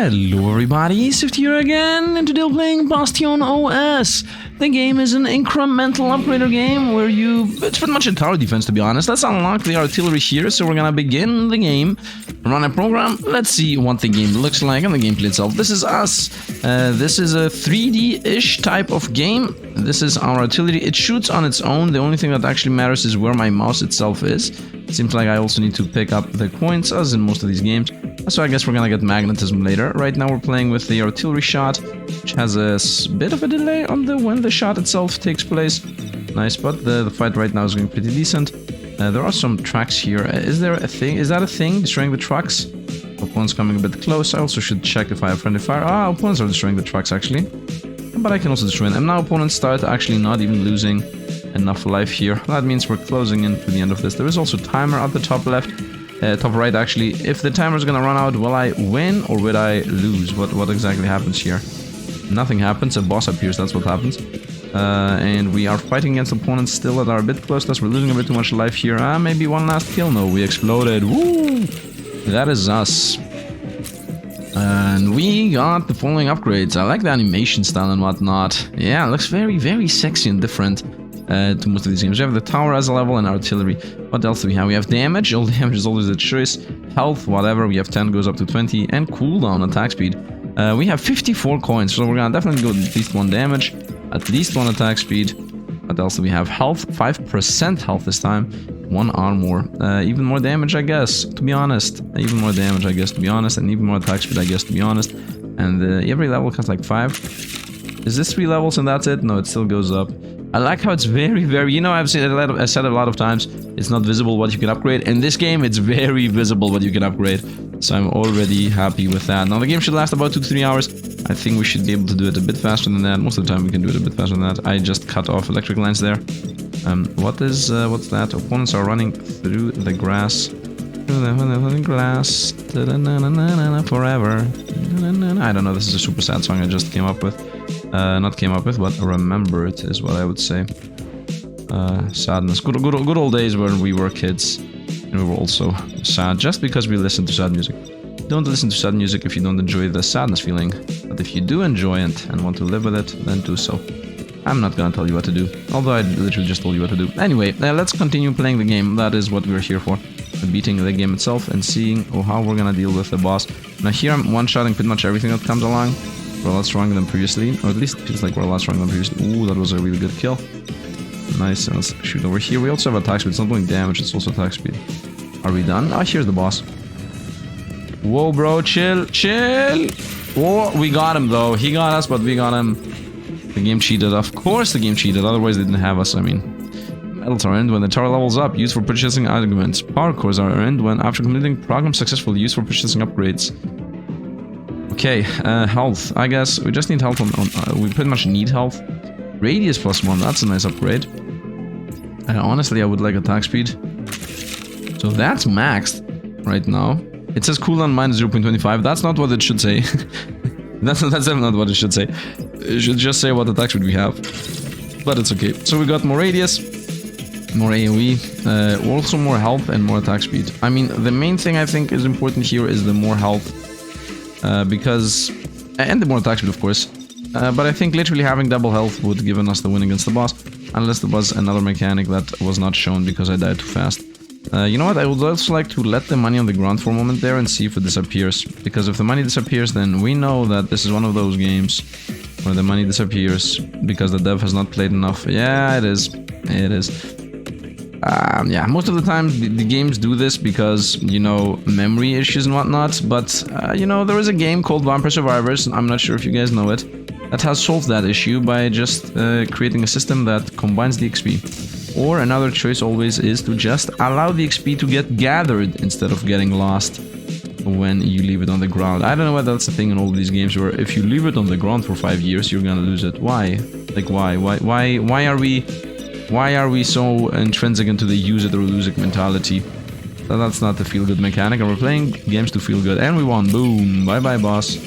Hello everybody, Sifd here again, and today we're playing BastionOS. The game is an incremental upgrader game where it's pretty much a tower defense, to be honest. Let's unlock the artillery here, so we're gonna begin the game, run a program. Let's see what the game looks like and the gameplay itself. This is us. This is a 3D-ish type of game. This is our artillery. It shoots on its own. The only thing that actually matters is where my mouse itself is. It seems like I also need to pick up the coins, as in most of these games. So I guess we're gonna get magnetism later. Right now we're playing with the artillery shot, which has a bit of a delay on when the shot itself takes place. Nice, but the fight right now is going pretty decent. There are some tracks here. Is there a thing? Is that a thing? Destroying the trucks? Opponent's coming a bit close. I also should check if I have friendly fire. Ah, opponents are destroying the trucks actually. But I can also destroy them. Now opponents start actually not even losing enough life here. That means we're closing in to the end of this. There is also a timer at the top left. Top right actually. If the timer is gonna run out, will I win or will I lose? What exactly happens here? Nothing happens. A boss appears. That's what happens. And we are fighting against opponents still that are a bit close to us. We're losing a bit too much life here. Maybe one last kill. No, we exploded. Woo! That is us. And we got the following upgrades. I like the animation style and whatnot. Yeah, it looks very, very sexy and different. To most of these games. We have the tower as a level and artillery. What else do we have? We have damage. All damage is always a choice. Health, whatever. We have 10 goes up to 20. And cooldown, attack speed. We have 54 coins. So we're gonna definitely go at least 1 damage. At least 1 attack speed. What else do we have? Health. 5% health this time. 1 armor. Even more damage, I guess. To be honest. Even more damage, I guess. To be honest. And even more attack speed, I guess. To be honest. And every level costs like 5. Is this 3 levels and that's it? No, it still goes up. I like how it's very, very... You know, I said a lot of times, it's not visible what you can upgrade. In this game, it's very visible what you can upgrade. So I'm already happy with that. Now, the game should last about 2 to 3 hours. I think we should be able to do it a bit faster than that. Most of the time, we can do it a bit faster than that. I just cut off electric lines there. What's that? Opponents are running through the grass. Through the glass. Forever. I don't know, this is a super sad song I just came up with. Not came up with, but remember it is what I would say. Sadness. Good old days when we were kids. And we were also sad just because we listened to sad music. Don't listen to sad music if you don't enjoy the sadness feeling. But if you do enjoy it and want to live with it, then do so. I'm not gonna tell you what to do. Although I literally just told you what to do. Anyway, let's continue playing the game. That is what we're here for. Beating the game itself and seeing how we're gonna deal with the boss. Now here I'm one-shotting pretty much everything that comes along. We're a lot stronger than previously, or at least it feels like we're a lot stronger than previously. Ooh, that was a really good kill. Nice, and let's shoot over here. We also have attack speed. It's not doing damage, it's also attack speed. Are we done? Ah, here's the boss. Whoa, bro, chill. Whoa, we got him though. He got us, but we got him. The game cheated. Of course the game cheated, otherwise they didn't have us, I mean. Medals are earned when the tower levels up, used for purchasing arguments. Power cores are earned when after completing program successfully, used for purchasing upgrades. Okay, health. I guess we just need health we pretty much need health. Radius +1, that's a nice upgrade. Honestly, I would like attack speed. So that's maxed right now. It says cooldown -0.25. That's not what it should say. that's definitely not what it should say. It should just say what attack speed we have. But it's okay. So we got more radius. More AoE, also more health and more attack speed. I mean, the main thing I think is important here is the more health, and the more attack speed, of course. But I think literally having double health would have given us the win against the boss, unless there was another mechanic that was not shown because I died too fast. You know what? I would also like to let the money on the ground for a moment there and see if it disappears. Because if the money disappears, then we know that this is one of those games where the money disappears because the dev has not played enough. Yeah, it is. It is. Yeah, most of the time the games do this because, you know, memory issues and whatnot, but, you know, there is a game called Vampire Survivors, I'm not sure if you guys know it, that has solved that issue by just creating a system that combines the XP. Or another choice always is to just allow the XP to get gathered instead of getting lost when you leave it on the ground. I don't know whether that's the thing in all of these games where if you leave it on the ground for 5 years, you're gonna lose it. Why? Like, why are we so intrinsic into the use it or lose it mentality? That's not the feel-good mechanic, and we're playing games to feel good. And we won. Boom. Bye-bye, boss.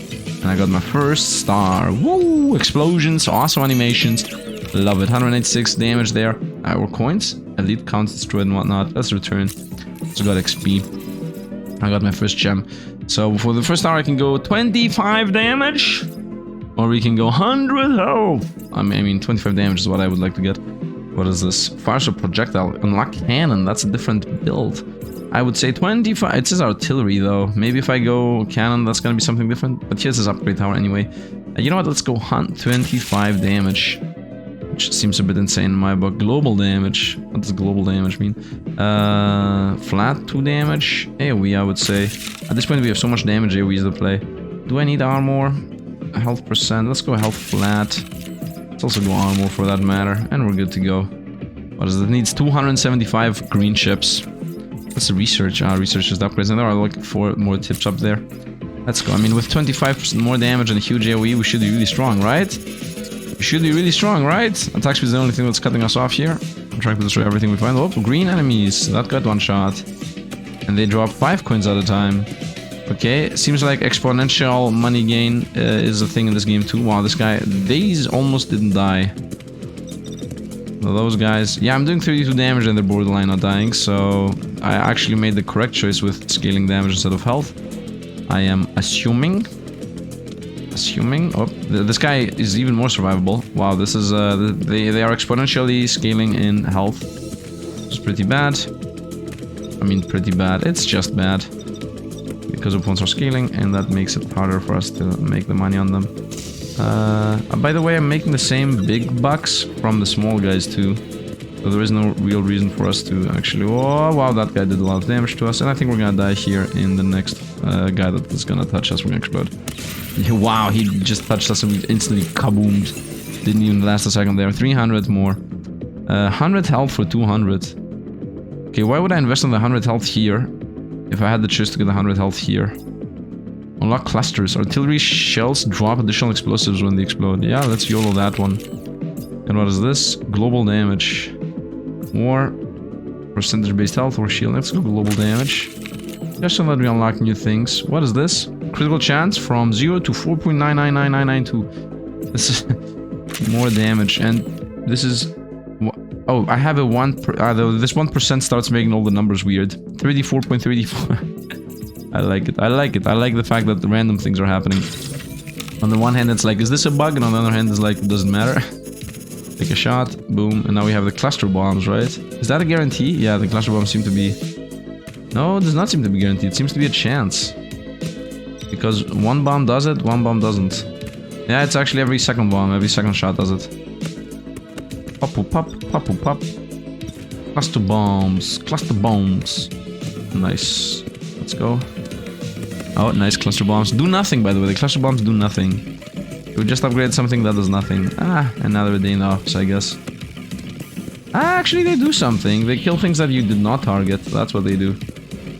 And I got my first star. Woo! Explosions, awesome animations. Love it. 186 damage there. Our coins. Elite counts destroyed and whatnot. Let's return. So got XP. I got my first gem. So for the first tower I can go 25 damage. Or we can go 100 health. I mean 25 damage is what I would like to get. What is this? Fire projectile. Unlock cannon. That's a different build. I would say 25. It says artillery though. Maybe if I go cannon, that's gonna be something different. But here's this upgrade tower anyway. You know what? Let's go hunt 25 damage. Which seems a bit insane in my book. Global damage. What does global damage mean? Flat 2 damage. AoE, I would say. At this point we have so much damage AoEs to play. Do I need armor? Health percent. Let's go health flat. Let's also go armor for that matter. And we're good to go. What is it? It needs 275 green chips. That's the research. Research is the upgrades. And there are like 4 more tips up there. Let's go. I mean, with 25% more damage and a huge AoE, we should be really strong, right? We should be really strong, right? Attack speed is the only thing that's cutting us off here. I'm trying to destroy everything we find. Oh, green enemies. That got one shot. And they drop 5 coins at a time. Okay, seems like exponential money gain is a thing in this game too. Wow, this guy, these almost didn't die. Those guys, yeah, I'm doing 32 damage and they're borderline not dying, so I actually made the correct choice with scaling damage instead of health. I am assuming. Oh, this guy is even more survivable. Wow, this is they are exponentially scaling in health. It's pretty bad. I mean, pretty bad. It's just bad. Because opponents are scaling, and that makes it harder for us to make the money on them. By the way, I'm making the same big bucks from the small guys too. So there is no real reason for us to actually... Oh, wow, that guy did a lot of damage to us. And I think we're gonna die here in the next guy that is gonna touch us. We're gonna explode. Wow, he just touched us and we instantly kaboomed. Didn't even last a second there. 300 more. 100 health for 200. Okay, why would I invest in the 100 health here? If I had the choice to get 100 health here. Unlock clusters. Artillery shells drop additional explosives when they explode. Yeah, let's YOLO that one. And what is this? Global damage. More percentage based health or shield. Let's go global damage. Just to let me unlock new things. What is this? Critical chance from 0 to 4.999992. This is more damage. And this is... Oh, I have a 1... this 1% starts making all the numbers weird. 34.34. I like it. I like it. I like the fact that the random things are happening. On the one hand, it's like, is this a bug? And on the other hand, it's like, it doesn't matter. Take a shot. Boom. And now we have the cluster bombs, right? Is that a guarantee? Yeah, the cluster bombs seem to be... No, it does not seem to be guaranteed. It seems to be a chance. Because one bomb does it, one bomb doesn't. Yeah, it's actually every second bomb. Every second shot does it. Pop, pop, pop, pop. Cluster bombs. Cluster bombs. Nice. Let's go. Oh, nice cluster bombs. Do nothing, by the way. The cluster bombs do nothing. We just upgraded something that does nothing. Another day in the office, I guess. Actually, they do something. They kill things that you did not target. That's what they do.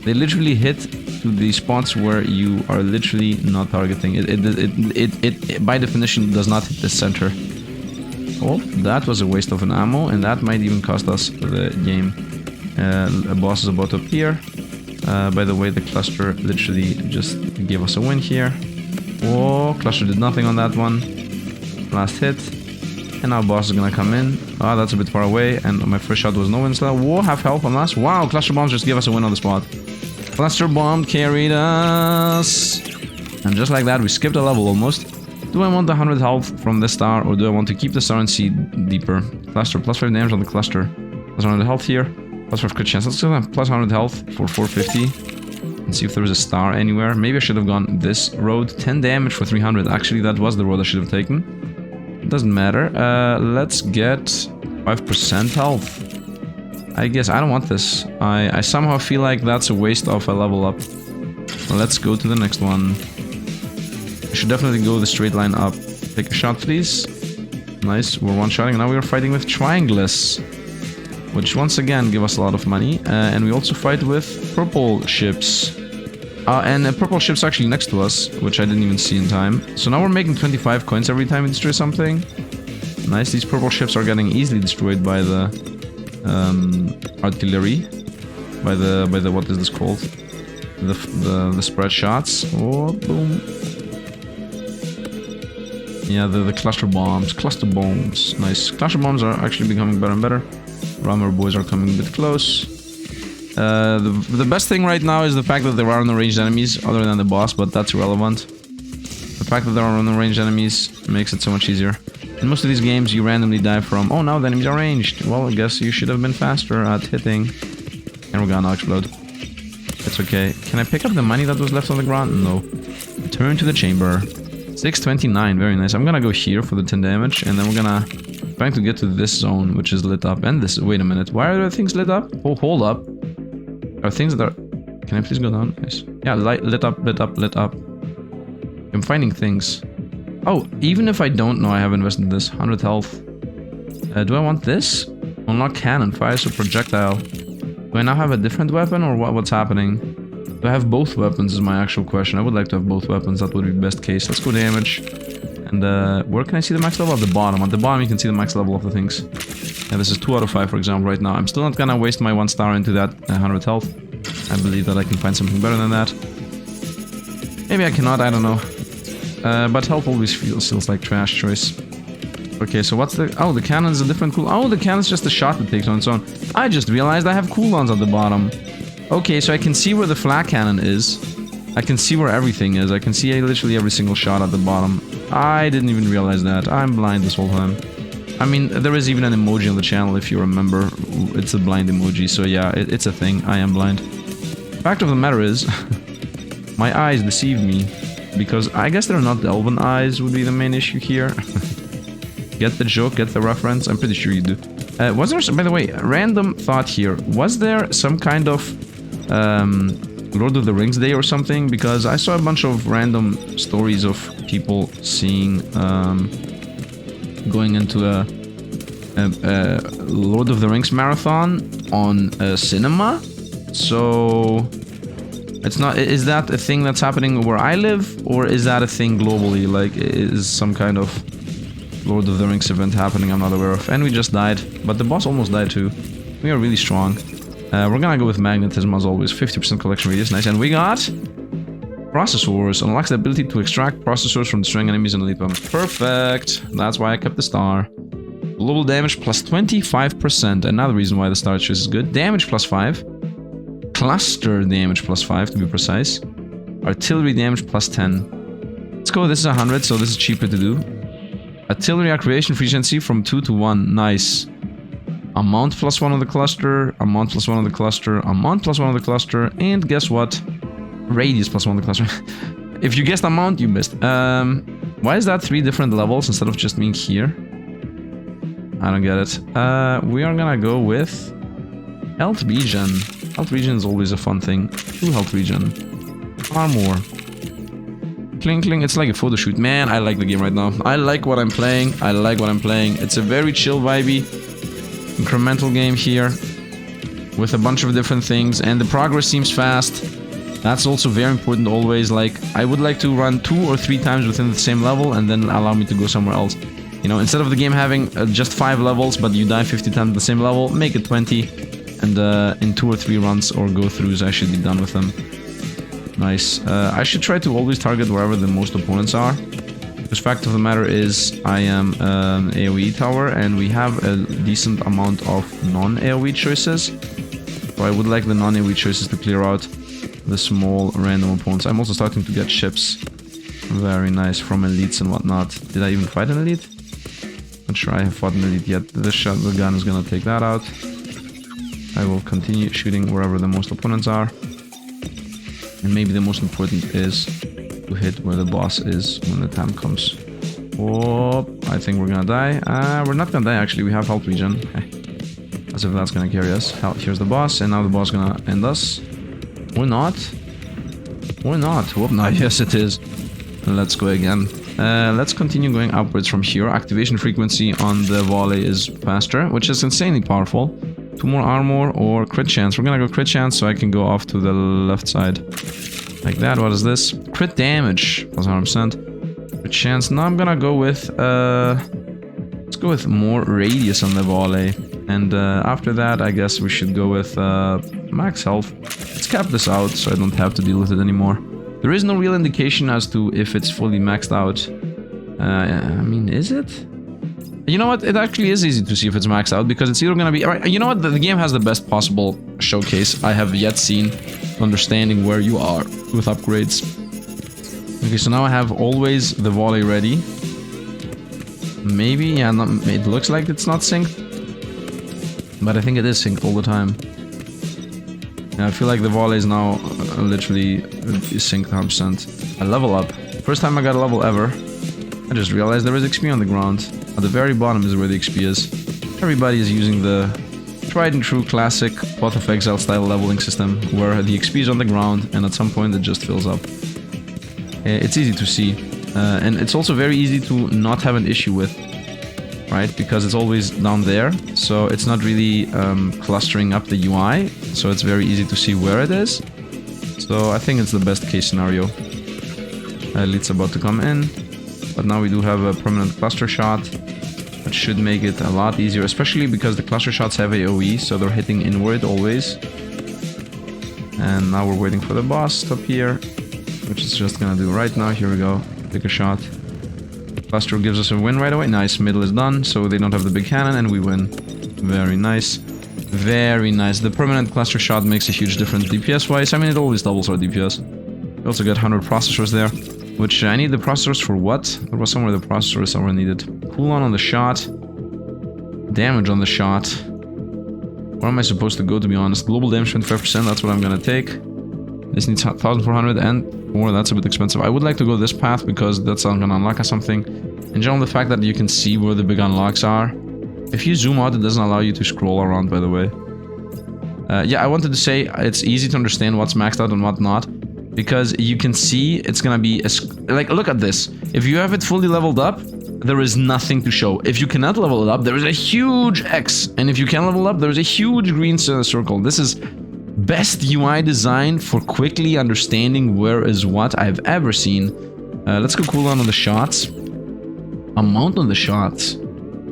They literally hit to the spots where you are literally not targeting. It by definition does not hit the center. Oh, that was a waste of an ammo, and that might even cost us the game. A boss is about to appear. By the way, the cluster literally just gave us a win here. Oh, cluster did nothing on that one. Last hit. And now boss is gonna come in. Ah, that's a bit far away, and my first shot was no win still. Whoa, half health on us. Wow, cluster bombs just gave us a win on the spot. Cluster bomb carried us. And just like that, we skipped a level almost. Do I want the 100 health from this star, or do I want to keep the star and see deeper? Cluster, plus 5 damage on the cluster. Plus 100 health here. Plus 5 crit chance. Let's go plus 100 health for 450. And see if there is a star anywhere. Maybe I should have gone this road. 10 damage for 300. Actually, that was the road I should have taken. It doesn't matter. Let's get 5% health. I guess I don't want this. I somehow feel like that's a waste of a level up. Let's go to the next one. I should definitely go the straight line up. Take a shot, please. Nice, we're one-shotting. Now we are fighting with triangles, which once again give us a lot of money. And we also fight with purple ships. And purple ship's actually next to us, which I didn't even see in time. So now we're making 25 coins every time we destroy something. Nice, these purple ships are getting easily destroyed by the artillery. By the what is this called? The spread shots. Oh, boom. Yeah, the cluster bombs. Cluster bombs. Nice. Cluster bombs are actually becoming better and better. Rammer boys are coming a bit close. The best thing right now is the fact that there are no ranged enemies other than the boss, but that's irrelevant. The fact that there are no ranged enemies makes it so much easier. In most of these games, you randomly die from, oh, now the enemies are ranged. Well, I guess you should have been faster at hitting. And we're gonna explode. It's okay. Can I pick up the money that was left on the ground? No. Return to the chamber. 629, very nice. I'm gonna go here for the 10 damage, and then we're gonna trying to get to this zone, which is lit up. And this, wait a minute, why are there things lit up? Oh, hold up. There are things that are, can I please go down? Nice. Yeah, lit up, lit up, lit up. I'm finding things. Oh, even if I don't know I have invested in this, 100 health. Do I want this? Unlock cannon, fires a projectile. Do I now have a different weapon, or what's happening? Do I have both weapons is my actual question. I would like to have both weapons, that would be best case. Let's go damage. And where can I see the max level? At the bottom. At the bottom you can see the max level of the things. Yeah, this is 2 out of 5 for example right now. I'm still not gonna waste my 1 star into that 100 health. I believe that I can find something better than that. Maybe I cannot, I don't know. But health always feels like trash choice. Okay, so what's the... Oh, the cannon is a different cool... Oh, the cannon's just a shot that takes on its own. I just realized I have cooldowns at the bottom. Okay, so I can see where the flak cannon is. I can see where everything is. I can see literally every single shot at the bottom. I didn't even realize that. I'm blind this whole time. I mean, there is even an emoji on the channel if you remember. It's a blind emoji, so yeah, it's a thing. I am blind. Fact of the matter is, my eyes deceived me. Because I guess they're not the elven eyes would be the main issue here. Get the joke, get the reference? I'm pretty sure you do. Was there, by the way, random thought here. Was there some kind of Lord of the Rings day or something? Because I saw a bunch of random stories of people seeing, going into a Lord of the Rings marathon on cinema. So... It's not... Is that a thing that's happening where I live? Or is that a thing globally? Like, is some kind of Lord of the Rings event happening I'm not aware of? And we just died. But the boss almost died too. We are really strong. We're gonna go with magnetism as always. 50% collection radius. Nice. And we got... Processors. Unlocks the ability to extract processors from destroying enemies and elite weapons. Perfect. That's why I kept the star. Global damage plus 25%. Another reason why the star choice is good. Damage plus 5. Cluster damage plus 5 to be precise. Artillery damage plus 10. Let's go, this is 100, so this is cheaper to do. Artillery accretion efficiency from 2 to 1, nice. Amount plus 1 on the cluster, amount plus 1 on the cluster, amount plus 1 on the cluster, and guess what? Radius plus 1 on the cluster. If you guessed amount, you missed. Why is that 3 different levels instead of just being here? I don't get it. We are gonna go with health regen. Health regen is always a fun thing. 2 health regen. Armor. Cling cling, it's like a photo shoot. Man, I like the game right now. I like what I'm playing. I like what I'm playing. It's a very chill, vibey, incremental game here. With a bunch of different things. And the progress seems fast. That's also very important always. Like, I would like to run 2 or 3 times within the same level and then allow me to go somewhere else. You know, instead of the game having just 5 levels, but you die 50 times at the same level, make it 20. And in 2 or 3 runs or go-throughs, I should be done with them. Nice. I should try to always target wherever the most opponents are. Because fact of the matter is, I am an AoE tower, and we have a decent amount of non-AoE choices. So I would like the non-AoE choices to clear out the small random opponents. I'm also starting to get ships. Very nice, from elites and whatnot. Did I even fight an elite? Not sure I have fought an elite yet. This shotgun is gonna take that out. I will continue shooting wherever the most opponents are. And maybe the most important is to hit where the boss is when the time comes. Oh, I think we're gonna die. We're not gonna die actually, we have health regen. As if that's gonna carry us. Here's the boss, and now the boss is gonna end us. Or not. Or not. Whoop, no, yes it is. Let's go again. Let's continue going upwards from here. Activation frequency on the volley is faster, which is insanely powerful. 2 more armor or crit chance. We're gonna go crit chance so I can go off to the left side. Like that. What is this? Crit damage. Plus 100%. Crit chance. Now I'm gonna go with... let's go with more radius on the volley. And after that, I guess we should go with max health. Let's cap this out so I don't have to deal with it anymore. There is no real indication as to if it's fully maxed out. I mean, is it? You know what? It actually is easy to see if it's maxed out because it's either gonna be... Alright, you know what? The game has the best possible showcase I have yet seen, understanding where you are with upgrades. Okay, so now I have always the volley ready. Maybe, yeah, it looks like it's not synced. But I think it is synced all the time. Yeah, I feel like the volley is now literally synced 100%. I level up. First time I got a level ever. I just realized there is XP on the ground. At the very bottom is where the XP is. Everybody is using the tried and true classic Path of Exile style leveling system, where the XP is on the ground and at some point it just fills up. It's easy to see. And it's also very easy to not have an issue with, right? Because it's always down there, so it's not really clustering up the UI, so it's very easy to see where it is. So I think it's the best case scenario. Elite's about to come in, but now we do have a permanent cluster shot, which should make it a lot easier, especially because the cluster shots have AoE, so they're hitting inward always. And now we're waiting for the boss up here, which is just gonna do right now. Here we go. Take a shot. Cluster gives us a win right away. Nice. Middle is done, so they don't have the big cannon, and we win. Very nice. Very nice. The permanent cluster shot makes a huge difference DPS-wise. I mean, it always doubles our DPS. We also get 100 processors there, which I need the processors for what? There was somewhere the processors somewhere needed. Cooldown on the shot. Damage on the shot. Where am I supposed to go, to be honest? Global damage 25%, that's what I'm gonna take. This needs 1400 and more, that's a bit expensive. I would like to go this path because that's gonna unlock us something. In general, the fact that you can see where the big unlocks are. If you zoom out, it doesn't allow you to scroll around, by the way. Yeah, I wanted to say it's easy to understand what's maxed out and what not. Because you can see it's gonna be... like, look at this. If you have it fully leveled up, there is nothing to show. If you cannot level it up, there is a huge X. And if you can level up, there is a huge green circle. This is best UI design for quickly understanding where is what I've ever seen. Let's go cooldown on the shots. Amount on the shots.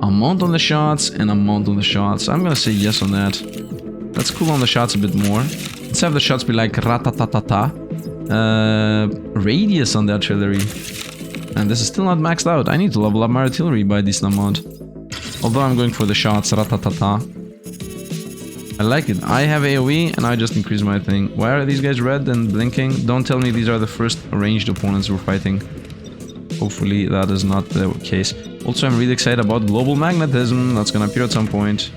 Amount on the shots and amount on the shots. I'm gonna say yes on that. Let's cool on the shots a bit more. Let's have the shots be like ratatatata. Radius on the artillery. And this is still not maxed out. I need to level up my artillery by a decent amount. Although I'm going for the shots, ratatata. I like it. I have AoE and I just increase my thing. Why are these guys red and blinking? Don't tell me these are the first ranged opponents we're fighting. Hopefully that is not the case. Also, I'm really excited about global magnetism. That's gonna appear at some point.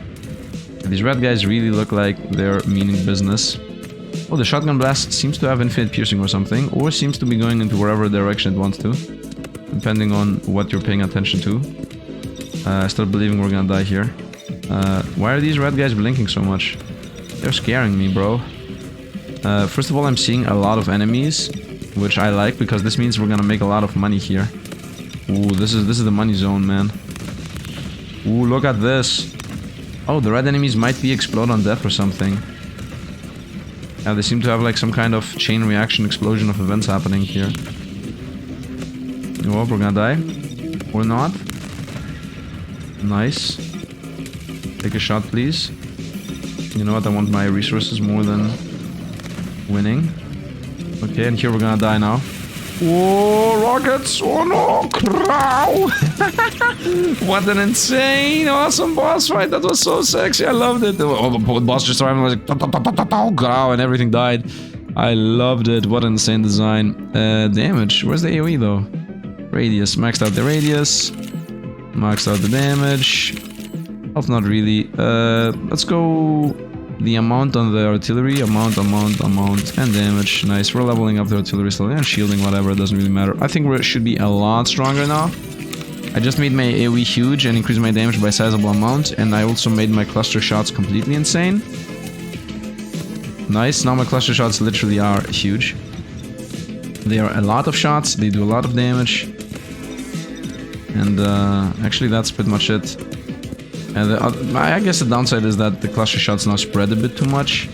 These red guys really look like they're meaning business. Oh, the shotgun blast seems to have infinite piercing or something, or seems to be going into wherever direction it wants to, depending on what you're paying attention to. I start believing we're gonna die here. Why are these red guys blinking so much? They're scaring me, bro. First of all, I'm seeing a lot of enemies, which I like because this means we're gonna make a lot of money here. Ooh, this is the money zone, man. Ooh, look at this. Oh, the red enemies might be explode on death or something. Yeah, they seem to have like some kind of chain reaction explosion of events happening here. Oh, we're gonna die. Or not. Nice. Take a shot, please. You know what? I want my resources more than winning. Okay, and here we're gonna die now. Whoa, rockets! Oh no! Crow! What an insane, awesome boss fight! That was so sexy. I loved it. Oh, the boss just arrived and was like, growl, and everything died. I loved it. What an insane design. Damage. Where's the AoE though? Radius. Maxed out the radius. Maxed out the damage. Health, not really. Let's go. The amount on the artillery, amount, and damage. Nice, we're leveling up the artillery slowly and shielding, whatever, it doesn't really matter. I think we should be a lot stronger now. I just made my AoE huge and increased my damage by a sizable amount, and I also made my cluster shots completely insane. Nice, now my cluster shots literally are huge. They are a lot of shots, they do a lot of damage. And actually that's pretty much it. I guess the downside is that the cluster shots now spread a bit too much.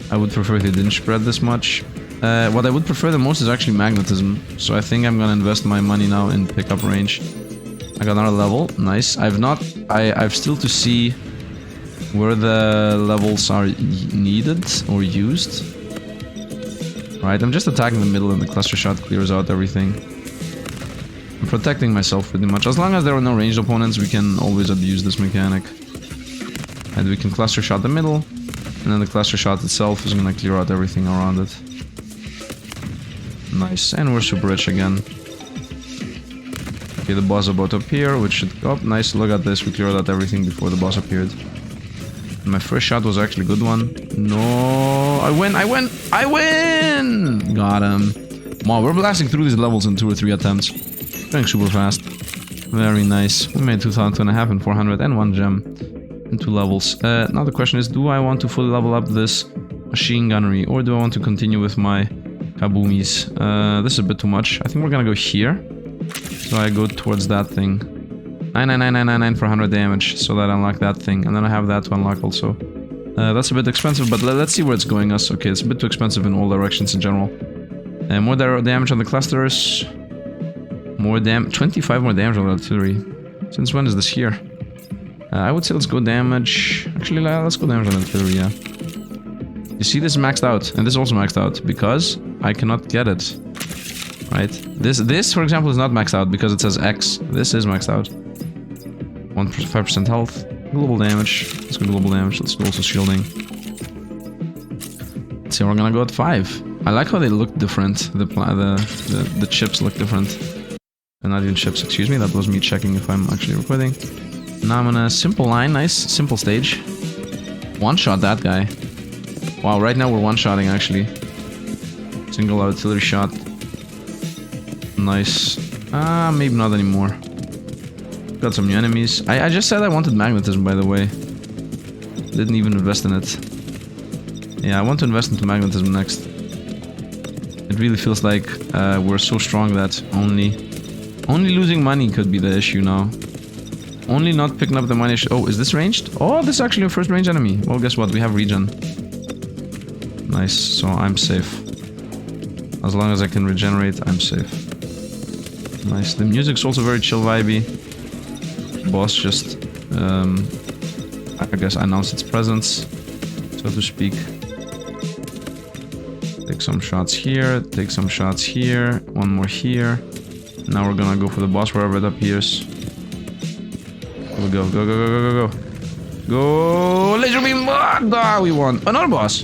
I would prefer if they didn't spread this much. What I would prefer the most is actually magnetism. So I think I'm gonna invest my money now in pickup range. I got another level. Nice. I've still to see where the levels are needed or used. Right, I'm just attacking the middle and the cluster shot clears out everything. I'm protecting myself pretty much. As long as there are no ranged opponents, we can always abuse this mechanic. And we can cluster shot the middle, and then the cluster shot itself is gonna clear out everything around it. Nice, and we're super rich again. Okay, the boss about to appear, which should... Oh, nice, look at this, we cleared out everything before the boss appeared. And my first shot was actually a good one. No, I win! Got him. Wow, we're blasting through these levels in 2 or 3 attempts. Going super fast. Very nice. We made 2,500 and 400 and 1 gem in 2 levels. Now the question is, do I want to fully level up this machine gunnery, or do I want to continue with my kaboomies? This is a bit too much. I think we're gonna go here. So I go towards that thing. 99999 for 100 damage, so that I unlock that thing. And then I have that to unlock also. That's a bit expensive, but let's see where it's going us. Okay, it's a bit too expensive in all directions in general. More damage on the clusters. More 25 more damage on the artillery. Since when is this here? I would say let's go damage... Actually, let's go damage on the artillery, yeah. You see, this is maxed out. And this is also maxed out, because I cannot get it. Right? This, for example, is not maxed out, because it says X. This is maxed out. 5% health. Global damage. Let's go global damage. Let's go also shielding. Let's see, we're gonna go at 5. I like how they look different. The chips look different. They're not even chips, excuse me. That was me checking if I'm actually recording. Now I'm on a simple line. Nice, simple stage. One-shot that guy. Wow, right now we're one-shotting actually. Single artillery shot. Nice. Maybe not anymore. Got some new enemies. I just said I wanted magnetism, by the way. Didn't even invest in it. Yeah, I want to invest into magnetism next. It really feels like we're so strong that only losing money could be the issue now. Only not picking up the money. Oh, is this ranged? Oh, this is actually a first range enemy. Well, guess what? We have regen. Nice, so I'm safe. As long as I can regenerate, I'm safe. Nice. The music's also very chill vibey. Boss just, I guess, announced its presence, so to speak. Take some shots here, take some shots here, one more here. Now we're gonna go for the boss wherever it appears. Here we go, go, go, go, go, go, go. Go! Laser beam! Ah, we won! Another boss!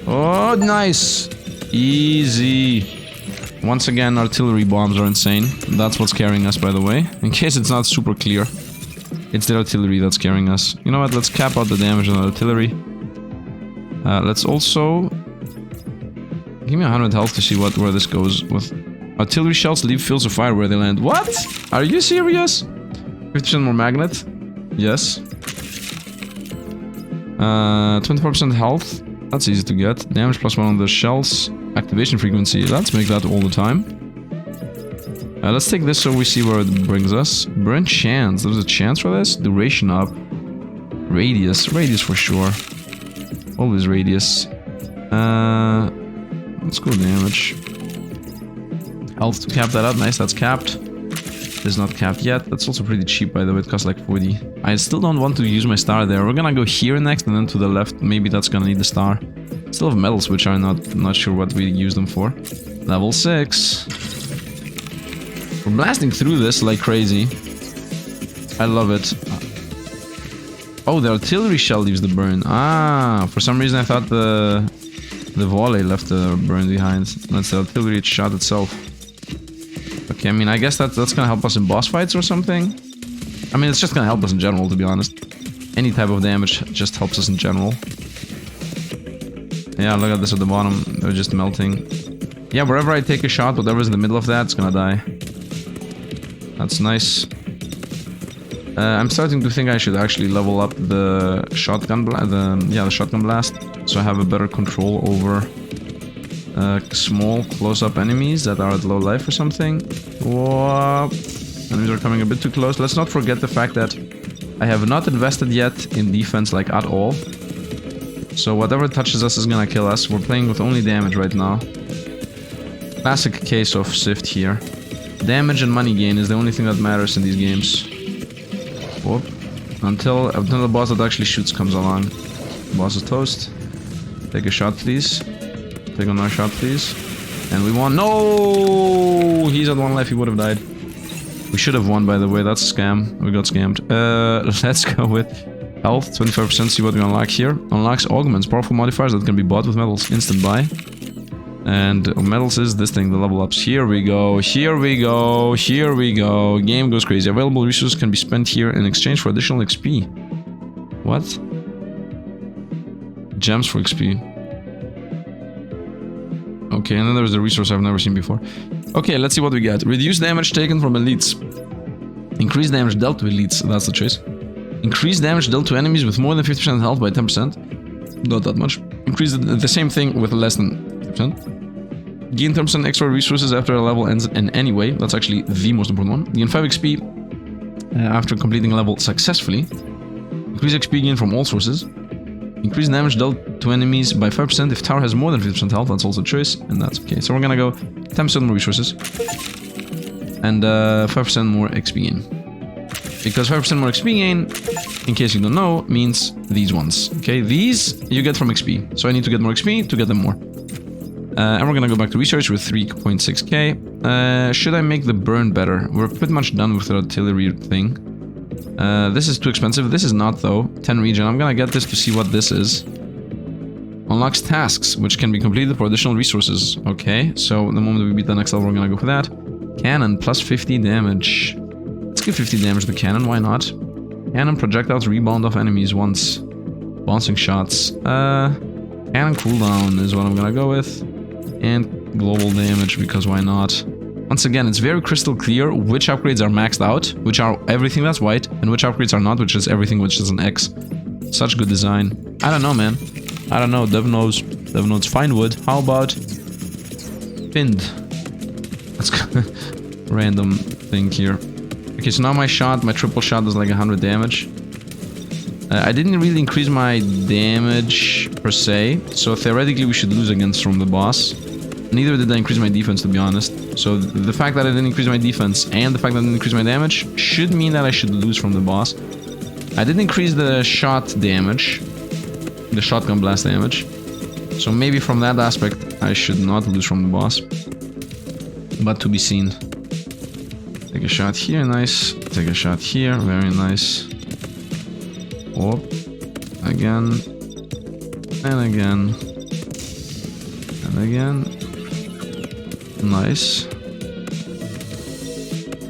Oh, nice! Easy. Once again, artillery bombs are insane. That's what's carrying us, by the way. In case it's not super clear. It's the artillery that's carrying us. You know what? Let's cap out the damage on the artillery. Let's also... Give me 100 health to see where this goes with... Artillery shells leave fields of fire where they land. What? Are you serious? 50% more magnet? Yes. 24% health. That's easy to get. Damage plus 1 on the shells. Activation frequency. Let's make that all the time. Let's take this so we see where it brings us. Burn chance. There's a chance for this? Duration up. Radius. Radius for sure. Always radius. Let's go damage. Health to cap that up. Nice, that's capped. It's not capped yet. That's also pretty cheap, by the way. It costs like 40. I still don't want to use my star there. We're gonna go here next and then to the left. Maybe that's gonna need the star. Still have medals, which are not sure what we use them for. Level 6. We're blasting through this like crazy. I love it. Oh, the artillery shell leaves the burn. Ah, for some reason I thought the volley left the burn behind. That's the artillery shot itself. Okay, I mean, I guess that's gonna help us in boss fights or something. I mean, it's just gonna help us in general, to be honest. Any type of damage just helps us in general. Yeah, look at this at the bottom. They're just melting. Yeah, wherever I take a shot, whatever's in the middle of that, it's gonna die. That's nice. I'm starting to think I should actually level up the shotgun the shotgun blast, so I have a better control over small close-up enemies that are at low life or something. Whoa. Enemies are coming a bit too close. Let's not forget the fact that I have not invested yet in defense, like, at all. So whatever touches us is gonna kill us. We're playing with only damage right now. Classic case of Sifd here. Damage and money gain is the only thing that matters in these games. Whoop. Until the boss that actually shoots comes along. Boss is toast. Take a shot, please. Take another shot, please. And we won. No! He's at 1 life, he would have died. We should have won, by the way, that's a scam. We got scammed. Let's go with health, 25%, see what we unlock here. Unlocks augments, powerful modifiers that can be bought with metals, instant buy. And metals is this thing, the level ups. Here we go, here we go, here we go. Game goes crazy. Available resources can be spent here in exchange for additional XP. What? Gems for XP. Okay, and then there's a resource I've never seen before. Okay, let's see what we get. Reduce damage taken from elites. Increase damage dealt to elites, that's the choice. Increase damage dealt to enemies with more than 50% health by 10%. Not that much. Increase the same thing with less than 50%. Gain 10% extra resources after a level ends in any way. That's actually the most important one. Gain 5 XP after completing a level successfully. Increase XP gain from all sources. Increase damage dealt to enemies by 5% if tower has more than 50% health. That's also a choice, and that's okay. So we're gonna go 10% more resources. And 5% more XP gain. Because 5% more XP gain, in case you don't know, means these ones. Okay, these you get from XP. So I need to get more XP to get them more. And we're gonna go back to research with 3.6k. Should I make the burn better? We're pretty much done with the artillery thing. This is too expensive. This is not, though. 10 region. I'm gonna get this to see what this is. Unlocks tasks, which can be completed for additional resources. Okay, so the moment we beat the next level, we're gonna go for that. Cannon, plus 50 damage. Let's give 50 damage to the cannon, why not? Cannon projectiles rebound off enemies once. Bouncing shots. Cannon cooldown is what I'm gonna go with. And global damage, because why not? Once again, it's very crystal clear which upgrades are maxed out, which are everything that's white, and which upgrades are not, which is everything which is an X. Such good design. I don't know, man. I don't know. Dev knows. Dev knows. Fine wood. How about pinned? That's random thing here. Okay, so now my triple shot does like 100 damage. I didn't really increase my damage per se, so theoretically we should lose against from the boss. Neither did I increase my defense, to be honest. So the fact that I didn't increase my defense and the fact that I didn't increase my damage should mean that I should lose from the boss. I did increase the shot damage, the shotgun blast damage. So maybe from that aspect I should not lose from the boss. But to be seen. Take a shot here, nice. Take a shot here, very nice. Oh, again. And again. And again. Nice.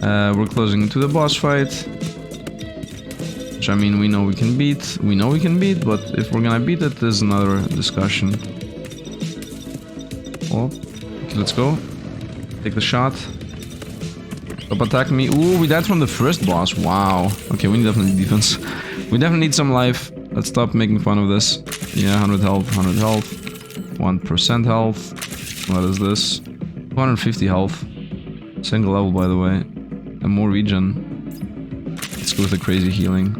We're closing into the boss fight. Which, I mean, we know we can beat. We know we can beat, but if we're gonna beat it, there's another discussion. Oh, okay, let's go. Take the shot. Stop attacking me. Ooh, we died from the first boss. Wow. Okay, we need definitely defense. We definitely need some life. Let's stop making fun of this. Yeah, 100 health, 100 health. 1% health. What is this? 250 health. Single level, by the way. And more regen. Let's go with the crazy healing.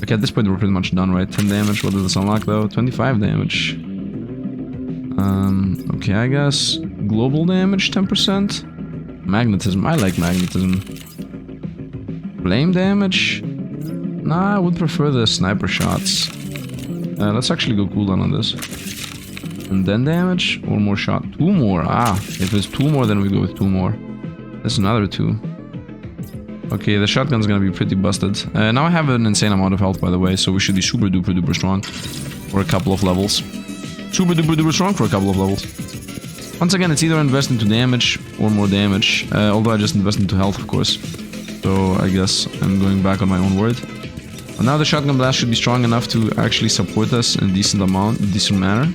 Okay, at this point we're pretty much done, right? 10 damage. What does this unlock, though? 25 damage. Okay, I guess. Global damage, 10%. Magnetism. I like magnetism. Flame damage? Nah, I would prefer the sniper shots. Let's actually go cooldown on this. And then damage or more shot? 2 more. Ah, if it's 2 more, then we go with 2 more. That's another 2. Okay, the shotgun's gonna be pretty busted. Now I have an insane amount of health, by the way, so we should be super duper duper strong for a couple of levels. Super duper duper strong for a couple of levels. Once again, it's either invest into damage or more damage. Although I just invest into health, of course. So I guess I'm going back on my own word. And now the shotgun blast should be strong enough to actually support us in a decent manner.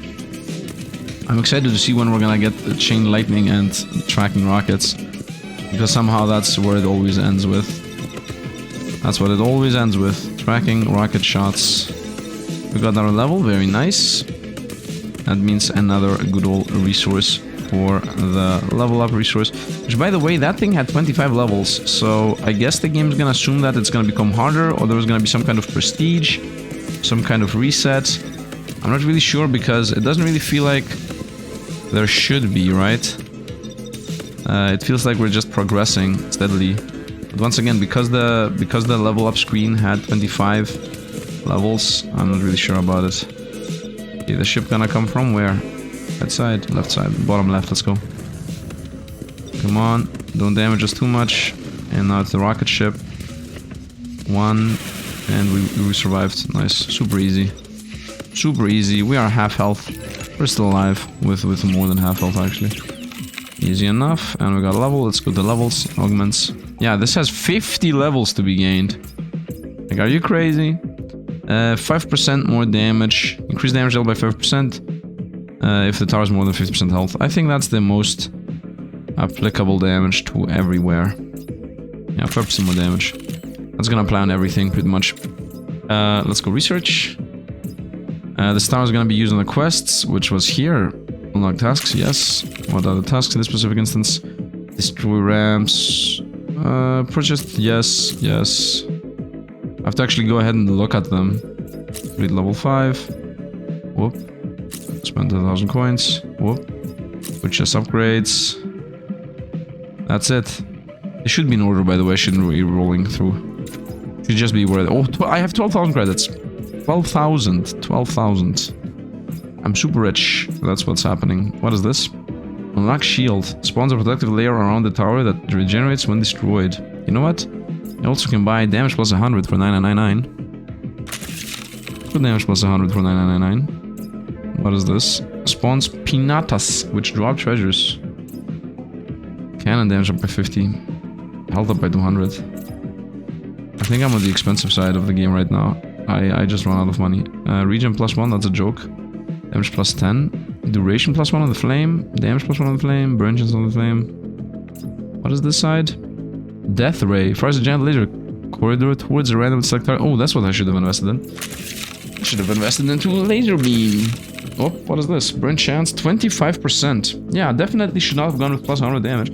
I'm excited to see when we're gonna get the chain lightning and tracking rockets. Because somehow that's where it always ends with. That's what it always ends with. Tracking rocket shots. We got another level, very nice. That means another good old resource for the level up resource. Which, by the way, that thing had 25 levels. So I guess the game's gonna assume that it's gonna become harder, or there's gonna be some kind of prestige, some kind of reset. I'm not really sure because it doesn't really feel like there should be, right? It feels like we're just progressing steadily. But once again, because the level up screen had 25 levels, I'm not really sure about it. Okay, the ship gonna come from where? Right side, left side, bottom left, let's go. Come on, don't damage us too much. And now it's the rocket ship. 1, and we survived. Nice, super easy. Super easy. We are half health. We're still alive with more than half health actually. Easy enough. And we got a level. Let's go to levels. Augments. Yeah, this has 50 levels to be gained. Like, are you crazy? 5% more damage. Increase damage dealt by 5%. If the tower is more than 50% health. I think that's the most applicable damage to everywhere. Yeah, 5% more damage. That's gonna apply on everything pretty much. Let's go research. This tower is gonna be used on the quests, which was here. Unlock tasks, yes. What are the tasks in this specific instance? Destroy ramps. Purchased, yes, yes. I have to actually go ahead and look at them. Read level 5. Whoop. Spend 1,000 coins. Whoop. Purchase upgrades. That's it. It should be in order, by the way. I shouldn't be rolling through. Should just be where... Oh, I have 12,000 credits. 12,000. 12,000. I'm super rich. That's what's happening. What is this? Unlock shield. Spawns a protective layer around the tower that regenerates when destroyed. You know what? You also can buy damage plus 100 for 999. Good damage plus 100 for 999. What is this? Spawns pinatas, which drop treasures. Cannon damage up by 50. Health up by 200. I think I'm on the expensive side of the game right now. I just run out of money. Regen plus 1, that's a joke. Damage plus 10. Duration plus 1 on the flame. Damage plus 1 on the flame. Burn chance on the flame. What is this side? Death ray. Fires a giant laser corridor towards a random select target. Oh, that's what I should have invested in. I should have invested into a laser beam. Oh, what is this? Burn chance 25%. Yeah, definitely should not have gone with plus 100 damage.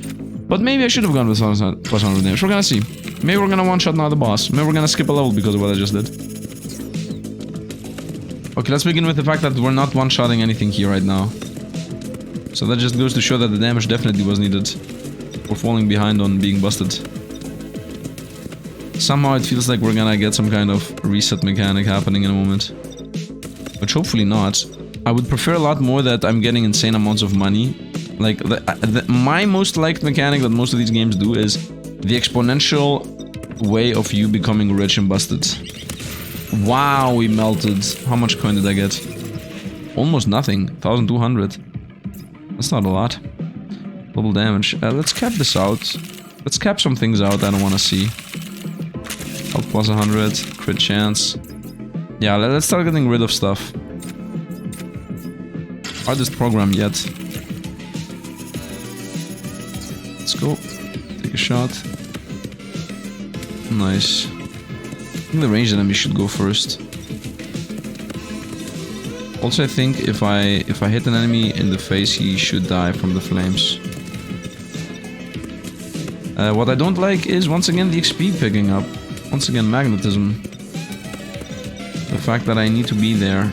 But maybe I should have gone with plus 100 damage. We're gonna see. Maybe we're gonna one-shot now the boss. Maybe we're gonna skip a level because of what I just did. Okay, let's begin with the fact that we're not one-shotting anything here right now. So that just goes to show that the damage definitely was needed. We're falling behind on being busted. Somehow it feels like we're gonna get some kind of reset mechanic happening in a moment. Which hopefully not. I would prefer a lot more that I'm getting insane amounts of money. Like, my most liked mechanic that most of these games do is the exponential way of you becoming rich and busted. Wow, we melted. How much coin did I get? Almost nothing. 1,200. That's not a lot. Double damage. Let's cap this out. Let's cap some things out I don't want to see. Health plus 100. Crit chance. Yeah, let's start getting rid of stuff. Hardest program yet. Let's go. Take a shot. Nice. I think the ranged enemy should go first. Also, I think if I hit an enemy in the face, he should die from the flames. What I don't like is, once again, the XP picking up. Once again, magnetism. The fact that I need to be there.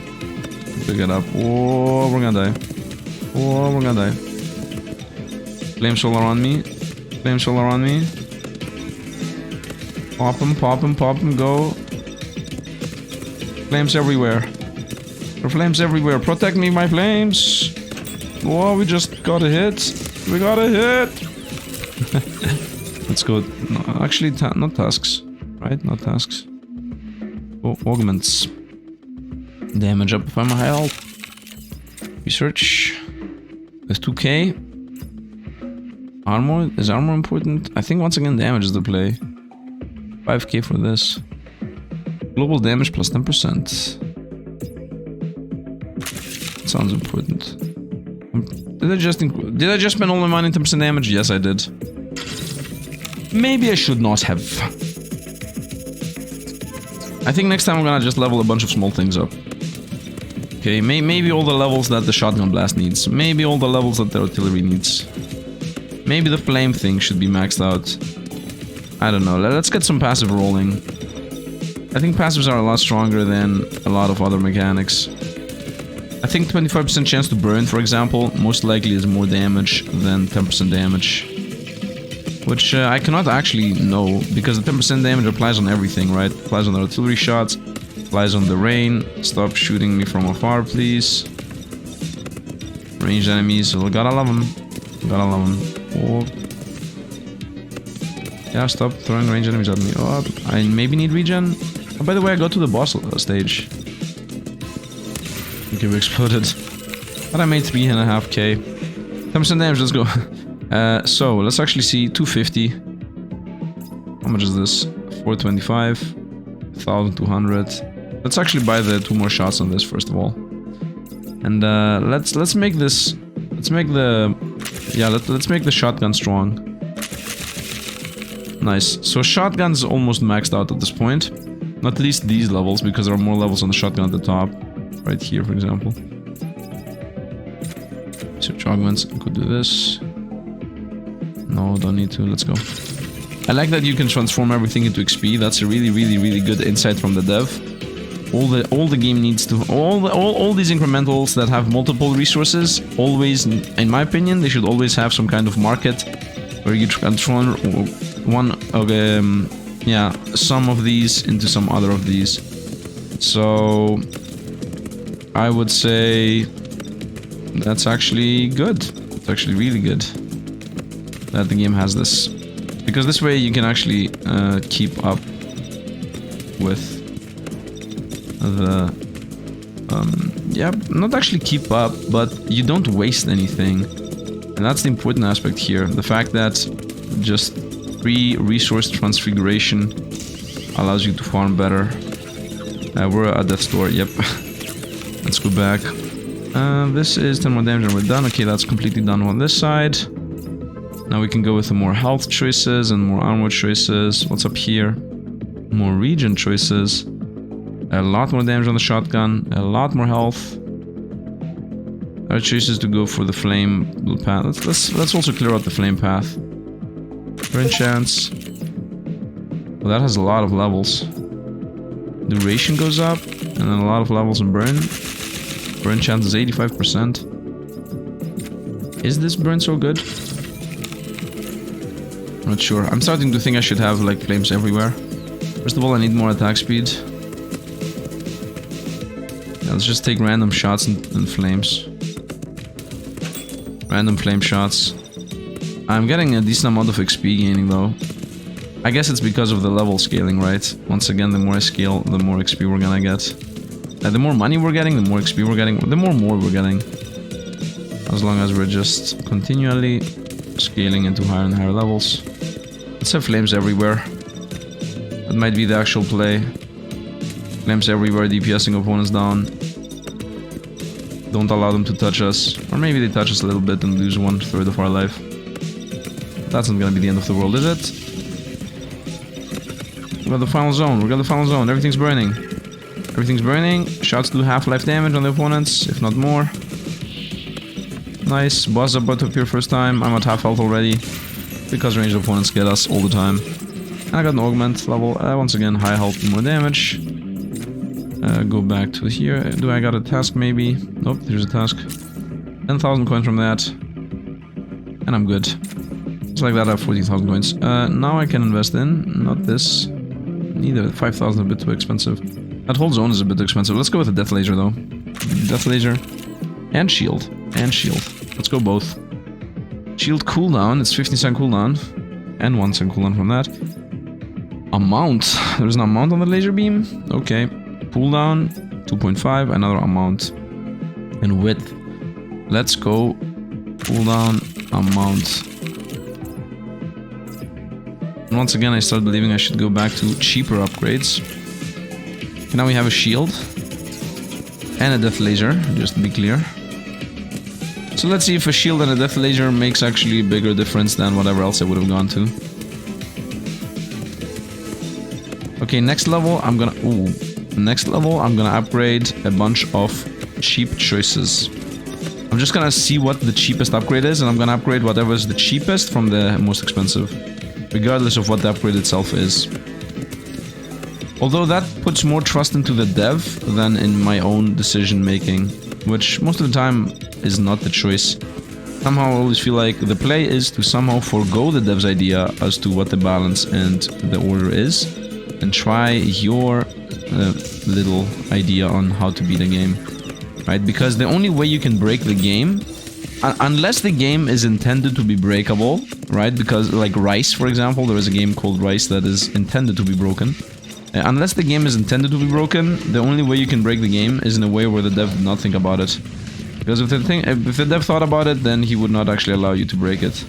Pick it up. Oh, we're gonna die. Oh, we're gonna die. Flame solar on me. Flame solar on me. Pop him, pop him, pop him, go. Flames everywhere. There are flames everywhere. Protect me, my flames. Oh, we just got a hit. We got a hit. Let's go. No, actually, not tasks. Right? Not tasks. Oh, augments. Damage up if I'm high health. Research. There's 2k. Armor? Is armor important? I think once again damage is the play. 5k for this. Global damage plus 10%. Sounds important. Did I just spend all my money in 10% damage? Yes, I did. Maybe I should not have. I think next time I'm gonna just level a bunch of small things up. Okay, maybe all the levels that the shotgun blast needs. Maybe all the levels that the artillery needs. Maybe the flame thing should be maxed out. I don't know. Let's get some passive rolling. I think passives are a lot stronger than a lot of other mechanics. I think 25% chance to burn, for example, most likely is more damage than 10% damage. Which I cannot actually know, because the 10% damage applies on everything, right? Applies on the artillery shots, applies on the rain. Stop shooting me from afar, please. Ranged enemies, well, gotta love them. Gotta love them. Oh, Yeah, stop throwing range enemies at me. Oh, I maybe need regen. Oh, by the way, I got to the boss stage. Okay, we exploded. But I made 3.5k. 10% damage, let's go. So, let's actually see 250. How much is this? 425. 1200. Let's actually buy the 2 more shots on this first of all. And let's make this. Let's make the. Yeah, let's make the shotgun strong. Nice. So shotgun's almost maxed out at this point. Not at least these levels, because there are more levels on the shotgun at the top. Right here, for example. Search augments. I could do this. No, don't need to. Let's go. I like that you can transform everything into XP. That's a really good insight from the dev. All the game needs to all these incrementals that have multiple resources always, in my opinion, they should always have some kind of market where you transform some of these into some other of these. So I would say that's actually good. It's actually really good that the game has this, because this way you can actually keep up with the not actually keep up, but you don't waste anything, and that's the important aspect here. The fact that just free resource transfiguration allows you to farm better. We're at death's door. Yep. Let's go back. This is 10 more damage and we're done. Okay, that's completely done on this side. Now we can go with the more health choices and more armor choices. What's up here? More regen choices. A lot more damage on the shotgun. A lot more health. Our choices to go for the flame path. Let's also clear out the flame path. Burn chance. Well, that has a lot of levels. Duration goes up, and then a lot of levels in burn. Burn chance is 85%. Is this burn so good? Not sure. I'm starting to think I should have like flames everywhere. First of all, I need more attack speed. Yeah, let's just take random shots and flames. Random flame shots. I'm getting a decent amount of XP gaining though. I guess it's because of the level scaling, right? Once again, the more I scale, the more XP we're gonna get. The more money we're getting, the more XP we're getting, the more we're getting. As long as we're just continually scaling into higher and higher levels. Let's have flames everywhere. That might be the actual play. Flames everywhere, DPSing opponents down. Don't allow them to touch us. Or maybe they touch us a little bit and lose 1/3 of our life. That's not gonna be the end of the world, is it? We got the final zone. We got the final zone. Everything's burning. Everything's burning. Shots do half-life damage on the opponents, if not more. Nice. Boss is about to appear first time. I'm at half health already. Because ranged opponents get us all the time. And I got an augment level. Once again, high health, more damage. Go back to here. Do I got a task maybe? Nope, there's a task. 10,000 coins from that. And I'm good. Just like that, I have 40,000 coins. Now I can invest in. Not this. Neither. 5,000 a bit too expensive. That whole zone is a bit expensive. Let's go with a death laser though. Death laser. And shield. And shield. Let's go both. Shield cooldown. It's 15-second cooldown. And 1-second cooldown from that. Amount. There's an amount on the laser beam. Okay. Cooldown. 2.5. Another amount. And width. Let's go. Cooldown. Amount. And once again, I start believing I should go back to cheaper upgrades. Okay, now we have a shield. And a death laser, just to be clear. So let's see if a shield and a death laser makes actually a bigger difference than whatever else I would have gone to. Okay, next level, I'm gonna... Ooh. Next level, I'm gonna upgrade a bunch of cheap choices. I'm just gonna see what the cheapest upgrade is, and I'm gonna upgrade whatever is the cheapest from the most expensive. Regardless of what the upgrade itself is. Although that puts more trust into the dev than in my own decision making, which most of the time is not the choice. Somehow I always feel like the play is to somehow forego the dev's idea as to what the balance and the order is, and try your little idea on how to beat a game. Right? Because the only way you can break the game, unless the game is intended to be breakable, right? Because like Rice, for example, there is a game called Rice that is intended to be broken. Unless the game is intended to be broken, the only way you can break the game is in a way where the dev did not think about it. Because if the dev thought about it, then he would not actually allow you to break it.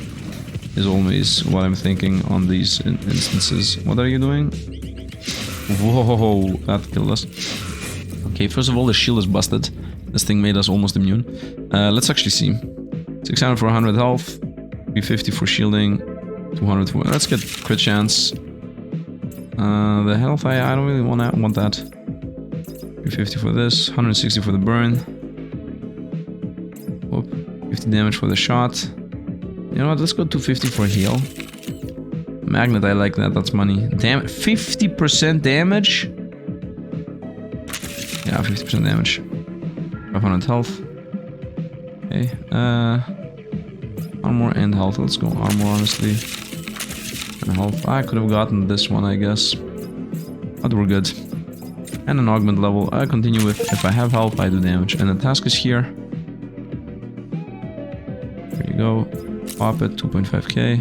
Is always what I'm thinking on these instances. What are you doing? Whoa, that killed us. Okay, first of all, the shield is busted. This thing made us almost immune. Let's actually see. 600 for 100 health, 350 for shielding, 200 for... Let's get crit chance. The health, I don't really want that. 350 for this, 160 for the burn. Whoop, 50 damage for the shot. You know what, let's go 250 for heal. Magnet, I like that, that's money. Damn, 50% damage? Yeah, 50% damage. 500 health. Okay, armor and health, let's go armor, honestly. And health, I could have gotten this one, I guess. But we're good. And an augment level, I continue with, if I have health, I do damage. And the task is here. There you go. Pop it, 2.5k.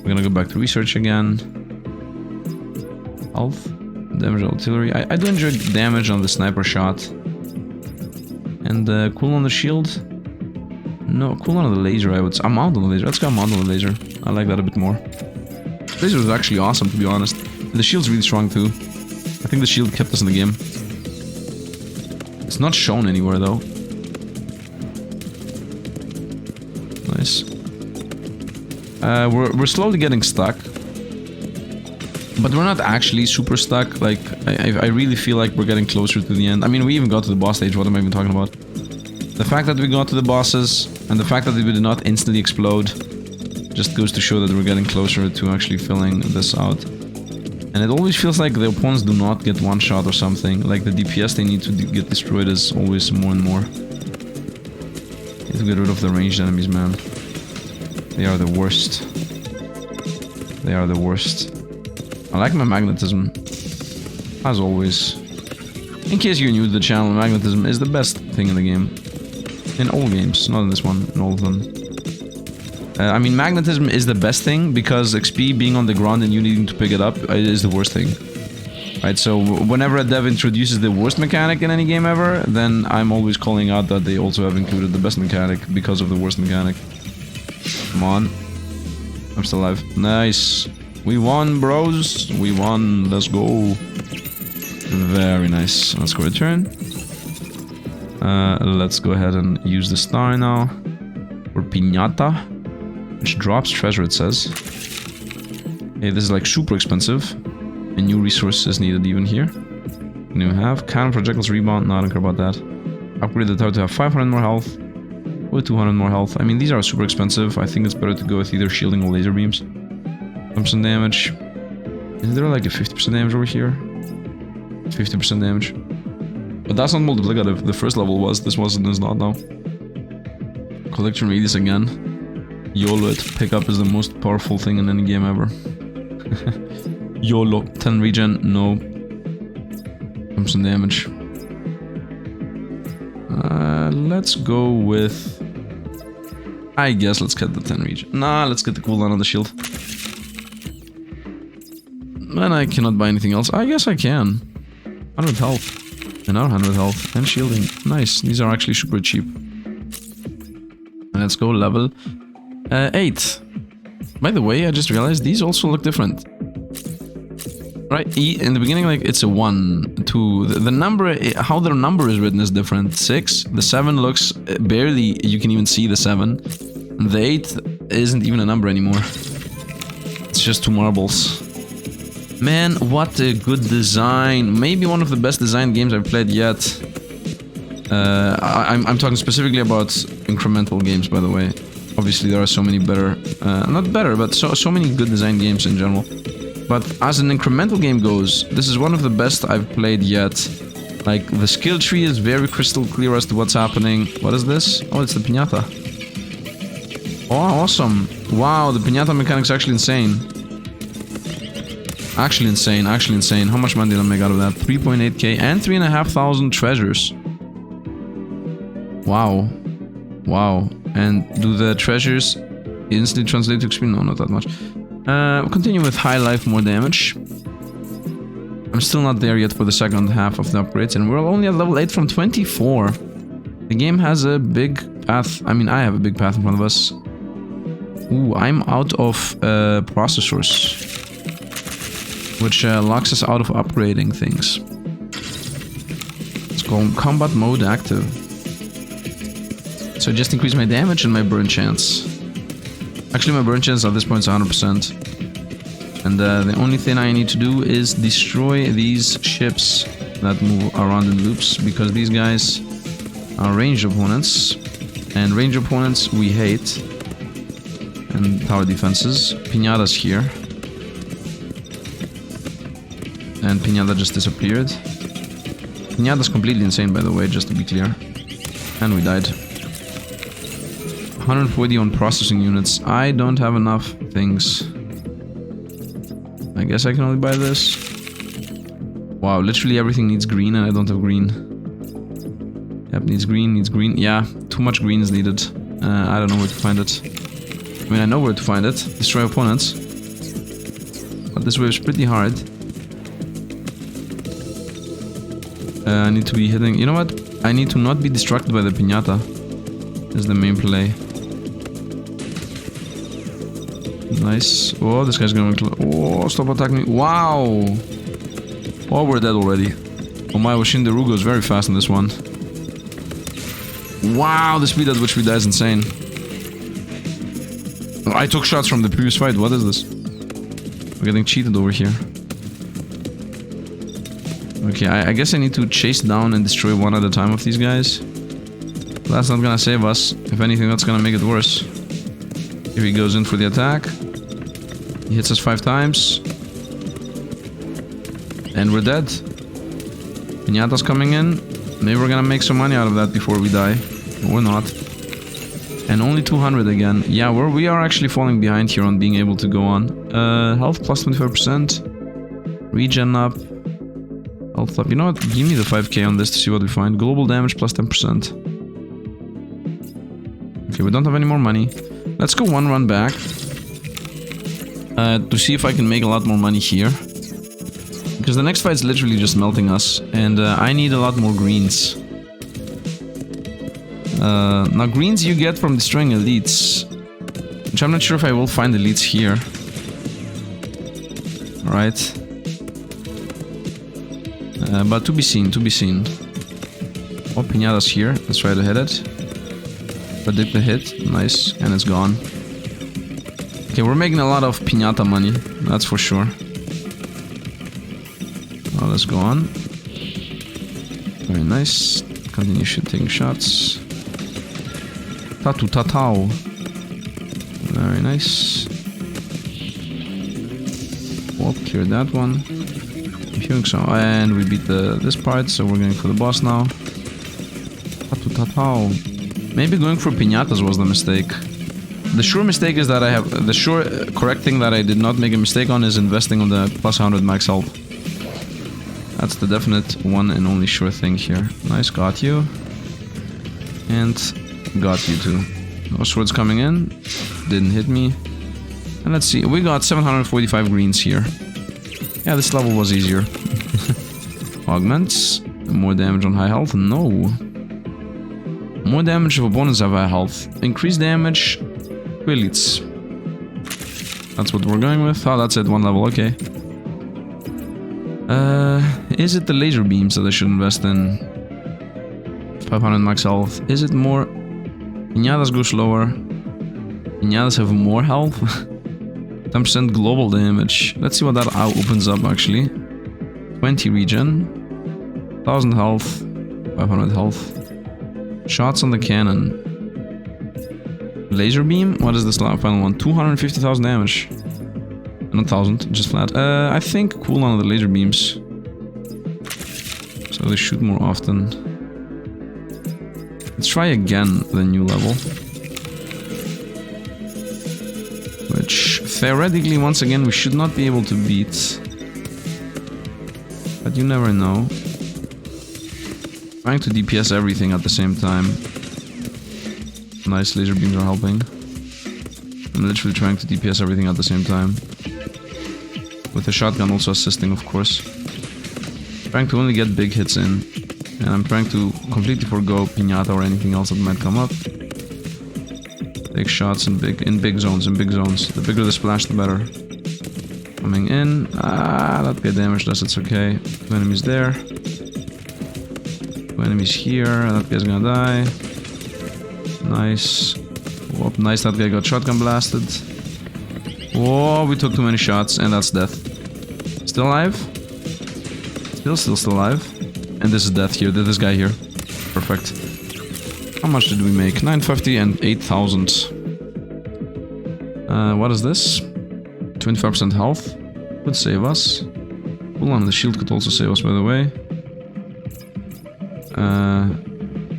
We're gonna go back to research again. Health, damage artillery. I do enjoy damage on the sniper shot. And cool on the shield. No, cool on the laser, I would say. I'm out on the laser. Let's go mount on the laser. I like that a bit more. Laser was actually awesome, to be honest. The shield's really strong too. I think the shield kept us in the game. It's not shown anywhere though. Nice. We're slowly getting stuck. But we're not actually super stuck. Like, I really feel like we're getting closer to the end. I mean, we even got to the boss stage. What am I even talking about? The fact that we got to the bosses and the fact that we did not instantly explode just goes to show that we're getting closer to actually filling this out. And it always feels like the opponents do not get one shot or something. Like the DPS they need to get destroyed is always more and more. Need to get rid of the ranged enemies, man. They are the worst. They are the worst. I like my magnetism. As always. In case you're new to the channel, magnetism is the best thing in the game. In all games, not in this one, in all of them. I mean, magnetism is the best thing because XP being on the ground and you needing to pick it up is the worst thing. Right, so whenever a dev introduces the worst mechanic in any game ever, then I'm always calling out that they also have included the best mechanic because of the worst mechanic. Come on. I'm still alive. Nice. We won, bros. We won. Let's go. Very nice. Let's go return. Let's go ahead and use the star now. For Piñata. Which drops treasure, it says. Okay, this is like super expensive. A new resource is needed even here. New have cannon projectiles rebound. No, I don't care about that. Upgrade the tower to have 500 more health. With 200 more health. I mean, these are super expensive. I think it's better to go with either shielding or laser beams. Some damage. Is there like a 50% damage over here? 50% damage. But that's not multiplicative. The first level was. This wasn't. Is not now. Collection radius again. YOLO it. Pickup is the most powerful thing in any game ever. YOLO. 10 regen. No. Some damage. Let's go with... I guess let's get the 10 regen. Nah, let's get the cooldown on the shield. And I cannot buy anything else. I guess I can. 100 health. Another 100 health. And shielding. Nice. These are actually super cheap. Let's go level 8. By the way, I just realized these also look different. Right, in the beginning, like, it's a 1, 2, the number, how their number is written is different. 6, the 7 looks, barely, you can even see the 7. The 8 isn't even a number anymore. It's just 2 marbles. Man, what a good design. Maybe one of the best designed games I've played yet. I'm talking specifically about incremental games, by the way. Obviously, there are so many better, not better, but so many good designed games in general. But as an incremental game goes, this is one of the best I've played yet. Like, the skill tree is very crystal clear as to what's happening. What is this? Oh, it's the piñata. Oh, awesome. Wow, the piñata mechanic's actually insane. Actually insane, actually insane. How much money did I make out of that? 3.8k and 3,500 treasures. Wow. Wow. And do the treasures instantly translate to XP? No, not that much. We'll continue with high life, more damage. I'm still not there yet for the second half of the upgrades, and we're only at level 8 from 24. The game has a big path. I mean, I have a big path in front of us. Ooh, I'm out of processors, which locks us out of upgrading things. Let's go combat mode active. So just increase my damage and my burn chance. Actually, my burn chance at this point is 100%. And the only thing I need to do is destroy these ships that move around in loops, because these guys are ranged opponents. And ranged opponents we hate. And tower defenses. Piñata's here. And Piñata just disappeared. Piñata's completely insane, by the way, just to be clear. And we died. 140 on processing units. I don't have enough things. I guess I can only buy this. Wow, literally everything needs green and I don't have green. Yep, needs green, needs green. Yeah, too much green is needed. I don't know where to find it. I mean, I know where to find it. Destroy opponents. But this wave is pretty hard. I need to be hitting... You know what? I need to not be distracted by the piñata. Is the main play. Nice. Oh, this guy's going to... Oh, stop attacking me. Wow! Oh, we're dead already. Oh my, Xieroeh goes very fast in this one. Wow, the speed at which we die is insane. Oh, I took shots from the previous fight. What is this? We're getting cheated over here. Okay, I guess I need to chase down and destroy one at a time of these guys. But that's not gonna save us. If anything, that's gonna make it worse. Here he goes in for the attack. He hits us 5 times. And we're dead. Piñata's coming in. Maybe we're gonna make some money out of that before we die. Or not. And only 200 again. Yeah, we are actually falling behind here on being able to go on. Health plus 25%. Regen up. Health up. You know what? Give me the 5k on this to see what we find. Global damage plus 10%. Okay, we don't have any more money. Let's go one run back. To see if I can make a lot more money here. Because the next fight is literally just melting us. And I need a lot more greens. Now greens you get from destroying elites. Which I'm not sure if I will find elites here. Alright. But to be seen, to be seen. Oh, Piñata's here. Let's try to hit it. Predict the hit. Nice. And it's gone. Okay, we're making a lot of Piñata money. That's for sure. Well, let's go on. Very nice. Continue taking shots. Tatu tatao. Very nice. Oh, clear that one. I'm hearing so. And we beat this part, so we're going for the boss now. Tatu tatao. Maybe going for piñatas was the mistake. The sure mistake is that I have... The sure correct thing that I did not make a mistake on is investing on the plus 100 max health. That's the definite one and only sure thing here. Nice, got you. And got you too. No swords coming in. Didn't hit me. And let's see, we got 745 greens here. Yeah, this level was easier. Augments. More damage on high health? No. More damage if opponents have high health. Increased damage to elites. That's what we're going with. Oh, that's it, one level, okay. Is it the laser beams that I should invest in? 500 max health. Is it more? Piñatas go slower. Piñatas have more health. 10% global damage. Let's see what that opens up actually. 20 regen. 1000 health. 500 health. Shots on the cannon. Laser beam? What is this final one? 250,000 damage. Not 1000, just flat. I think cooldown of the laser beams. So they shoot more often. Let's try again the new level. Which, theoretically, once again, we should not be able to beat. But you never know. Trying to DPS everything at the same time. Nice, laser beams are helping. I'm literally trying to DPS everything at the same time. With the shotgun also assisting, of course. Trying to only get big hits in. And I'm trying to completely forgo Piñata or anything else that might come up. Take shots in big zones, The bigger the splash, the better. Coming in. That guy damaged us, it's okay. 2 enemies there. 2 enemies here. That guy's gonna die. Nice. Whoop, nice, that guy got shotgun blasted. Whoa, we took too many shots, and that's death. Still alive? Still alive. And this is death here, this guy here. Perfect. How much did we make? 950 and 8,000. What is this? 25% health. Could save us. Hold on, the shield could also save us, by the way.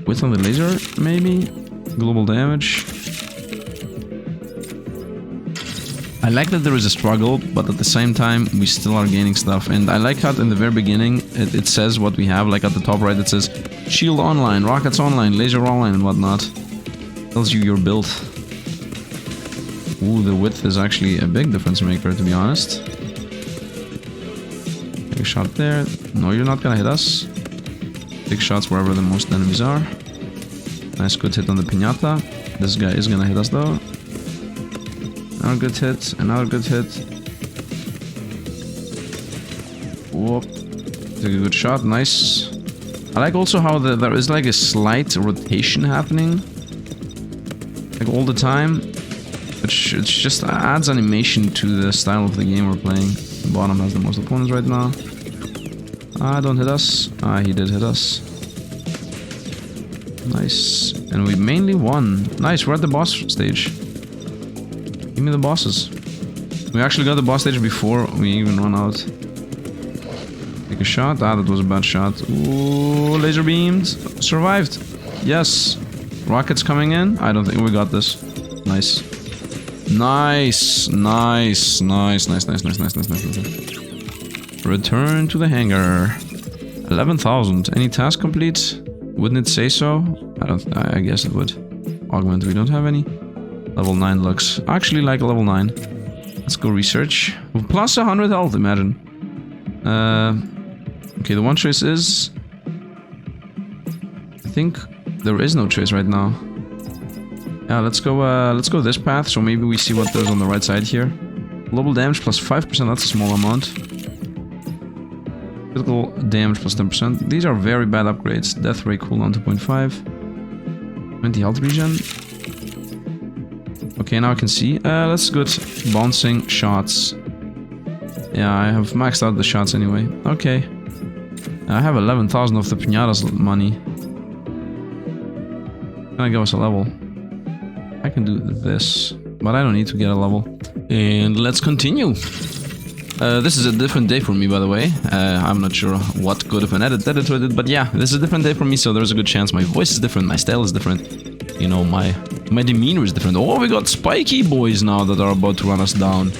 Width on the laser, maybe? Global damage. I like that there is a struggle, but at the same time, we still are gaining stuff. And I like how in the very beginning, it says what we have. Like at the top right, it says shield online, rockets online, laser online, and whatnot. Tells you your build. Ooh, the width is actually a big difference maker, to be honest. Big shot there. No, you're not gonna hit us. Big shots wherever the most enemies are. Nice good hit on the Piñata. This guy is gonna hit us though. Another good hit, another good hit. Whoop. Took a good shot, nice. I like also how there is like a slight rotation happening. Like all the time. Which it just adds animation to the style of the game we're playing. The bottom has the most opponents right now. Don't hit us. He did hit us. Nice. And we mainly won. Nice, we're at the boss stage. Give me the bosses. We actually got the boss stage before we even run out. Take a shot. That was a bad shot. Ooh, laser beams. Survived. Yes. Rockets coming in. I don't think we got this. Nice. Nice. Nice. Return to the hangar. 11,000. Any task complete? Wouldn't it say so? I guess it would. Augment. We don't have any. Level 9 looks actually like a level 9. Let's go research. Plus 100 health, imagine. Okay, the one choice is... I think there is no choice right now. Yeah, let's go this path, so maybe we see what there's on the right side here. Global damage plus 5%, that's a small amount. Critical damage plus 10%. These are very bad upgrades. Death ray cooldown 2.5. 20 health regen. Okay, now I can see. Let's go to bouncing shots. Yeah, I have maxed out the shots anyway. Okay. I have 11,000 of the Piñata's money. Can I give us a level? I can do this, but I don't need to get a level. And let's continue. This is a different day for me, by the way. I'm not sure what good of an editor I did, but yeah, this is a different day for me, so there's a good chance my voice is different, my style is different. You know, my demeanor is different. Oh, we got spiky boys now that are about to run us down.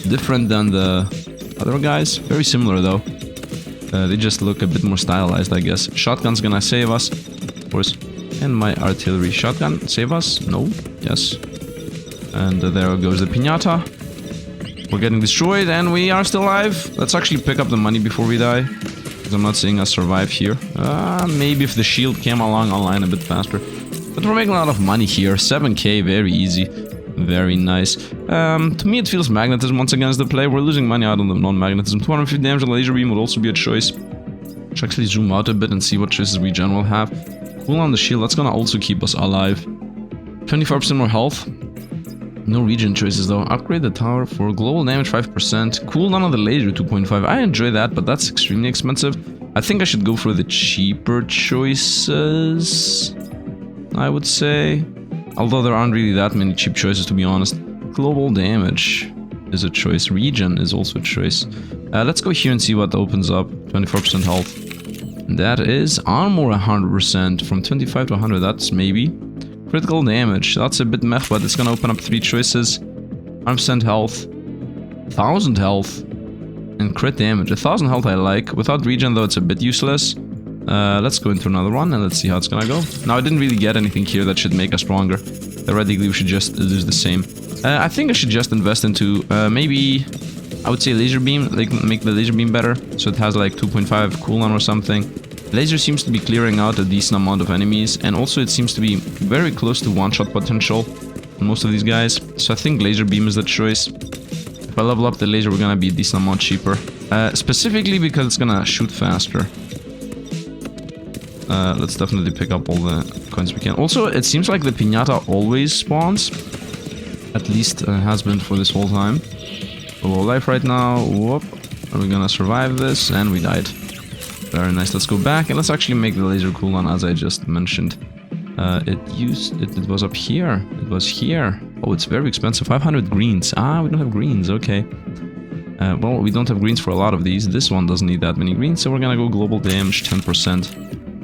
Different than the other guys. Very similar, though. They just look a bit more stylized, I guess. Shotgun's gonna save us, of course. And my artillery. Shotgun, save us? No. Yes. And there goes the Piñata. We're getting destroyed, and we are still alive. Let's actually pick up the money before we die. Because I'm not seeing us survive here. Maybe if the shield came along online a bit faster. But we're making a lot of money here. 7k, very easy. Very nice. To me, it feels magnetism once against the play. We're losing money out on the non-magnetism. 250 damage on laser beam would also be a choice. Let's actually zoom out a bit and see what choices we generally have. Cool on the shield. That's gonna also keep us alive. 25% more health. No regen choices though. Upgrade the tower for global damage 5%. Cooldown on the laser 2.5. I enjoy that, but that's extremely expensive. I think I should go for the cheaper choices, I would say. Although there aren't really that many cheap choices, to be honest. Global damage is a choice. Regen is also a choice. Let's go here and see what opens up. 24% health. That is armor 100%. From 25 to 100, that's maybe. Critical damage. That's a bit meh, but it's gonna open up 3 choices. 100% health. 1000 health. And crit damage. 1000 health I like. Without regen, though, it's a bit useless. Let's go into another one and let's see how it's gonna go. Now, I didn't really get anything here that should make us stronger. Theoretically, we should just lose the same. I think I should just invest into maybe, I would say laser beam, like make the laser beam better. So it has like 2.5 cooldown or something. Laser seems to be clearing out a decent amount of enemies, and also it seems to be very close to one-shot potential on most of these guys. So I think laser beam is the choice. If I level up the laser, we're gonna be a decent amount cheaper. Specifically because it's gonna shoot faster. Let's definitely pick up all the coins we can. Also, it seems like the piñata always spawns. At least has been for this whole time. Low life right now. Whoop. Are we gonna survive this? And we died. Very nice. Let's go back and let's actually make the laser cooldown as I just mentioned. It was up here. It was here. Oh, it's very expensive. 500 greens. Ah, we don't have greens. Okay. Well, we don't have greens for a lot of these. This one doesn't need that many greens, so we're gonna go global damage 10%.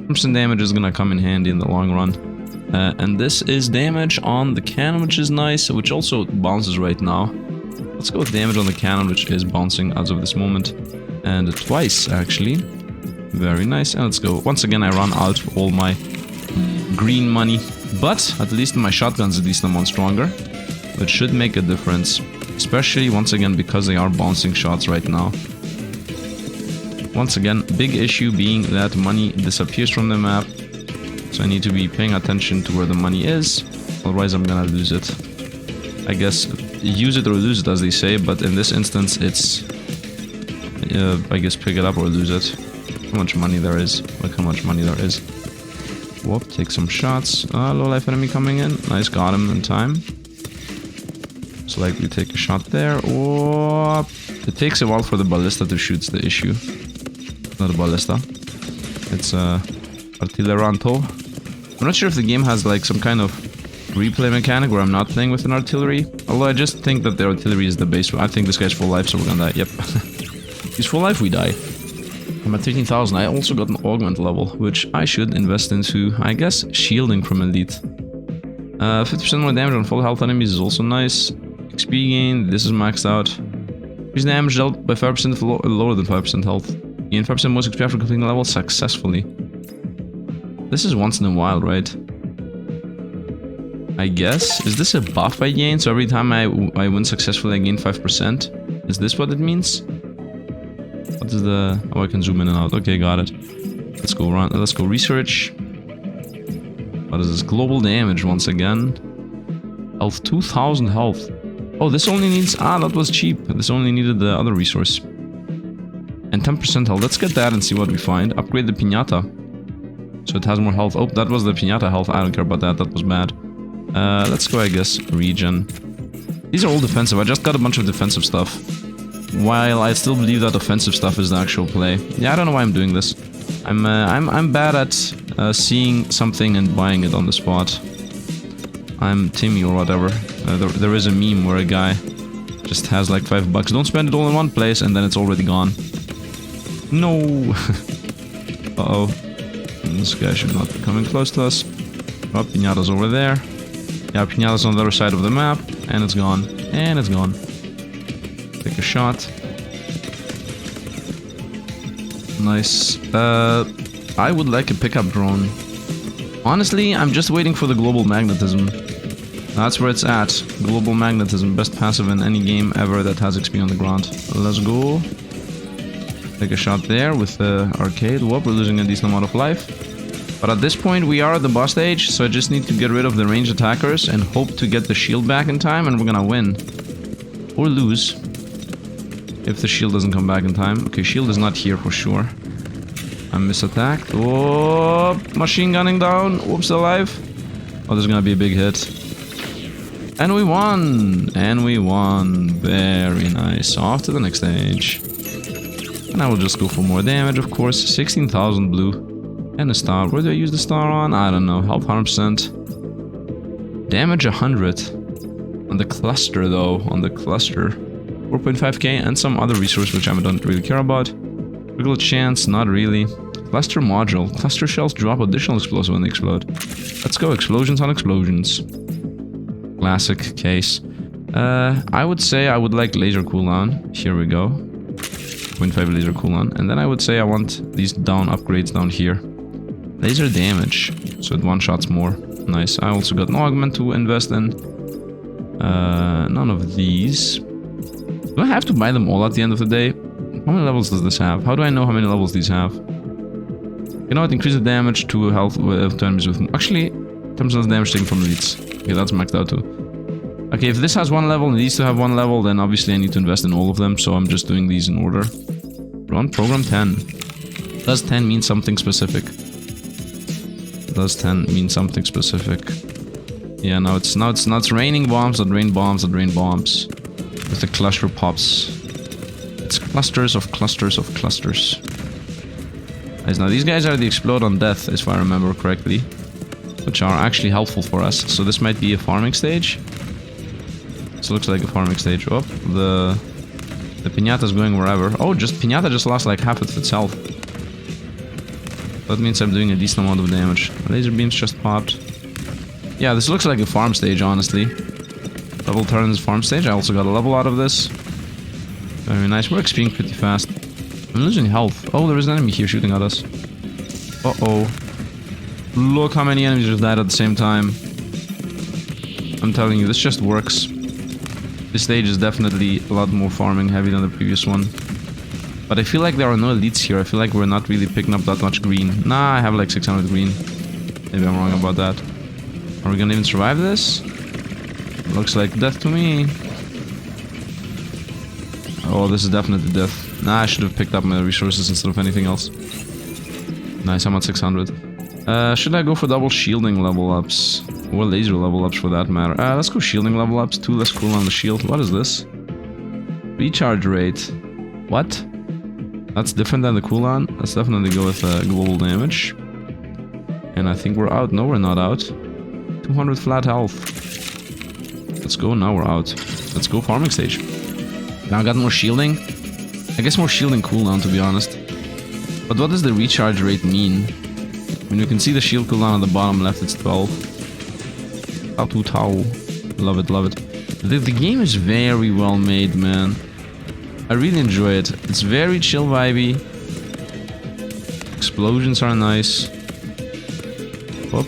10% damage is gonna come in handy in the long run. And this is damage on the cannon, which is nice, which also bounces right now. Let's go with damage on the cannon, which is bouncing as of this moment. And twice, actually. Very nice. And let's go. Once again, I run out all my green money. But at least my shotgun's a decent amount stronger. Which should make a difference. Especially, once again, because they are bouncing shots right now. Once again, big issue being that money disappears from the map. So I need to be paying attention to where the money is. Otherwise, I'm gonna lose it. I guess, use it or lose it, as they say. But in this instance, it's... I guess pick it up or lose it. How much money there is. Look how much money there is. Whoop, take some shots. Low life enemy coming in. Nice, got him in time. So like we take a shot there. Whoop. It takes a while for the ballista to shoot the issue. Not a ballista. It's artilleranto. I'm not sure if the game has like some kind of replay mechanic where I'm not playing with an artillery. Although I just think that the artillery is the base. I think this guy's full life, so we're gonna die. Yep. He's full life, we die. I'm at 13,000. I also got an augment level, which I should invest into, I guess, shield increment lead. 50% more damage on full health enemies is also nice. XP gain, this is maxed out. Increase damage dealt by 5% lower than 5% health. Gain 5% most XP after completing the level successfully. This is once in a while, right? I guess. Is this a buff I gain? So every time I win successfully, I gain 5%? Is this what it means? What is the... Oh, I can zoom in and out. Okay, got it. Let's go run. Let's go research. What is this? Global damage once again. Health, 2,000 health. Oh, this only needs... Ah, that was cheap. This only needed the other resource. And 10% health. Let's get that and see what we find. Upgrade the piñata. So it has more health. Oh, that was the piñata health. I don't care about that. That was bad. Let's go, I guess, regen. These are all defensive. I just got a bunch of defensive stuff. While I still believe that offensive stuff is the actual play. Yeah, I don't know why I'm doing this. I'm bad at seeing something and buying it on the spot. I'm Timmy or whatever. There is a meme where a guy just has like $5. Don't spend it all in one place and then it's already gone. No. Uh-oh. This guy should not be coming close to us. Oh, piñata's over there. Yeah, piñata's on the other side of the map. And it's gone. And it's gone. Take a shot. Nice. I would like a pickup drone. Honestly, I'm just waiting for the global magnetism. That's where it's at. Global magnetism. Best passive in any game ever that has XP on the ground. Let's go. Take a shot there with the arcade. Whoop, we're losing a decent amount of life. But at this point, we are at the boss stage, so I just need to get rid of the ranged attackers and hope to get the shield back in time, and we're gonna win. Or lose. If the shield doesn't come back in time. Okay, shield is not here for sure. I'm misattacked. Oh, machine gunning down. Oops, alive. Oh, there's gonna be a big hit. And we won! And we won. Very nice. Off to the next stage. And I will just go for more damage, of course. 16,000 blue. And a star. Where do I use the star on? I don't know. Health 100%. Damage 100. On the cluster, though. On the cluster. 4.5k and some other resource, which I don't really care about. Critical chance, not really. Cluster module. Cluster shells drop additional explosive when they explode. Let's go. Explosions on explosions. Classic case. I would say I would like laser cooldown. Here we go. 0.5 laser cooldown. And then I would say I want these down upgrades down here. Laser damage. So it one-shots more. Nice. I also got an augment to invest in. None of these. Do I have to buy them all at the end of the day? How many levels does this have? How do I know how many levels these have? You know what? Increase the damage to health with enemies with... Actually, 10% damage taken from leads. Okay, that's maxed out too. Okay, if this has one level and these two have one level, then obviously I need to invest in all of them, so I'm just doing these in order. Run program 10. Does 10 mean something specific? Does 10 mean something specific? Yeah, now it's raining bombs that rain bombs that rain bombs. With the cluster pops. It's clusters of clusters of clusters. Nice. Now these guys are the explode on death, if I remember correctly. Which are actually helpful for us. So this might be a farming stage. This looks like a farming stage. Oh, the piñata's going wherever. Oh, piñata just lost like half of its health. That means I'm doing a decent amount of damage. Laser beams just popped. Yeah, this looks like a farm stage, honestly. Level turns farm stage. I also got a level out of this. Very nice. We're XPing pretty fast. I'm losing health. Oh, there is an enemy here shooting at us. Uh-oh. Look how many enemies just died at the same time. I'm telling you, this just works. This stage is definitely a lot more farming heavy than the previous one. But I feel like there are no elites here. I feel like we're not really picking up that much green. Nah, I have like 600 green. Maybe I'm wrong about that. Are we gonna even survive this? Looks like death to me. Oh, this is definitely death. Nah, I should have picked up my resources instead of anything else. Nice, I'm at 600. Should I go for double shielding level ups? Or laser level ups for that matter? Let's go shielding level ups. 2 less cooldown on the shield. What is this? Recharge rate. What? That's different than the cooldown. Let's definitely go with global damage. And I think we're out. No, we're not out. 200 flat health. Let's go. Now we're out. Let's go farming stage. Now I got more shielding. I guess more shielding cooldown, to be honest. But what does the recharge rate mean? When you can see the shield cooldown on the bottom left, it's 12. Tau to tau. Love it, love it. The game is very well made, man. I really enjoy it. It's very chill vibey. Explosions are nice. Oh,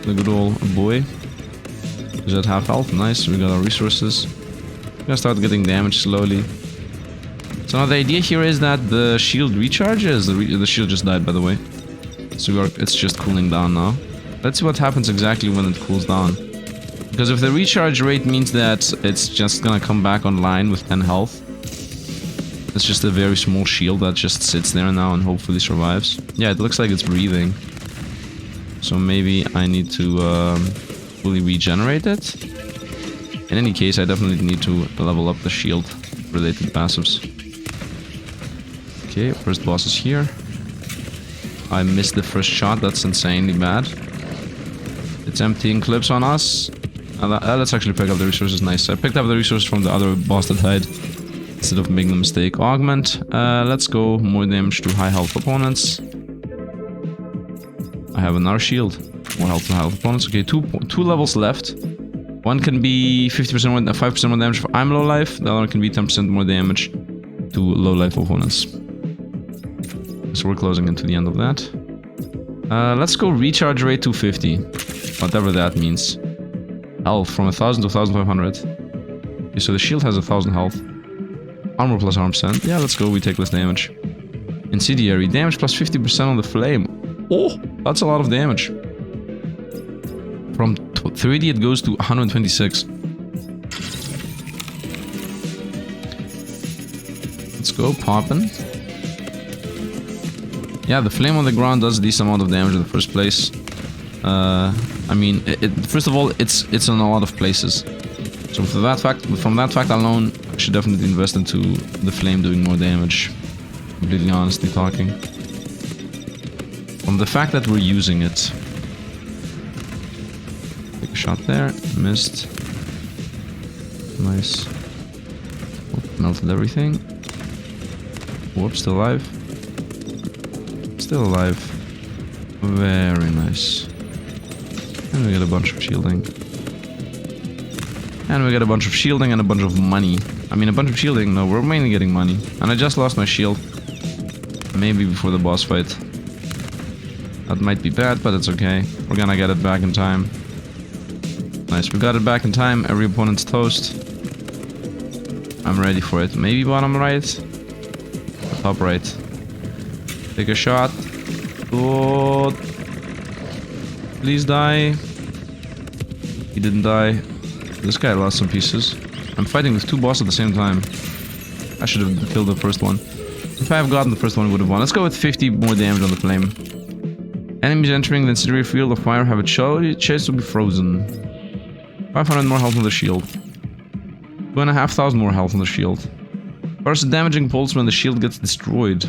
the good old boy. Is that half health? Nice, we got our resources. We're gonna start getting damage slowly. So now the idea here is that the shield recharges. The shield just died, by the way. So it's just cooling down now. Let's see what happens exactly when it cools down. Because if the recharge rate means that it's just gonna come back online with 10 health, it's just a very small shield that just sits there now and hopefully survives. Yeah, it looks like it's breathing. So maybe I need to fully regenerate it. In any case, I definitely need to level up the shield related passives. Okay, first boss is here. I missed the first shot, that's insanely bad. It's emptying clips on us. Let's actually pick up the resources, nice. I picked up the resources from the other boss that died, instead of making the mistake. Augment, let's go, more damage to high health opponents. I have another shield, more health to high health opponents. Okay, two levels left. One can be 50% more, 5% more damage if I'm low life, the other can be 10% more damage to low life opponents. So we're closing into the end of that. Let's go recharge rate 250. Whatever that means. Health from 1000 to 1500. Okay, so the shield has 1000 health. Armor plus arm percent. Yeah, let's go, we take less damage. Incendiary. Damage plus 50% on the flame. Oh, that's a lot of damage. From 30 it goes to 126. Let's go, poppin'. Yeah, the flame on the ground does a decent amount of damage in the first place. I mean, first of all, it's in a lot of places. So from that fact alone, I should definitely invest into the flame doing more damage. Completely honestly talking. From the fact that we're using it. Take a shot there, missed. Nice. Oh, melted everything. Whoops, still alive. Still alive. Very nice. And we get a bunch of shielding. And we get a bunch of shielding and a bunch of money. I mean, a bunch of shielding, no, we're mainly getting money. And I just lost my shield. Maybe before the boss fight. That might be bad, but it's okay. We're gonna get it back in time. Nice, we got it back in time. Every opponent's toast. I'm ready for it. Maybe bottom right? Top right. Take a shot. Good. Please die. He didn't die. This guy lost some pieces. I'm fighting with two bosses at the same time. I should have killed the first one. If I have gotten the first one, we would have won. Let's go with 50 more damage on the flame. Enemies entering the incendiary field of fire have a chance to be frozen. 500 more health on the shield. 2,500 more health on the shield. First damaging pulse when the shield gets destroyed.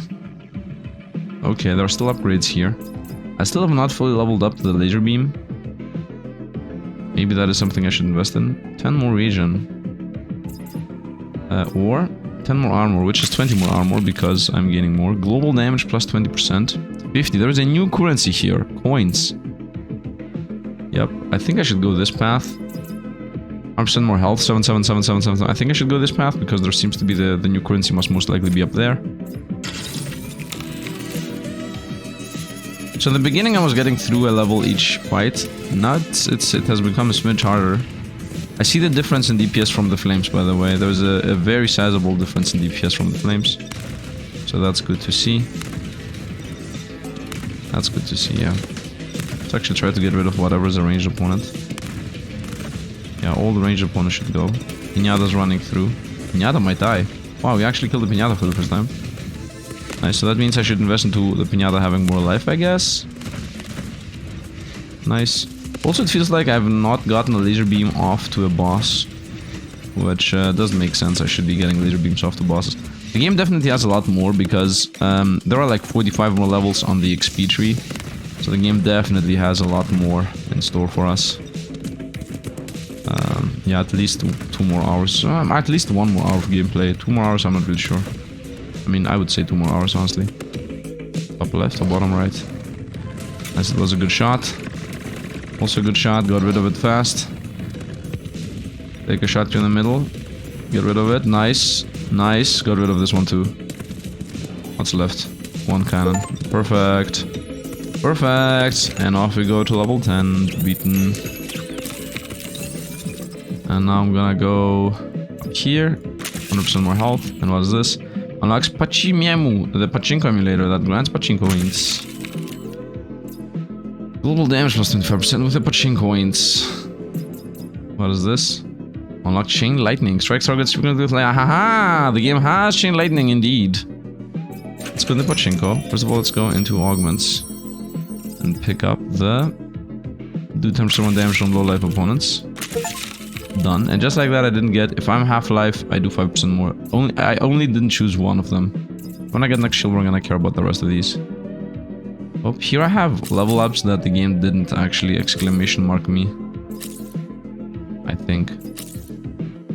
Okay, there are still upgrades here. I still have not fully leveled up to the laser beam. Maybe that is something I should invest in. 10 more region. Or 10 more armor, which is 20 more armor because I'm gaining more. Global damage plus 20%. 50. There is a new currency here. Coins. Yep. I think I should go this path. 100% more health. 77777. I think I should go this path because there seems to be the new currency must most likely be up there. So in the beginning I was getting through a level each fight. Now it has become a smidge harder. I see the difference in DPS from the flames, by the way. There's a very sizable difference in DPS from the flames. So that's good to see. That's good to see, yeah. Let's actually try to get rid of whatever's a ranged opponent. Yeah, all the ranged opponents should go. Pinata's running through. Pinata might die. Wow, we actually killed the Pinata for the first time. Nice, so that means I should invest into the Pinata having more life, I guess. Nice. Also, it feels like I've not gotten a laser beam off to a boss. Which doesn't make sense. I should be getting laser beams off to bosses. The game definitely has a lot more because there are like 45 more levels on the XP tree. So the game definitely has a lot more in store for us. Yeah, at least two more hours. At least 1 more hour of gameplay. 2 more hours, I'm not really sure. I mean, I would say 2 more hours, honestly. Top left or bottom right. Nice, it was a good shot. Also a good shot, got rid of it fast. Take a shot in the middle. Get rid of it, nice. Nice, got rid of this one too. What's left? 1 cannon. Perfect. Perfect! And off we go to level 10, beaten. And now I'm gonna go up here. 100% more health. And what is this? Unlocks Pachinko, the Pachinko emulator that grants Pachinko coins. Global damage plus 25% with the Pachinko coins. What is this? Unlock Chain Lightning. Strikes targets frequently with like, haha! The game has Chain Lightning indeed. Let's go to the Pachinko. First of all, let's go into augments. And pick up the... do 10% damage on low life opponents. Done. And just like that, I didn't get... if I'm half life, I do 5% more. I only didn't choose one of them. When I get next shield, we're gonna care about the rest of these. Oh, here I have level ups that the game didn't actually exclamation mark me. I think.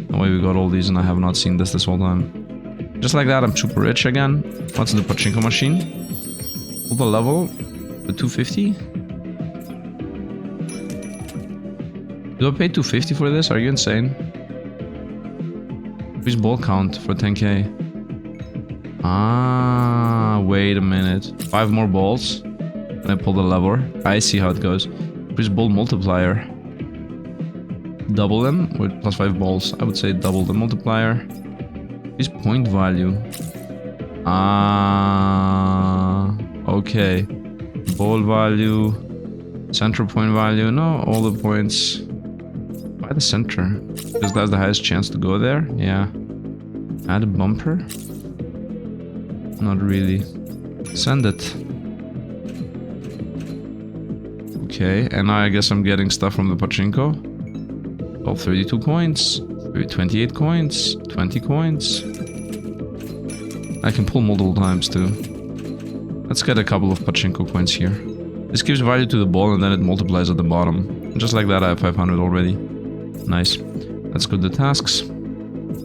The way we got all these and I have not seen this whole time. Just like that, I'm super rich again. What's in the Pachinko machine? Pull the level. The 250? Do I pay 250 for this? Are you insane? Increase ball count for 10k. Ah, wait a minute. 5 more balls. And I pull the lever. I see how it goes. Increase ball multiplier. Double them with plus 5 balls. I would say double the multiplier. Increase point value. Ah, okay. Ball value. Center point value. No, all the points. By the center. Because that's the highest chance to go there. Yeah. Add a bumper. Not really. Send it. Okay, and now I guess I'm getting stuff from the Pachinko. Oh, 32 coins. 28 coins. 20 coins. I can pull multiple times too. Let's get a couple of Pachinko coins here. This gives value to the ball and then it multiplies at the bottom. And just like that, I have 500 already. Nice. Let's go to the tasks.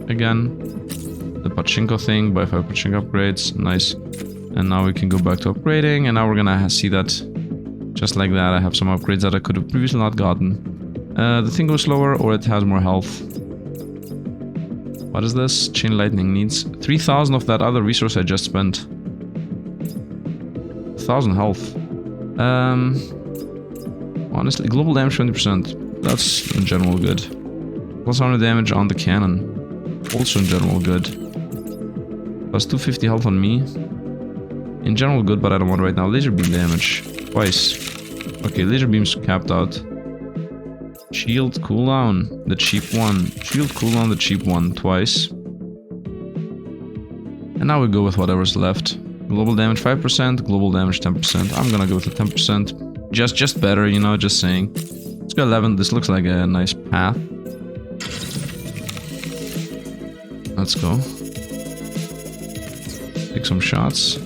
Again. The Pachinko thing, buy 5 Pachinko upgrades. Nice. And now we can go back to upgrading. And now we're gonna see that just like that, I have some upgrades that I could have previously not gotten. The thing goes slower or it has more health. What is this? Chain Lightning needs 3,000 of that other resource I just spent. 1,000 health. Honestly, global damage 20%. That's in general good. Plus 100 damage on the cannon. Also in general good. Plus 250 health on me. In general good, but I don't want it right now. Laser beam damage. Twice. Okay, laser beam's capped out. Shield cooldown. The cheap one. Shield cooldown, the cheap one. Twice. And now we go with whatever's left. Global damage 5%, global damage 10%. I'm gonna go with the 10%. Just better, you know, just saying. Let's go 11. This looks like a nice path. Let's go. Take some shots.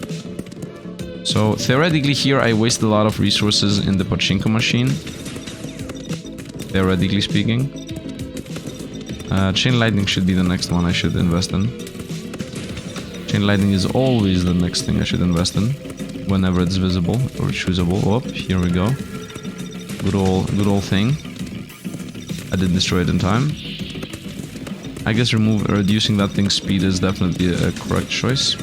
So, theoretically here I waste a lot of resources in the Pachinko machine. Theoretically speaking. Chain lightning should be the next one I should invest in. Chain lightning is always the next thing I should invest in. Whenever it's visible or choosable. Oh, here we go. Good old thing. I did destroy it in time. I guess reducing that thing's speed is definitely a correct choice.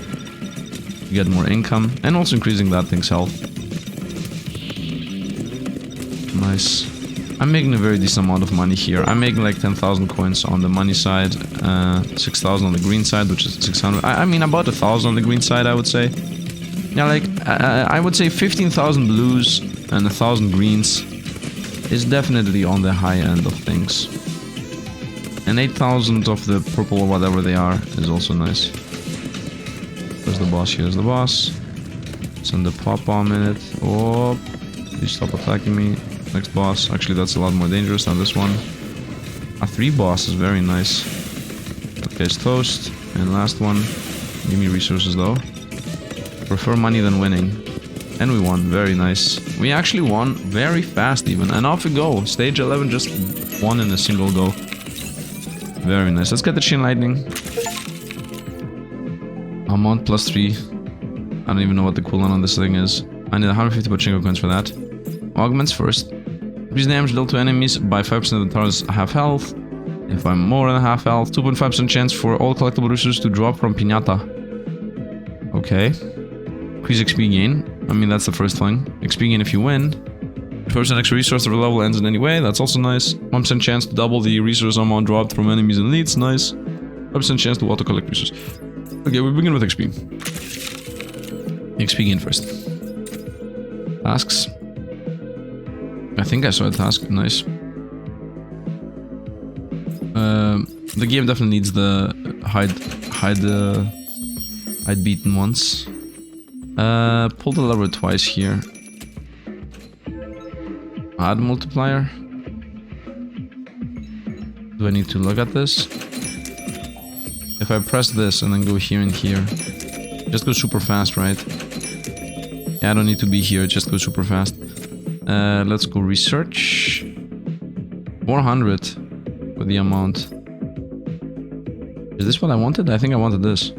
You get more income and also increasing that thing's health. Nice. I'm making a very decent amount of money here. I'm making like 10,000 coins on the money side, 6,000 on the green side, which is 600. I mean about 1,000 on the green side, I would say. Yeah, like I would say 15,000 blues and 1,000 greens is definitely on the high end of things. And 8,000 of the purple or whatever they are is also nice. There's the boss, here's the boss. Send the pop bomb in it. Oh, please stop attacking me. Next boss. Actually, that's a lot more dangerous than this one. A 3 boss is very nice. That guy's toast. And last one. Give me resources though. Prefer money than winning. And we won. Very nice. We actually won very fast even. And off we go. Stage 11 just won in a single go. Very nice. Let's get the chain lightning. Amount plus 3. I don't even know what the cooldown on this thing is. I need 150 Pachinko coins for that. Augments first. Increase damage dealt to enemies by 5% of the target's half health. If I'm more than half health, 2.5% chance for all collectible resources to drop from Piñata. Okay. Increase XP gain. I mean, that's the first thing. XP gain if you win. 4% extra resource if the level ends in any way. That's also nice. 1% chance to double the resource amount dropped from enemies and elites. Nice. 5% chance to auto-collect resources. Okay, we begin with XP. XP gain first. Tasks. I think I saw a task. Nice. The game definitely needs the hide beaten ones. Pull the lever twice here. Add multiplier. Do I need to look at this? If I press this and then go here and here, just go super fast, right? Yeah, I don't need to be here, just go super fast. Let's go research. 400 for the amount. Is this what I wanted? I think I wanted this.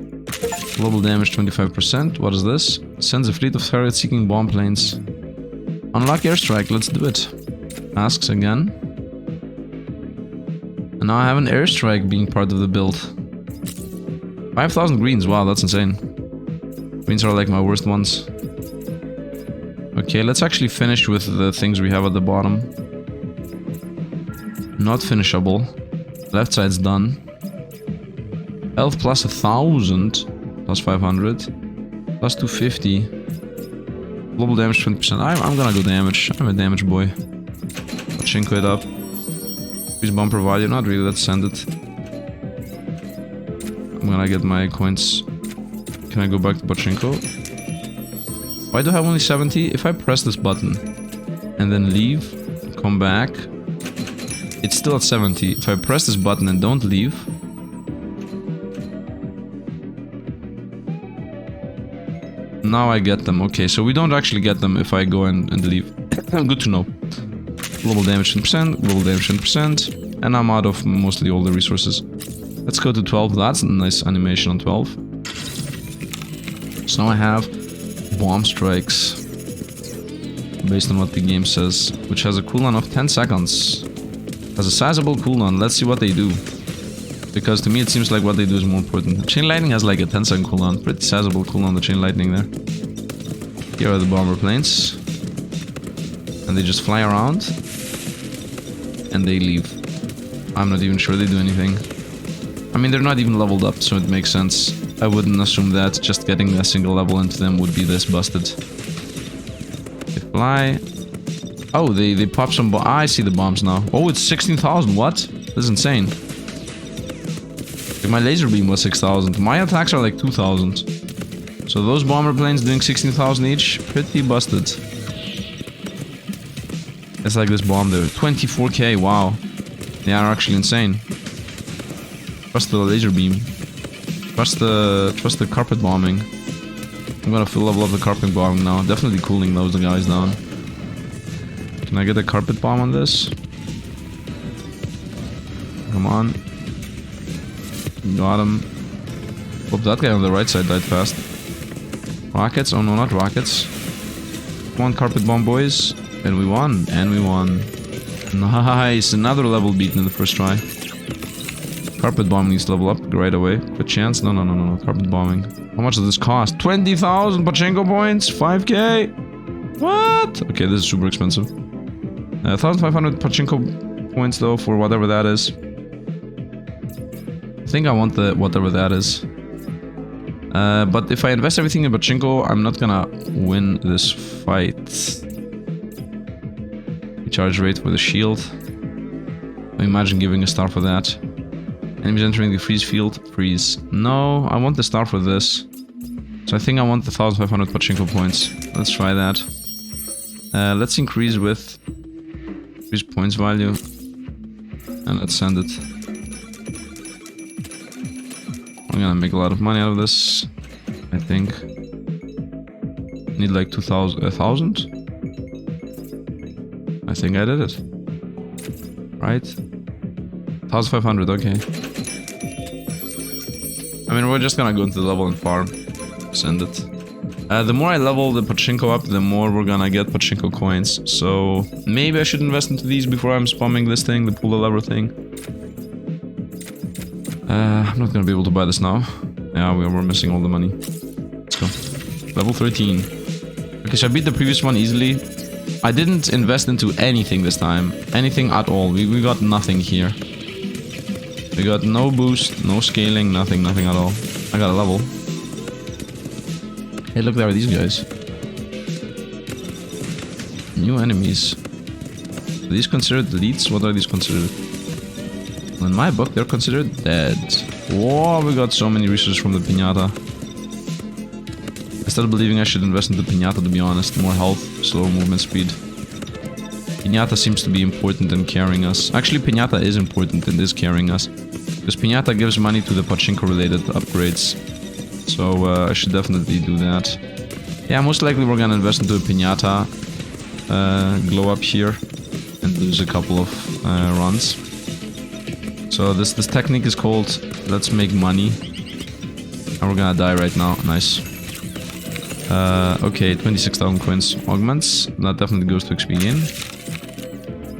Global damage 25%. What is this? Sends a fleet of turret-seeking bomb planes. Unlock airstrike. Let's do it. Asks again. And now I have an airstrike being part of the build. 5,000 greens. Wow, that's insane. Greens are like my worst ones. Okay, let's actually finish with the things we have at the bottom. Not finishable. Left side's done. Health plus 1,000. Plus 500. Plus 250. Global damage 20%. I'm gonna go damage. I'm a damage boy. Pachinko it up. Increase bumper value. Not really. Let's send it. I'm gonna get my coins. Can I go back to Pachinko? Why do I have only 70? If I press this button and then leave, come back, it's still at 70. If I press this button and don't leave, now I get them. Okay, so we don't actually get them if I go and leave. Good to know. Global damage 10%, global damage 10%, and I'm out of mostly all the resources. Let's go to 12. That's a nice animation on 12. So now I have bomb strikes, based on what the game says, which has a cooldown of 10 seconds. Has a sizable cooldown. Let's see what they do, because to me it seems like what they do is more important. Chain lightning has like a 10-second cooldown. Pretty sizable cooldown, the chain lightning there. Here are the bomber planes. And they just fly around. And they leave. I'm not even sure they do anything. I mean, they're not even leveled up, so it makes sense. I wouldn't assume that just getting a single level into them would be this busted. They fly. Oh, they pop some bombs. I see the bombs now. Oh, it's 16,000. What? This is insane. Like my laser beam was 6,000. My attacks are like 2,000. So those bomber planes doing 16,000 each, pretty busted. It's like this bomb there. 24k, wow. They are actually insane. Trust the laser beam. Trust the carpet bombing. I'm gonna full level up the carpet bombing now. Definitely cooling those guys down. Can I get a carpet bomb on this? Come on. Got him. Hope that guy on the right side died fast. Rockets? Oh no, not rockets. Come on, carpet bomb boys. And we won. And we won. Nice. Another level beaten in the first try. Carpet bombing needs to level up right away. Good chance. No. Carpet bombing. How much does this cost? 20,000 pachinko points? 5k? What? Okay, this is super expensive. 1,500 pachinko points though for whatever that is. I think I want the whatever that is. But if I invest everything in pachinko, I'm not gonna win this fight. Recharge rate for the shield. Imagine giving a star for that. Enemies entering the freeze field. Freeze. No, I want the star for this. So I think I want the 1,500 pachinko points. Let's try that. Let's increase with increase points value. And let's send it. I'm gonna make a lot of money out of this. I think. Need like 1,000? I think I did it. Right? 1,500, okay. I mean, we're just gonna go into the level and farm. Send it. The more I level the pachinko up, the more we're gonna get pachinko coins. So maybe I should invest into these before I'm spamming this thing, the pull the lever thing. I'm not gonna be able to buy this now. Yeah, we're missing all the money. Let's go. Level 13. Okay, so I beat the previous one easily. I didn't invest into anything this time. Anything at all. We got nothing here. We got no boost, no scaling, nothing at all. I got a level. Hey, look, there are these guys. New enemies. Are these considered elites? What are these considered? In my book, they're considered dead. Whoa, we got so many resources from the piñata. I started believing I should invest in the piñata, to be honest. More health, slower movement speed. Piñata seems to be important in carrying us. Actually, piñata is important and is carrying us. Because piñata gives money to the pachinko-related upgrades. So I should definitely do that. Yeah, most likely we're gonna invest into a piñata. Glow up here. And lose a couple of runs. So this technique is called Let's Make Money. And we're gonna die right now. Nice. Okay, 26,000 coins augments. That definitely goes to XP gain.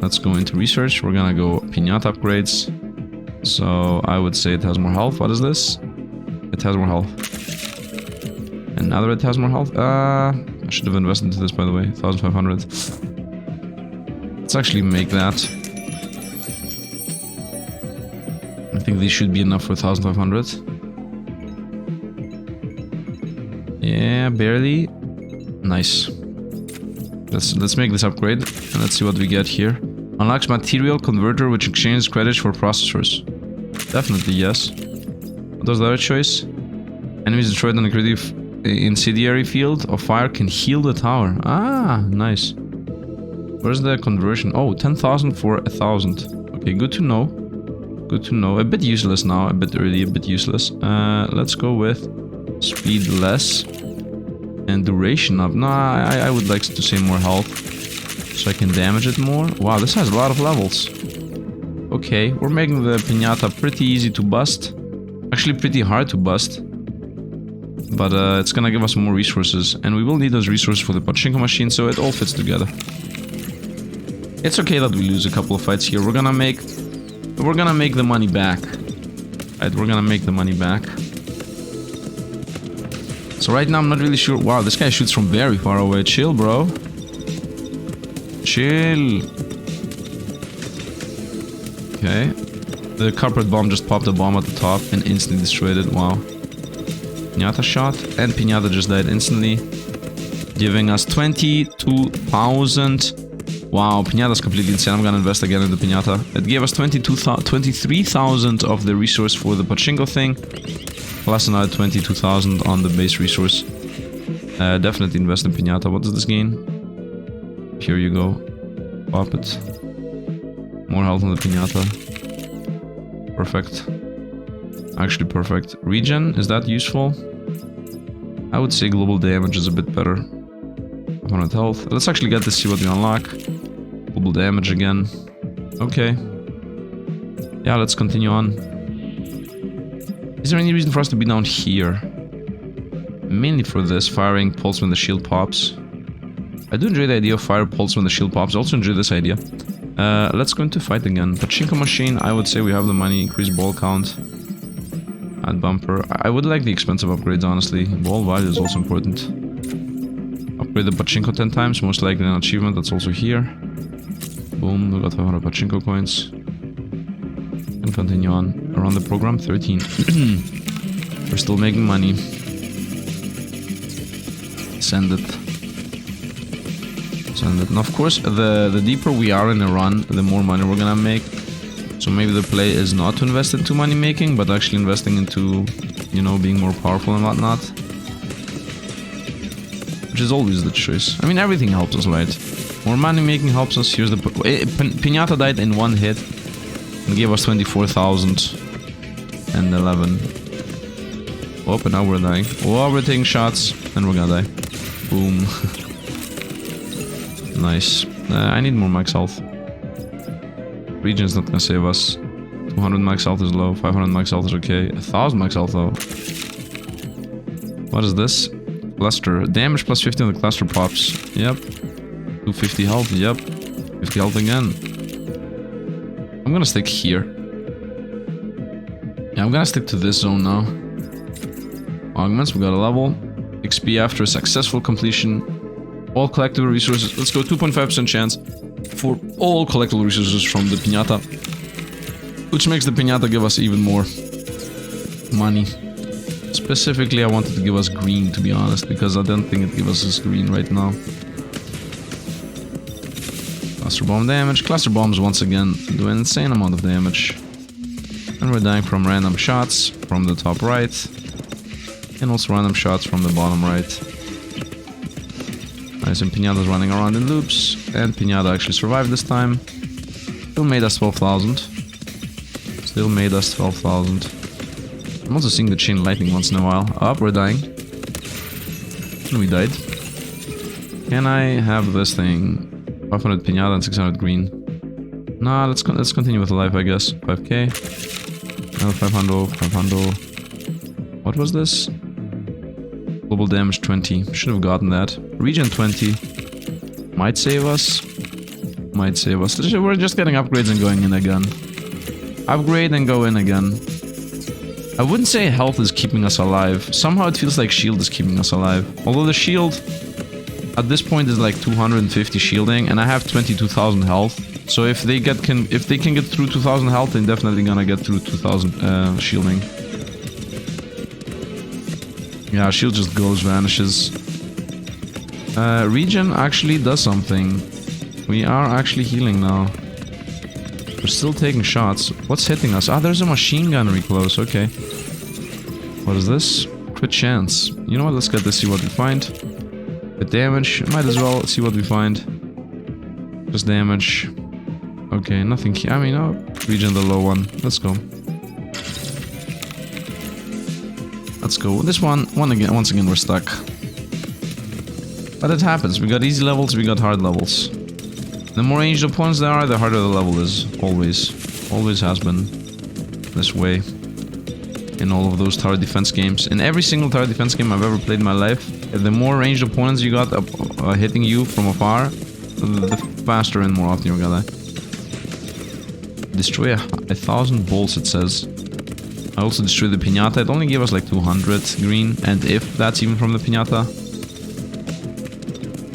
Let's go into research. We're gonna go piñata upgrades. So I would say it has more health. What is this? It has more health. And now that it has more health. I should have invested into this, by the way. 1,500. Let's actually make that. I think these should be enough for 1,500. Yeah, barely. Nice. Let's make this upgrade and let's see what we get here. Unlocks material converter which exchanges credits for processors. Definitely yes. What was the other choice? Enemies destroyed on a creative incendiary field of fire can heal the tower. Ah, nice. Where's the conversion? Oh, 10,000 for 1,000. Okay, good to know. Good to know. A bit useless now. A bit early, a bit useless. Let's go with speed less and duration up. No, I would like to say more health so I can damage it more. Wow, this has a lot of levels. Okay, we're making the piñata pretty easy to bust. Actually pretty hard to bust. But it's gonna give us more resources. And we will need those resources for the pachinko machine, so it all fits together. It's okay that we lose a couple of fights here. We're gonna make the money back. Right, we're gonna make the money back. So right now I'm not really sure. Wow, this guy shoots from very far away. Chill, bro. Chill. Okay. The carpet bomb just popped a bomb at the top and instantly destroyed it. Wow. Pinata shot. And Pinata just died instantly. Giving us 22,000. Wow, Pinata's completely insane. I'm gonna invest again in the Pinata. It gave us 23,000 of the resource for the Pachinko thing. Plus another 22,000 on the base resource. Definitely invest in Pinata. What does this gain? Here you go. Pop it. More health on the Pinata. Perfect. Actually perfect. Regen, is that useful? I would say global damage is a bit better. 100 health. Let's actually get to see what we unlock. Global damage again. Okay. Yeah, let's continue on. Is there any reason for us to be down here? Mainly for this, firing pulse when the shield pops. I do enjoy the idea of fire pulse when the shield pops. I also enjoy this idea. Let's go into fight again. Pachinko machine, I would say we have the money. Increase ball count. Add bumper. I would like the expensive upgrades, honestly. Ball value is also important. Upgrade the Pachinko 10 times, most likely an achievement that's also here. Boom, we got 500 Pachinko coins. And continue on. Around the program, 13. We're still making money. Send it. Send it. And of course, the deeper we are in a run, the more money we're gonna make. So maybe the play is not to invest into money making, but actually investing into, you know, being more powerful and whatnot. Which is always the choice. I mean, everything helps us, right? More money making helps us. Here's the... Pinata died in one hit and gave us 24,011. Oh, and now we're dying. Oh, we're taking shots and we're gonna die. Boom. Nice. I need more max health. Region's not gonna save us. 200 max health is low. 500 max health is okay. 1000 max health though. What is this? Cluster. Damage plus 50 on the cluster pops. Yep. 250 health. Yep. 50 health again. I'm gonna stick here. Yeah, I'm gonna stick to this zone now. Augments, we got a level. XP after successful completion. All collectible resources. Let's go 2.5% chance for all collectible resources from the Pinata. Which makes the Pinata give us even more money. Specifically, I wanted to give us green, to be honest, because I don't think it gives us this green right now. Cluster bomb damage. Cluster bombs once again do an insane amount of damage. And we're dying from random shots from the top right. And also random shots from the bottom right. Nice, and Pinata's running around in loops. And Pinata actually survived this time. Still made us 12,000. Still made us 12,000. I'm also seeing the chain lightning once in a while. Up, we're dying. And we died. Can I have this thing? 500 Pinata and 600 green. Nah, let's continue with life, I guess. 5k. Another 500, 500. What was this? Global damage 20. Should have gotten that. Regen 20. Might save us. Might save us. We're just getting upgrades and going in again. Upgrade and go in again. I wouldn't say health is keeping us alive. Somehow it feels like shield is keeping us alive. Although the shield at this point is like 250 shielding and I have 22,000 health. So if they can get through 2,000 health, they're definitely gonna get through 2,000 shielding. Yeah, shield just goes, vanishes. Regen actually does something. We are actually healing now. We're still taking shots. What's hitting us? Ah, there's a machine gunnery close. Okay. What is this? Crit chance. You know what? Let's get this, see what we find. Crit damage. Might as well see what we find. Just damage. Okay, nothing here. I mean, oh, regen the low one. Let's go. Let's go. This one again. Once again, we're stuck. But it happens. We got easy levels, we got hard levels. The more ranged opponents there are, the harder the level is. Always. Always has been this way. In all of those tower defense games. In every single tower defense game I've ever played in my life, the more ranged opponents you got hitting you from afar, the faster and more often you're gonna destroy 1,000 bolts, it says. I also destroyed the Pinata. It only gave us like 200 green, and if that's even from the Pinata.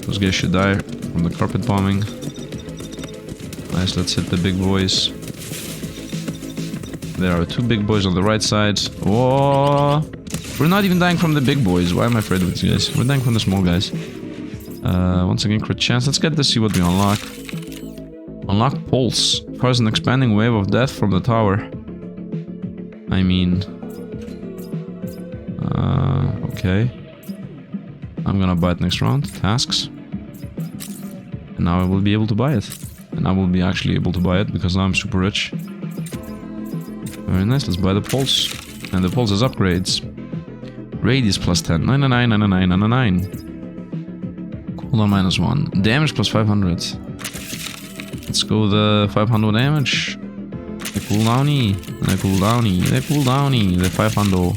Those guys should die from the carpet bombing. Nice, let's hit the big boys. There are 2 big boys on the right side. Oh, we're not even dying from the big boys. Why am I afraid of these guys? We're dying from the small guys. Once again, crit chance. Let's get to see what we unlock. Unlock Pulse. Cause an expanding wave of death from the tower. I mean... okay. I'm gonna buy it next round. Tasks. And now I will be able to buy it. And I will be actually able to buy it because now I'm super rich. Very nice, let's buy the Pulse. And the Pulse has upgrades. Radius plus 10. 99, 99, 99. Cooldown minus 1. Damage plus 500. Let's go the 500 damage. The cooldowny. The cooldowny. The cooldowny. The 500.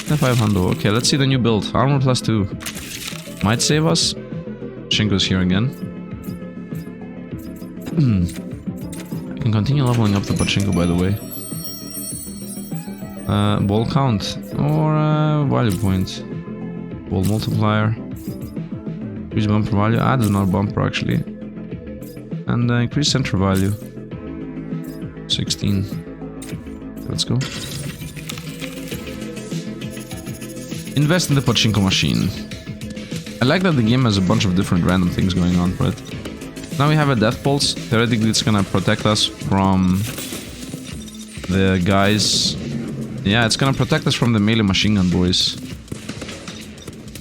The 500. Okay, let's see the new build. Armor plus 2. Might save us. Pachinko's here again. I can continue leveling up the Pachinko, by the way. Ball count or value point. Ball multiplier. Increase bumper value. Add another bumper actually. And increase center value. 16. Let's go. Invest in the Pachinko machine. I like that the game has a bunch of different random things going on for it. Now we have a death pulse. Theoretically it's gonna protect us from the guys. Yeah, it's gonna protect us from the melee machine gun boys.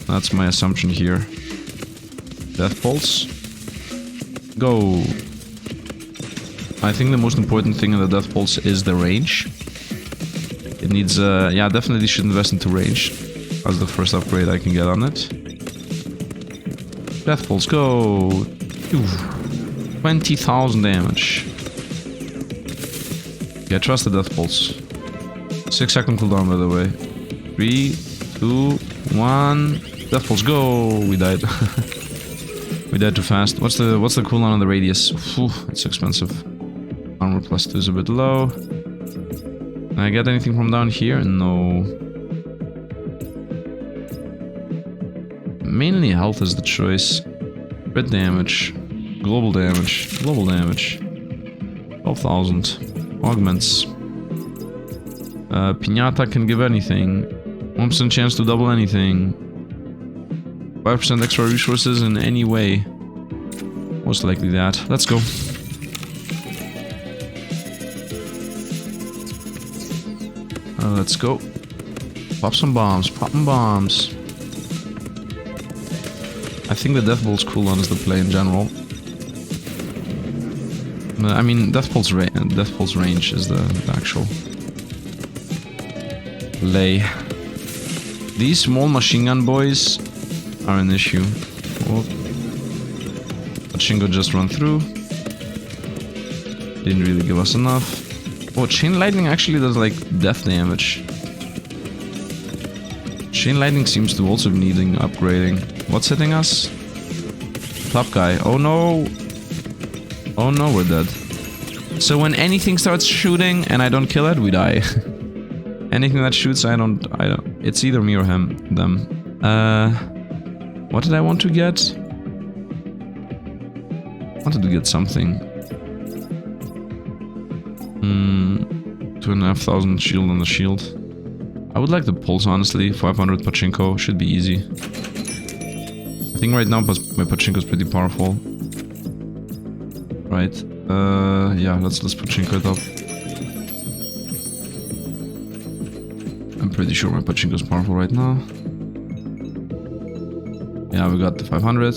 That's my assumption here. Death pulse. Go. I think the most important thing in the death pulse is the range. It needs yeah, definitely should invest into range as the first upgrade I can get on it. Death pulse, go. 20,000 damage. Yeah, trust the death pulse. 6-second cooldown, by the way. 3, 2, 1. Death pulse, go! We died. We died too fast. What's the cooldown on the radius? Whew, it's expensive. Armor plus 2 is a bit low. Can I get anything from down here? No. Mainly health is the choice. Crit damage. Global damage. Global damage. 12,000. Augments. Piñata can give anything. 1% chance to double anything. 5% extra resources in any way. Most likely that. Let's go. Let's go. Pop some bombs. Popping bombs. I think the Death Pulse cooldown is the play in general. I mean, Death Pulse range is the actual play. These small machine gun boys are an issue. Oh. Pachinko just run through. Didn't really give us enough. Oh, Chain Lightning actually does like death damage. Chain Lightning seems to also be needing upgrading. What's hitting us? Top guy. Oh no! Oh no, we're dead. So when anything starts shooting and I don't kill it, we die. Anything that shoots, I don't. It's either me or them. What did I want to get? I wanted to get something. 2,500 shield on the shield. I would like the pulse, honestly. 500 Pachinko should be easy. I think right now my Pachinko is pretty powerful. Right. Yeah, let's Pachinko it up. I'm pretty sure my Pachinko is powerful right now. Yeah, we got the 500.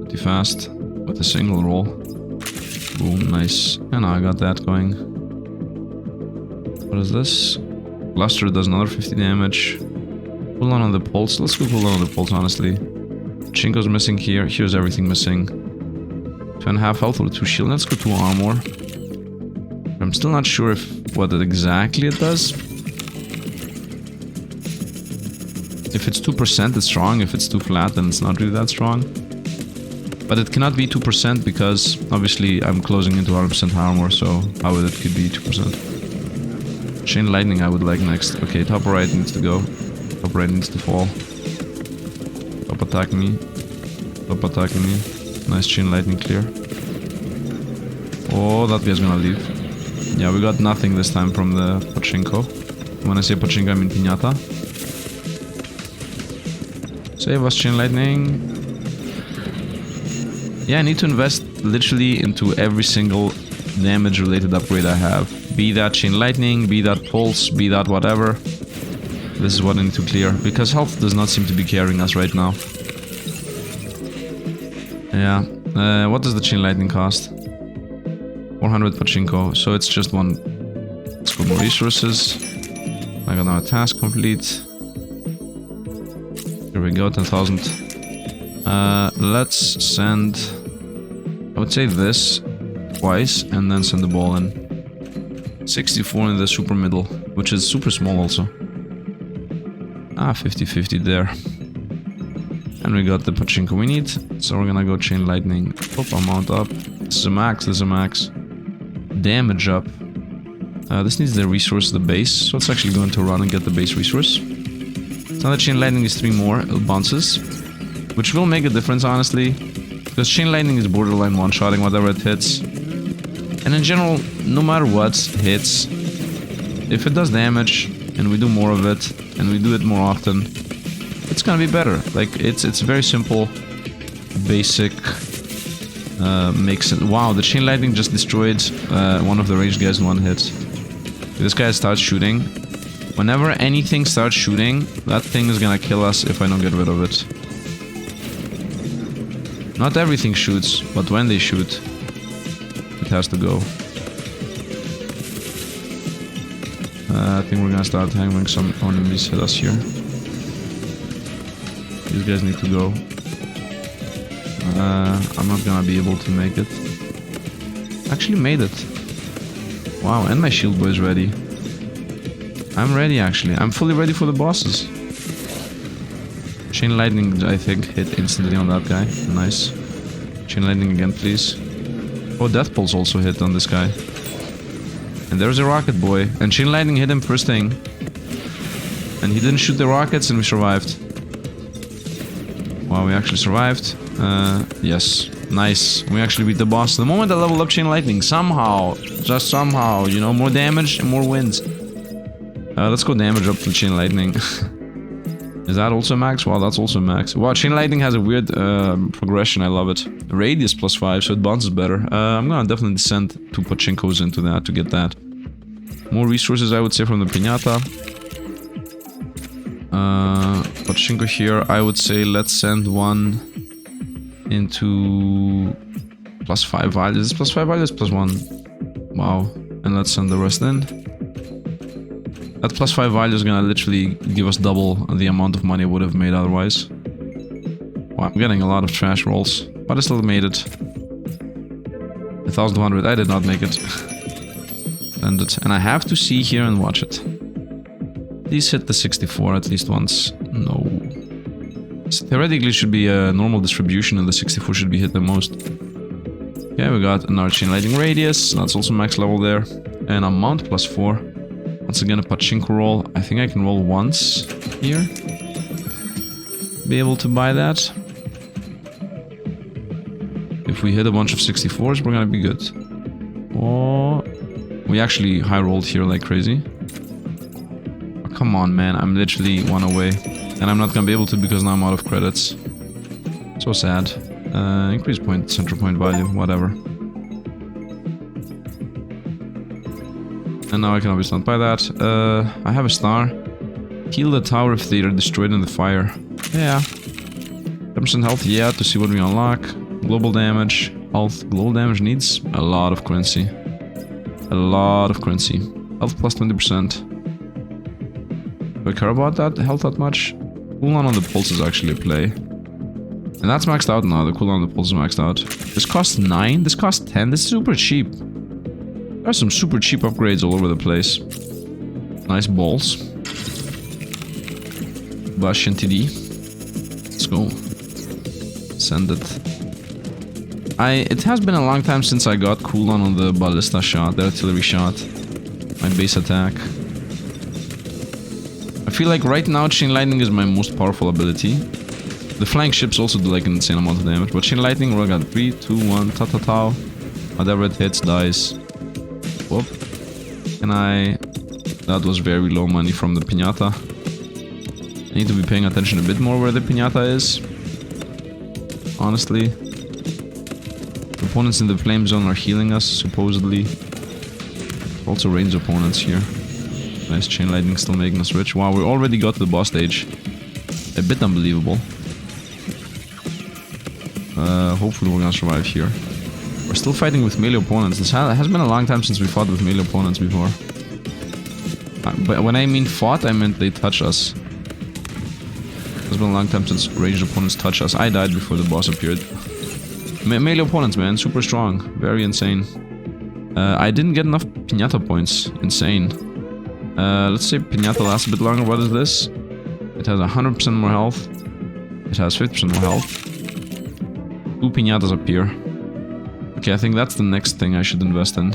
Pretty fast. With a single roll. Boom, nice. And now I got that going. What is this? Cluster does another 50 damage. Cooldown on the pulse. Let's go cooldown on the pulse, honestly. Pachinko's missing here. Here's everything missing. 2.5 health with 2 shield. Let's go 2 armor. I'm still not sure what exactly it does. If it's 2%, it's strong. If it's too flat, then it's not really that strong. But it cannot be 2% because obviously I'm closing into 100% armor, so how would it could be 2%? Chain Lightning I would like next. Okay, top right needs to go. Top right needs to fall. Top attacking me. Top attacking me. Nice Chain Lightning clear. Oh, that guy's gonna leave. Yeah, we got nothing this time from the Pachinko. When I say Pachinko, I mean Piñata. Save us, Chain Lightning. Yeah, I need to invest literally into every single damage-related upgrade I have. Be that Chain Lightning, be that Pulse, be that whatever. This is what I need to clear, because health does not seem to be carrying us right now. Yeah. What does the Chain Lightning cost? 400 Pachinko, so it's just one. Let's go more resources. I got now a task complete. Here we go, 10,000. Let's send, I would say this twice and then send the ball in. 64 in the super middle, which is super small also. 50-50 there. And we got the Pachinko we need, so we're gonna go Chain Lightning. Pop amount up. This is a max, this is a max. Damage up. This needs the resource, the base, so it's actually going to run and get the base resource. Now that Chain Lightning is 3 more, it bounces. Which will make a difference, honestly. Because Chain Lightning is borderline one-shotting whatever it hits. And in general, no matter what hits, if it does damage, and we do more of it, and we do it more often, it's gonna be better. Like, it's very simple, basic, makes it. Wow, the Chain Lightning just destroyed one of the ranged guys in one hit. This guy starts shooting. Whenever anything starts shooting, that thing is gonna kill us if I don't get rid of it. Not everything shoots, but when they shoot, it has to go. I think we're gonna start having some enemies hit us here. These guys need to go. I'm not gonna be able to make it. Actually made it. Wow, and my shield boy is ready. I'm ready actually. I'm fully ready for the bosses. Chain Lightning, I think, hit instantly on that guy. Nice. Chain Lightning again, please. Oh, Death Pulse also hit on this guy. And there's a Rocket Boy. And Chain Lightning hit him first thing. And he didn't shoot the rockets and we survived. Wow, we actually survived. Yes. Nice. We actually beat the boss. The moment I leveled up Chain Lightning, somehow, just somehow, you know, more damage and more wins. Let's go damage up to Chain Lightning. Is that also max? Wow, that's also max. Wow, Chain Lightning has a weird progression. I love it. Radius +5, so it bounces better. I'm gonna definitely send 2 Pachinkos into that to get that. More resources, I would say, from the Piñata. Pachinko here, I would say let's send one into +5 values. +5 values +1. Wow. And let's send the rest in. That +5 value is gonna literally give us double the amount of money I would have made otherwise. Wow, I'm getting a lot of trash rolls, but I still made it. 1,200, I did not make it. Send it. And I have to see here and watch it. Please hit the 64 at least once. No. Theoretically it should be a normal distribution and the 64 should be hit the most. Okay, we got another Chain Lightning radius, that's also max level there. And amount +4. Once again a Pachinko roll. I think I can roll once here. Be able to buy that. If we hit a bunch of 64s, we're gonna be good. Oh, we actually high rolled here like crazy. Oh, come on, man, I'm literally 1 away. And I'm not gonna be able to because now I'm out of credits. So sad. Increase point, center point value, whatever. And now I can obviously not buy that. I have a star. Heal the tower if they are destroyed in the fire. Yeah. 10% health, yeah, to see what we unlock. Global damage, health. Global damage needs a lot of currency. A lot of currency. Health plus 20%. Do I care about that health that much? Cooldown on the pulse is actually a play. And that's maxed out now, the cooldown on the pulse is maxed out. This costs 9, this costs 10, this is super cheap. There are some super cheap upgrades all over the place. Nice balls. Bastion TD. Let's go. Send it. It has been a long time since I got cooldown on the ballista shot, the artillery shot. My base attack. I feel like right now Chain Lightning is my most powerful ability. The flank ships also do like an insane amount of damage, but Chain Lightning, we got 3, 2, 1, ta-ta-ta. Whatever it hits dies. Whoop. Can I... That was very low money from the piñata. I need to be paying attention a bit more where the piñata is. Honestly. The opponents in the flame zone are healing us, supposedly. Also range opponents here. Nice chain lightning still making us rich. Wow, we already got to the boss stage. A bit unbelievable. Hopefully we're gonna survive here. We're still fighting with melee opponents. This has been a long time since we fought with melee opponents before. But when I mean fought, I meant they touch us. It's been a long time since ranged opponents touch us. I died before the boss appeared. Melee opponents, man. Super strong. Very insane. I didn't get enough piñata points. Insane. Let's say piñata lasts a bit longer. What is this? It has 100% more health. It has 50% more health. 2 piñatas appear. Okay, I think that's the next thing I should invest in.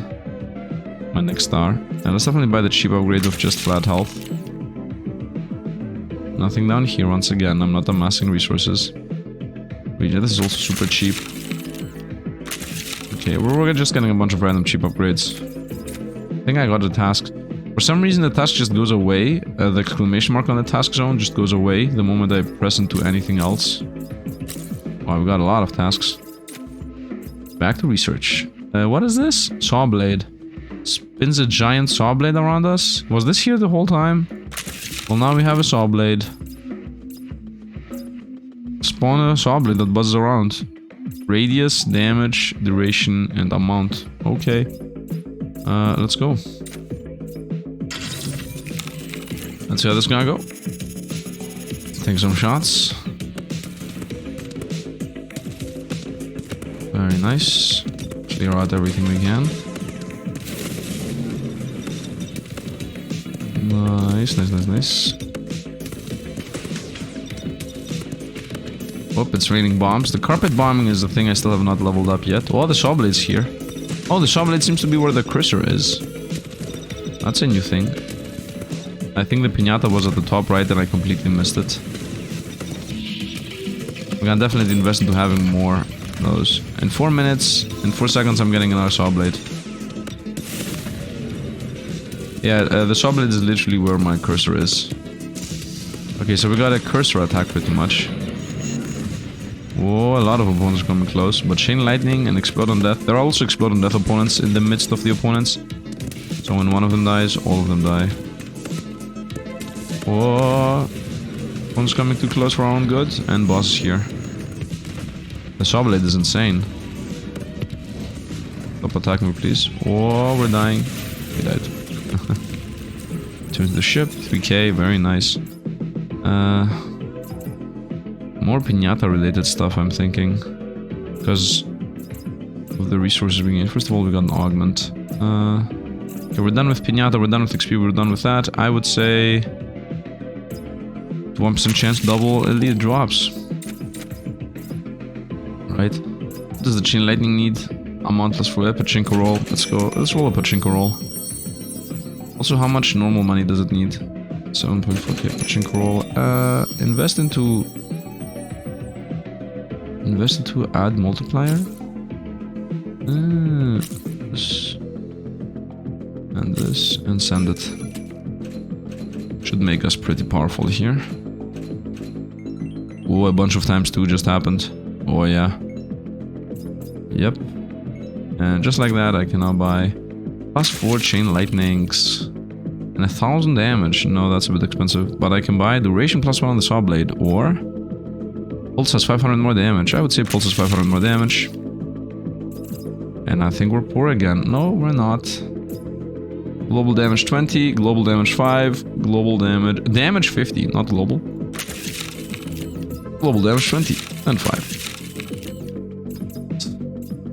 My next star. And let's definitely buy the cheap upgrade of just flat health. Nothing down here once again. I'm not amassing resources. This is also super cheap. Okay, we're just getting a bunch of random cheap upgrades. I think I got a task. For some reason the task just goes away. The exclamation mark on the task zone just goes away the moment I press into anything else. Wow, we've got a lot of tasks. Back to research. What is this? Saw blade. Spins a giant saw blade around us? Was this here the whole time? Well, now we have a saw blade. Spawn a saw blade that buzzes around. Radius, damage, duration, and amount. Okay. Let's go. Let's see how this is gonna go. Take some shots. Very nice. Clear out everything we can. Nice, nice, nice, nice. Oh, it's raining bombs. The carpet bombing is the thing I still have not leveled up yet. Oh, the saw blade's here. Oh, the saw blade seems to be where the cursor is. That's a new thing. I think the piñata was at the top right and I completely missed it. We're gonna definitely invest into having more of those. In 4 minutes, in 4 seconds I'm getting another saw blade. Yeah, the saw blade is literally where my cursor is. Okay, so we got a cursor attack pretty much. Whoa, a lot of opponents coming close. But chain lightning and explode on death. There are also explode on death opponents in the midst of the opponents. So when one of them dies, all of them die. Whoa. Opponents coming too close for our own good. And boss is here. The saw blade is insane. Stop attacking me, please. Whoa, we're dying. We died. Turn the ship. 3k, very nice. More piñata related stuff, I'm thinking. Because of the resources we gained. First of all, we got an augment. Okay, we're done with piñata, we're done with XP, we're done with that. I would say 1% chance double elite drops. Right. What does the chain lightning need? Amount plus for a Pachinko roll. Let's go. Let's roll a Pachinko roll. Also, how much normal money does it need? 7.4k Pachinko roll. Invest into add multiplier. This and this, and send it. Should make us pretty powerful here. Oh, a bunch of times 2 just happened. Oh yeah. Yep. And just like that, I can now buy +4 chain lightnings and 1000 damage. No, that's a bit expensive. But I can buy duration +1 on the saw blade, or Pulse has 500 more damage. I would say Pulse has 500 more damage. And I think we're poor again. No, we're not. Global damage 20, global damage 5, global damage 50, not global. Global damage 20 and 5.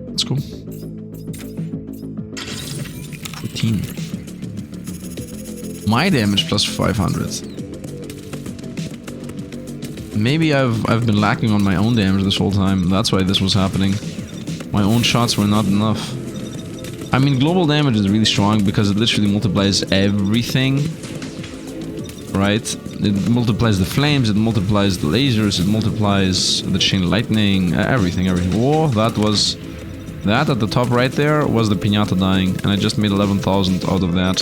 Let's go. 14. My damage plus 500. Maybe I've been lacking on my own damage this whole time. That's why this was happening. My own shots were not enough. I mean, global damage is really strong because it literally multiplies everything. Right? It multiplies the flames, it multiplies the lasers, it multiplies the chain lightning, everything. Whoa, that was That at the top right there was the Piñata dying, and I just made 11,000 out of that.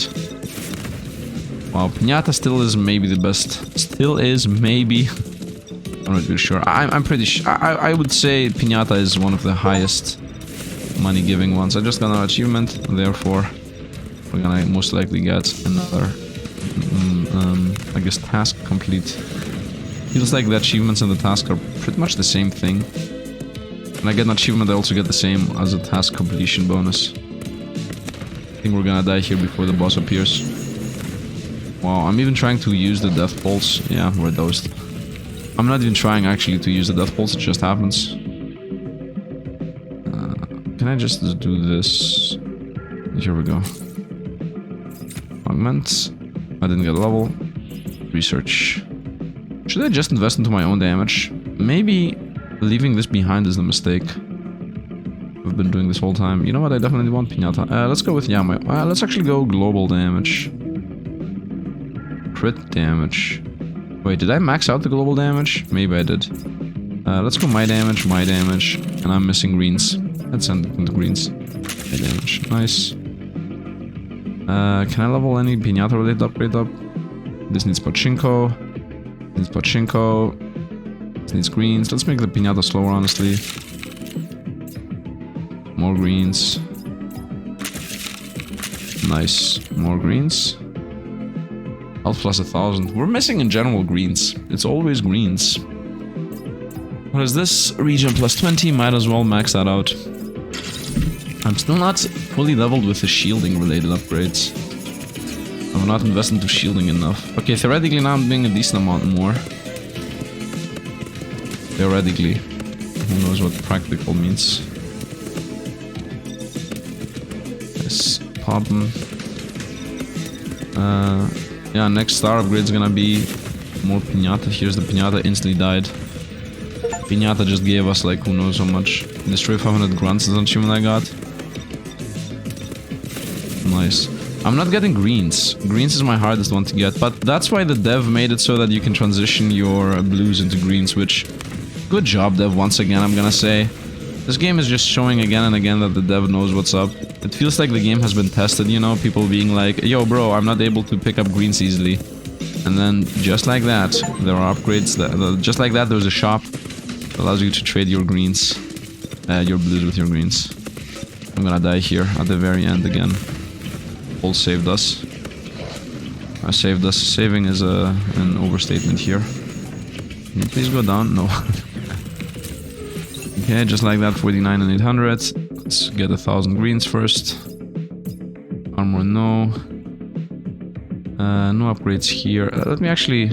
Wow, Piñata still is maybe the best. Still is maybe. I'm not really sure. I'm pretty sure. I would say Piñata is one of the highest money giving ones. I just got an achievement, therefore we're gonna most likely get another I guess task complete. Feels like the achievements and the task are pretty much the same thing. When I get an achievement, I also get the same as a task completion bonus. I think we're gonna die here before the boss appears. Wow, I'm even trying to use the death pulse. Yeah, we're dosed. I'm not even trying actually to use the death pulse, it just happens. Can I just do this? Here we go. Augment. I didn't get a level. Research. Should I just invest into my own damage? Maybe leaving this behind is the mistake. I've been doing this whole time. You know what? I definitely want Piñata. Let's go with let's actually go global damage. Crit damage. Wait, did I max out the global damage? Maybe I did. Let's go my damage, and I'm missing greens. Let's send it into greens. My damage. Nice. Can I level any Piñata related upgrade up? This needs Pachinko. Needs Pachinko. This needs greens. Let's make the Piñata slower, honestly. More greens. Nice. More greens. Health plus 1,000. We're missing in general greens. It's always greens. What is this? Region plus 20. Might as well max that out. I'm still not fully leveled with the shielding related upgrades. I'm not investing into shielding enough. Okay, theoretically now I'm doing a decent amount more. Theoretically. Who knows what practical means. Yes, pardon. Yeah, next star upgrade is gonna be more Piñata. Here's the Piñata, instantly died. Piñata just gave us like who knows how much. Destroy 500 grunts is an achievement I got. Nice. I'm not getting greens. Greens is my hardest one to get, but that's why the dev made it so that you can transition your blues into greens, which... Good job, dev, once again, I'm gonna say. This game is just showing again and again that the dev knows what's up. It feels like the game has been tested, you know, people being like, yo bro, I'm not able to pick up greens easily. And then, just like that, there are upgrades, just like that there's a shop that allows you to trade your greens, your blues with your greens. I'm gonna die here at the very end again. All saved us. I saved us. Saving is an overstatement here. Can you please go down? No. Okay, just like that, 49 and 800. Let's get 1,000 greens first. Armor, no. No upgrades here. Let me actually...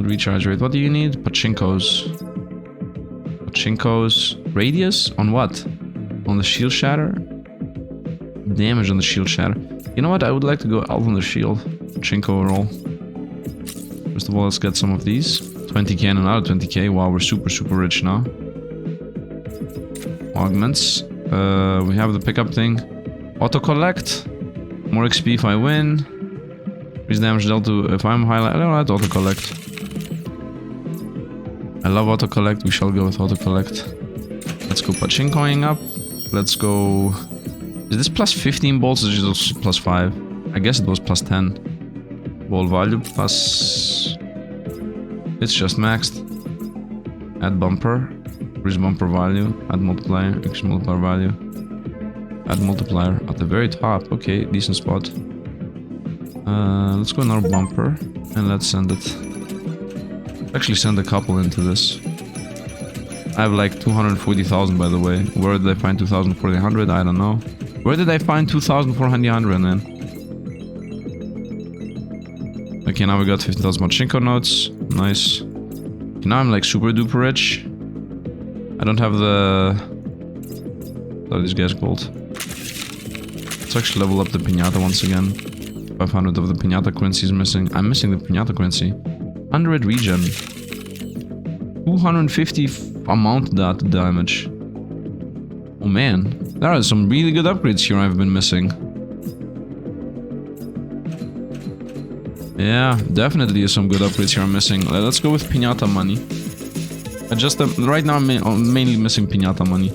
Recharge rate. What do you need? Pachinkos. Pachinkos. Radius? On what? On the shield shatter? Damage on the shield shatter. You know what? I would like to go out on the shield. Pachinko roll. First of all, let's get some of these. 20k and another 20k. Wow, we're super rich now. Augments. We have the pickup thing. Auto collect. More XP if I win. Increase damage dealt to if I'm highlight. I don't like auto collect. I love auto collect. We shall go with auto collect. Let's go Pachinkoing up. Let's go. Is this plus 15 bolts or is it plus 5? I guess it was plus 10. Ball value plus... It's just maxed. Add bumper. Increase bumper value. Add multiplier. Increase multiplier value. Add multiplier at the very top. Okay, decent spot. Let's go another bumper. And let's send it. Actually send a couple into this. I have like 240,000 by the way. Where did I find 2,400? I don't know. Where did I find 2,400 then? Okay, now we got 50,000 Pachinko notes. Nice. Okay, now I'm like super duper rich. I don't have the... Oh, these guys gold. Let's actually level up the Piñata once again. 500 of the Piñata currency is missing. I'm missing the Piñata currency. 100 regen. 250 amount that damage. Oh man, there are some really good upgrades here I've been missing. Yeah, definitely some good upgrades here I'm missing. Let's go with Piñata money. Right now I'm mainly missing Piñata money.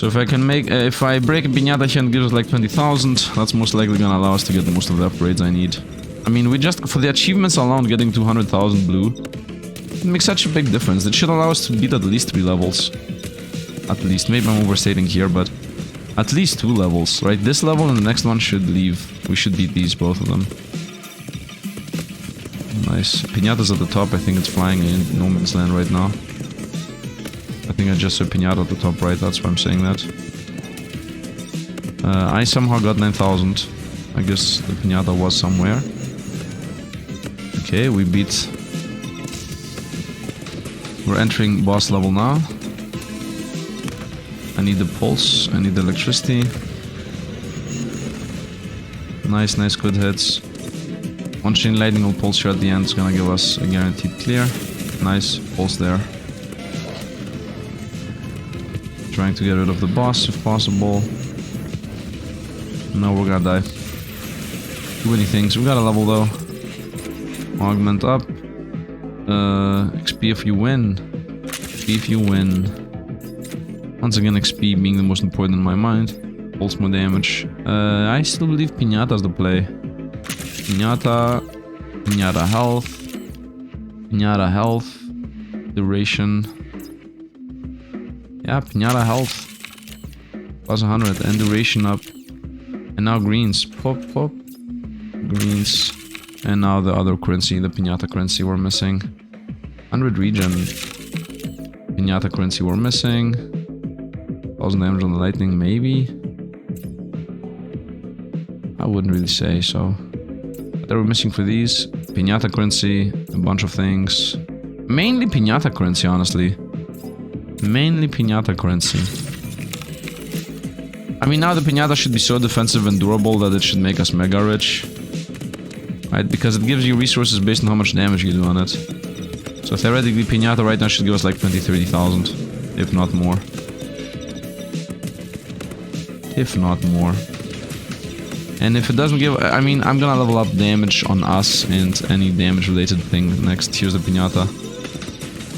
So if I can make, if I break a piñata here and gives us like 20,000, that's most likely gonna allow us to get most of the upgrades I need. I mean, we just, for the achievements alone, getting 200,000 blue, it makes such a big difference. It should allow us to beat at least 3 levels. At least, maybe I'm overstating here, but at least 2 levels, right? This level and the next one should leave. We should beat these, both of them. Nice. Piñata's at the top, I think it's flying in no man's land right now. I think I just said piñata at the top right, that's why I'm saying that. I somehow got 9,000. I guess the piñata was somewhere. Okay, we beat... We're entering boss level now. I need the pulse, I need the electricity. Nice, nice, good hits. One chain lightning will pulse here at the end, it's gonna give us a guaranteed clear. Nice, pulse there. Trying to get rid of the boss if possible. No, we're gonna die. Too many things. We got a level though. Augment up. XP if you win. XP if you win. Once again, XP being the most important in my mind. Pulse more damage. I still believe Piñata is the play. Piñata. Piñata health. Piñata health. Duration. Yeah, Piñata health. Plus 100 and duration up. And now greens. Pop, pop. Greens. And now the other currency, the Piñata currency we're missing. 100 regen. Piñata currency we're missing. 1000 damage on the lightning, maybe? I wouldn't really say so. But they were missing for these. Piñata currency, a bunch of things. Mainly Piñata currency, honestly. Mainly Piñata currency. I mean, now the Piñata should be so defensive and durable that it should make us mega rich. Right? Because it gives you resources based on how much damage you do on it. So theoretically, Piñata right now should give us like 20-30,000. If not more. If not more. And if it doesn't give... I mean, I'm gonna level up damage on us and any damage related thing next. Here's the Piñata.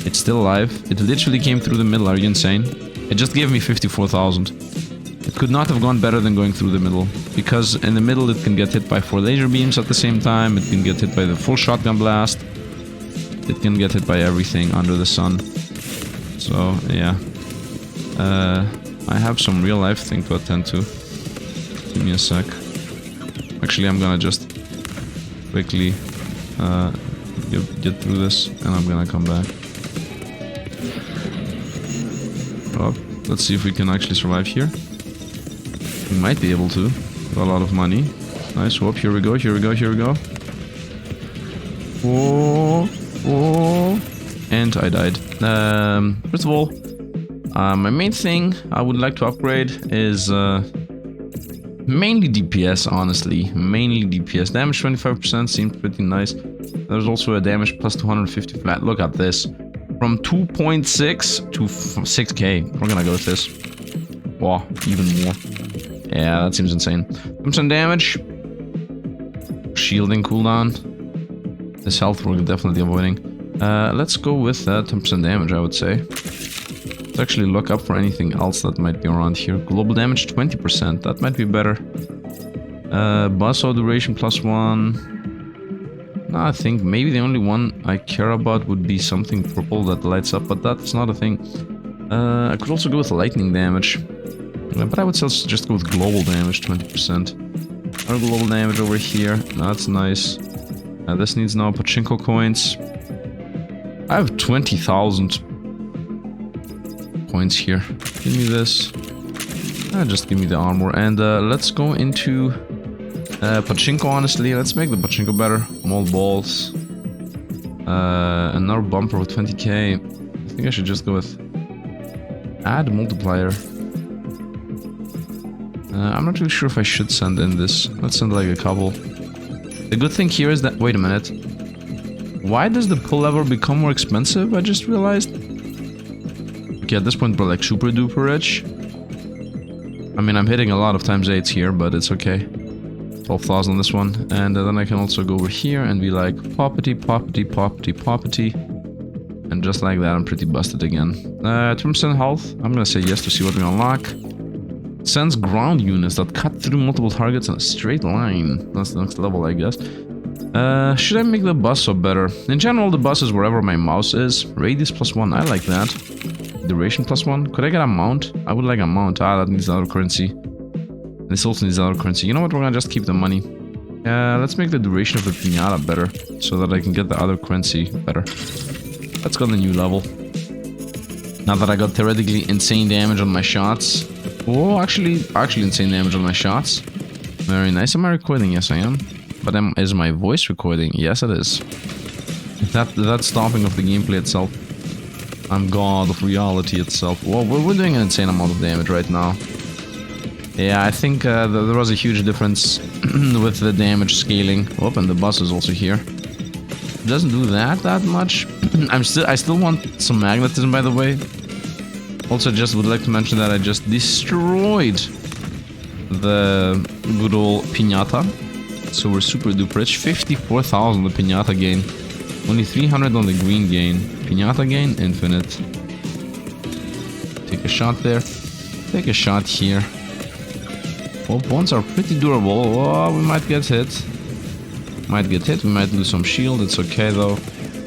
It's still alive. It literally came through the middle. Are you insane? It just gave me 54,000. It could not have gone better than going through the middle. Because in the middle it can get hit by 4 laser beams at the same time. It can get hit by the full shotgun blast. It can get hit by everything under the sun. So, yeah. I have some real life thing to attend to. Give me a sec. Actually, I'm gonna just quickly get through this and I'm gonna come back. Oh, let's see if we can actually survive here. We might be able to. Got a lot of money. Nice. Whoop, here we go, here we go, here we go. Oh, oh. And I died. First of all, my main thing I would like to upgrade is mainly DPS, honestly. Mainly DPS. Damage 25% seems pretty nice. There's also a damage plus 250 flat. Look at this. From 2.6 to 6k. We're gonna go with this. Wow, even more. Yeah, that seems insane. 10% damage. Shielding cooldown. This health we're definitely avoiding. Let's go with 10% damage, I would say. Let's actually look up for anything else that might be around here. Global damage 20%. That might be better. Buzz duration plus 1. No, I think maybe the only one I care about would be something purple that lights up, but that's not a thing. I could also go with lightning damage. But I would still just go with global damage, 20%. Our global damage over here. That's nice. This needs now Pachinko coins. I have 20,000 points here. Give me this. Just give me the armor. And let's go into Pachinko, honestly. Let's make the Pachinko better. Mold balls. Another bumper with 20k. I think I should just go with add multiplier. I'm not really sure if I should send in this. Let's send like a couple. The good thing here is that... Wait a minute. Why does the pull lever become more expensive? I just realized. Okay, at this point we're like super duper rich. I mean, I'm hitting a lot of times 8s here, but it's okay. 12,000 on this one. And then I can also go over here and be like poppity, poppity, poppity, poppity. And just like that, I'm pretty busted again. 2% health. I'm gonna say yes to see what we unlock. Sends ground units that cut through multiple targets in a straight line. That's the next level, I guess. Should I make the bus better? In general, the bus is wherever my mouse is. Radius +1, I like that. Duration +1. Could I get a mount? I would like a mount. Ah, that needs another currency. This also needs another currency. You know what? We're gonna just keep the money. Let's make the duration of the piñata better, so that I can get the other currency better. Let's go to the new level. Now that I got theoretically insane damage on my shots. Oh, actually insane damage on my shots. Very nice. Am I recording? Yes, I am. But is my voice recording? Yes, it is. That stopping of the gameplay itself. I'm god of reality itself. Well, we're doing an insane amount of damage right now. Yeah, I think there was a huge difference with the damage scaling. Oh, and the bus is also here. It doesn't do that much. I still want some magnetism, by the way. Also, just would like to mention that I just destroyed the good old piñata. So we're super duper rich. 54,000 the piñata gain. Only 300 on the green gain. Piñata gain, infinite. Take a shot there. Take a shot here. Well, bones are pretty durable. Oh, we might get hit. Might get hit. We might lose some shield. It's okay though.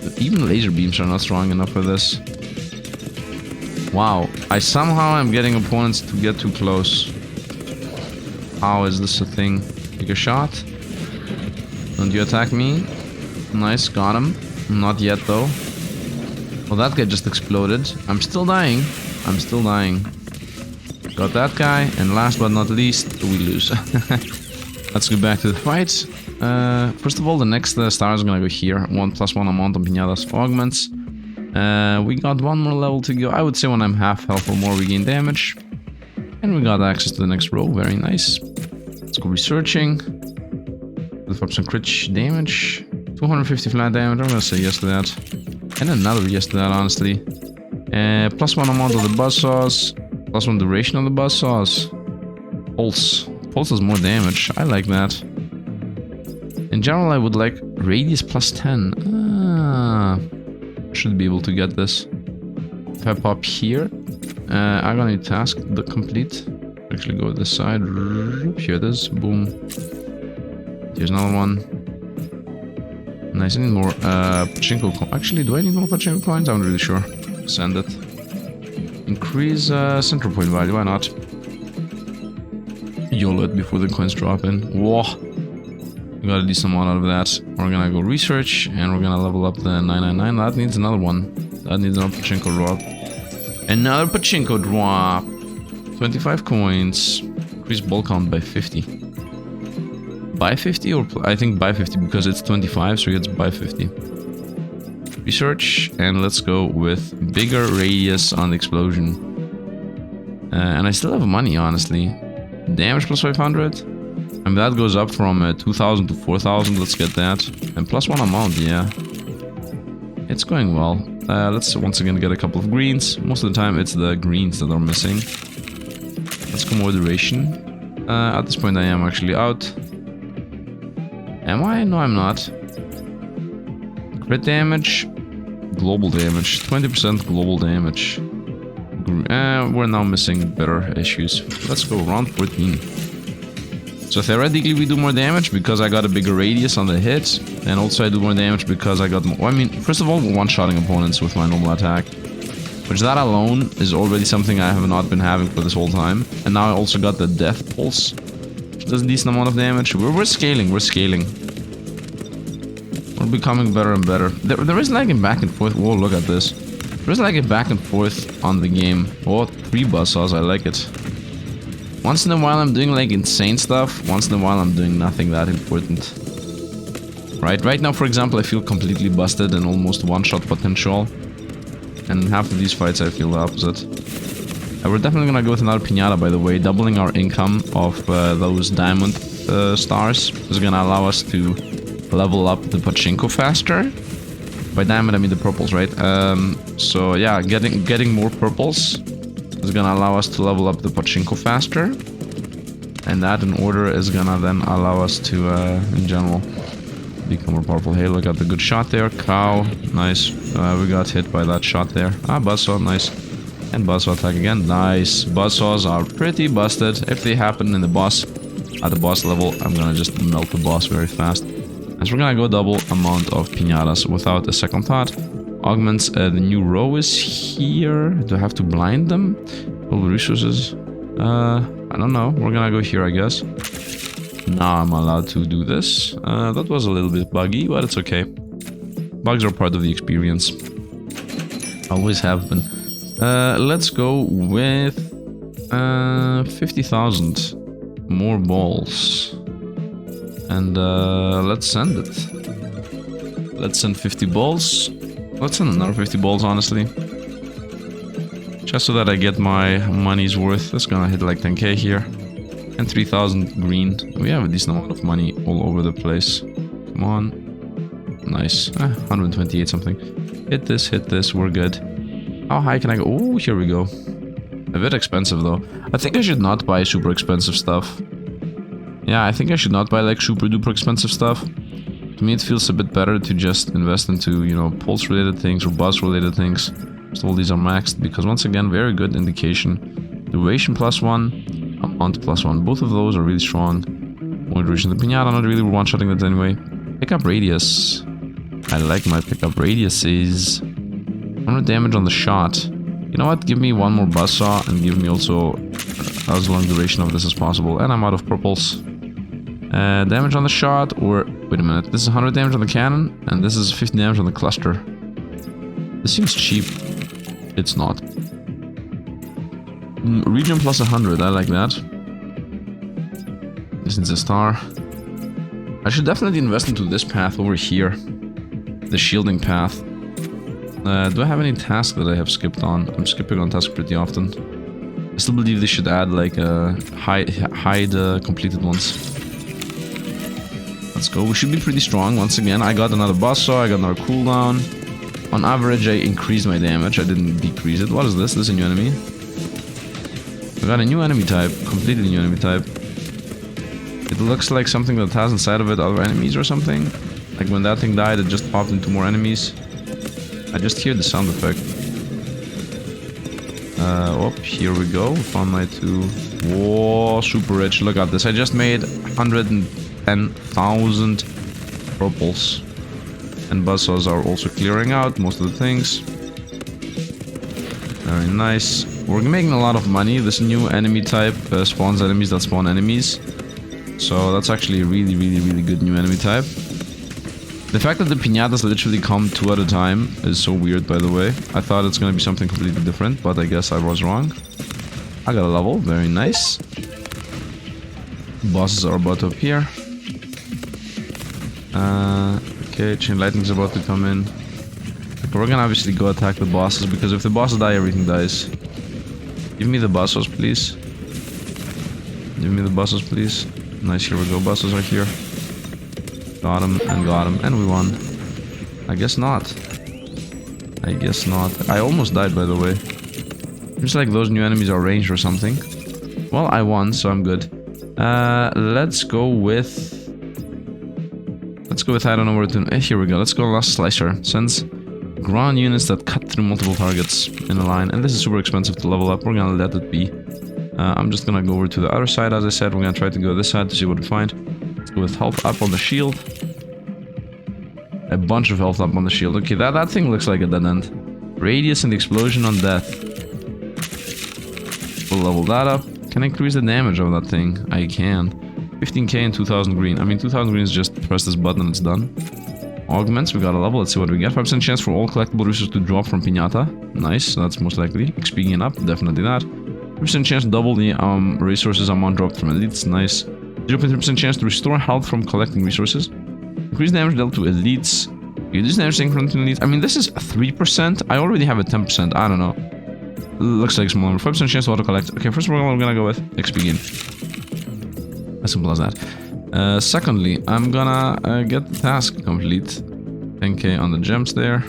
But even laser beams are not strong enough for this. Wow. I somehow am getting opponents to get too close. How is this a thing? Take a shot. Don't you attack me? Nice, got him. Not yet though. Well, that guy just exploded. I'm still dying. I'm still dying. Got that guy, and last but not least, we lose. Let's go back to the fight. First of all, the next star is gonna go here. 1+1 amount on Piñata's augments. We got one more level to go. I would say when I'm half health or more, we gain damage. And we got access to the next row. Very nice. Let's go researching. Let's up some crit damage. 250 flat damage. I'm gonna say yes to that. And another yes to that, honestly. +1 amount of the buzzsaws. +1 duration on the buzzsaws. Pulse. Pulse does more damage. I like that. In general, I would like radius +10. Should be able to get this. If I pop here, I'm gonna need task the complete. Actually, go this side. Here it is. Boom. Here's another one. Nice. I need more Pachinko coins. Actually, do I need more Pachinko coins? I'm not really sure. Send it. Increase central point value. Why not? YOLO it before the coins drop in. Whoa. We got a decent amount out of that. We're gonna go research and we're gonna level up the 999. That needs another one. That needs another Pachinko drop. Another Pachinko drop. 25 coins. Increase ball count by 50. By 50 or I think by 50 because it's 25, so it's by 50. Research and let's go with bigger radius on the explosion. And I still have money, honestly. Damage +500. I mean, that goes up from 2,000 to 4,000. Let's get that. And +1 amount, yeah. It's going well. Let's once again get a couple of greens. Most of the time, it's the greens that are missing. Let's go more duration. At this point, I am actually out. Am I? No, I'm not. Crit damage. Global damage. 20% global damage. We're now missing better issues. Let's go round 14. So theoretically we do more damage because I got a bigger radius on the hit. And also I do more damage because I got more... I mean, first of all, we're one-shotting opponents with my normal attack. Which that alone is already something I have not been having for this whole time. And now I also got the death pulse. Which does a decent amount of damage. We're scaling, we're scaling. We're becoming better and better. There is like a back and forth. Whoa, look at this. There is like a back and forth on the game. Oh, 3 buzzsaws, I like it. Once in a while I'm doing like insane stuff. Once in a while I'm doing nothing that important. Right now, for example, I feel completely busted and almost one-shot potential. And in half of these fights I feel the opposite. We're definitely gonna go with another piñata, by the way. Doubling our income of those diamond stars is gonna allow us to level up the Pachinko faster. By diamond I mean the purples, right? So yeah, getting more purples is gonna allow us to level up the Pachinko faster. And that in order is gonna then allow us to, in general, become more powerful. Hey, look at the good shot there. Cow, nice. We got hit by that shot there. Ah, buzzsaw, nice. And buzzsaw attack again. Nice. Buzzsaws are pretty busted. If they happen in the boss, at the boss level, I'm gonna just melt the boss very fast. And so we're gonna go double amount of piñatas without a second thought. Augments, the new row is here. Do I have to blind them? All the resources. I don't know. We're gonna go here, I guess. Now I'm allowed to do this. That was a little bit buggy, but it's okay. Bugs are part of the experience. Always have been. Let's go with 50,000 more balls. And let's send it. Let's send 50 balls. Let's send another 50 balls, honestly. Just so that I get my money's worth. That's gonna hit like 10k here. And 3,000 green. We have a decent amount of money all over the place. Come on. Nice. 128 something. Hit this, we're good. How high can I go? Oh, here we go. A bit expensive though. I think I should not buy super expensive stuff. Yeah, I think I should not buy like super duper expensive stuff. To me it feels a bit better to just invest into, you know, pulse related things or buzz related things. So all these are maxed because once again, very good indication. Duration +1, amount +1. Both of those are really strong. More duration. The piñata, not really one-shotting that anyway. Pickup radius. I like my pickup radiuses. 100 damage on the shot. You know what? Give me one more buzzsaw and give me also as long duration of this as possible. And I'm out of purples. Damage on the shot, or wait a minute. This is 100 damage on the cannon, and this is 50 damage on the cluster. This seems cheap. It's not. Region +100. I like that. This needs a star. I should definitely invest into this path over here. The shielding path. Do I have any tasks that I have skipped on? I'm skipping on tasks pretty often. I still believe they should add like hide completed ones. Let's go. We should be pretty strong. Once again, I got another buzzsaw, I got another cooldown. On average, I increased my damage. I didn't decrease it. What is this? This is a new enemy. We got a new enemy type. Completely new enemy type. It looks like something that has inside of it other enemies or something. Like when that thing died, it just popped into more enemies. I just hear the sound effect. Oh, here we go. Found my two. Whoa, super rich. Look at this. I just made 110,000 purples. And buzzsaws are also clearing out most of the things. Very nice. We're making a lot of money. This new enemy type spawns enemies that spawn enemies. So that's actually a really, really, really good new enemy type. The fact that the piñatas literally come 2 at a time is so weird, by the way. I thought it's gonna be something completely different, but I guess I was wrong. I got a level, very nice. Bosses are about to appear. Okay, chain lightning's about to come in. Okay, we're gonna obviously go attack the bosses, because if the bosses die, everything dies. Give me the bosses, please. Give me the bosses, please. Nice, here we go, bosses are here. Got him, and we won. I guess not. I guess not. I almost died, by the way. Seems like those new enemies are ranged or something. Well, I won, so I'm good. Let's go with... I don't know where to... here we go. Let's go last slicer. Sends ground units that cut through multiple targets in a line. And this is super expensive to level up. We're gonna let it be. I'm just gonna go over to the other side, as I said. We're gonna try to go this side to see what we find. Let's go with health up on the shield. A bunch of health up on the shield. Okay, that thing looks like a dead end. Radius and explosion on death. We'll level that up. Can I increase the damage of that thing? I can. 15k and 2000 green. I mean, 2000 green is just press this button and it's done. Augments, we got a level. Let's see what we get. 5% chance for all collectible resources to drop from piñata. Nice, that's most likely. XP up, definitely that. 5% chance to double the resources amount dropped from elites. Nice. 0.3% chance to restore health from collecting resources. Increase damage dealt to elites. Reduce damage taken from elites. I mean, this is 3%. I already have a 10%. I don't know. Looks like smaller. 5% chance to auto collect. Okay, first of all, I'm gonna go with XP gain. As simple as that. Secondly, I'm gonna get the task complete. 10k on the gems there.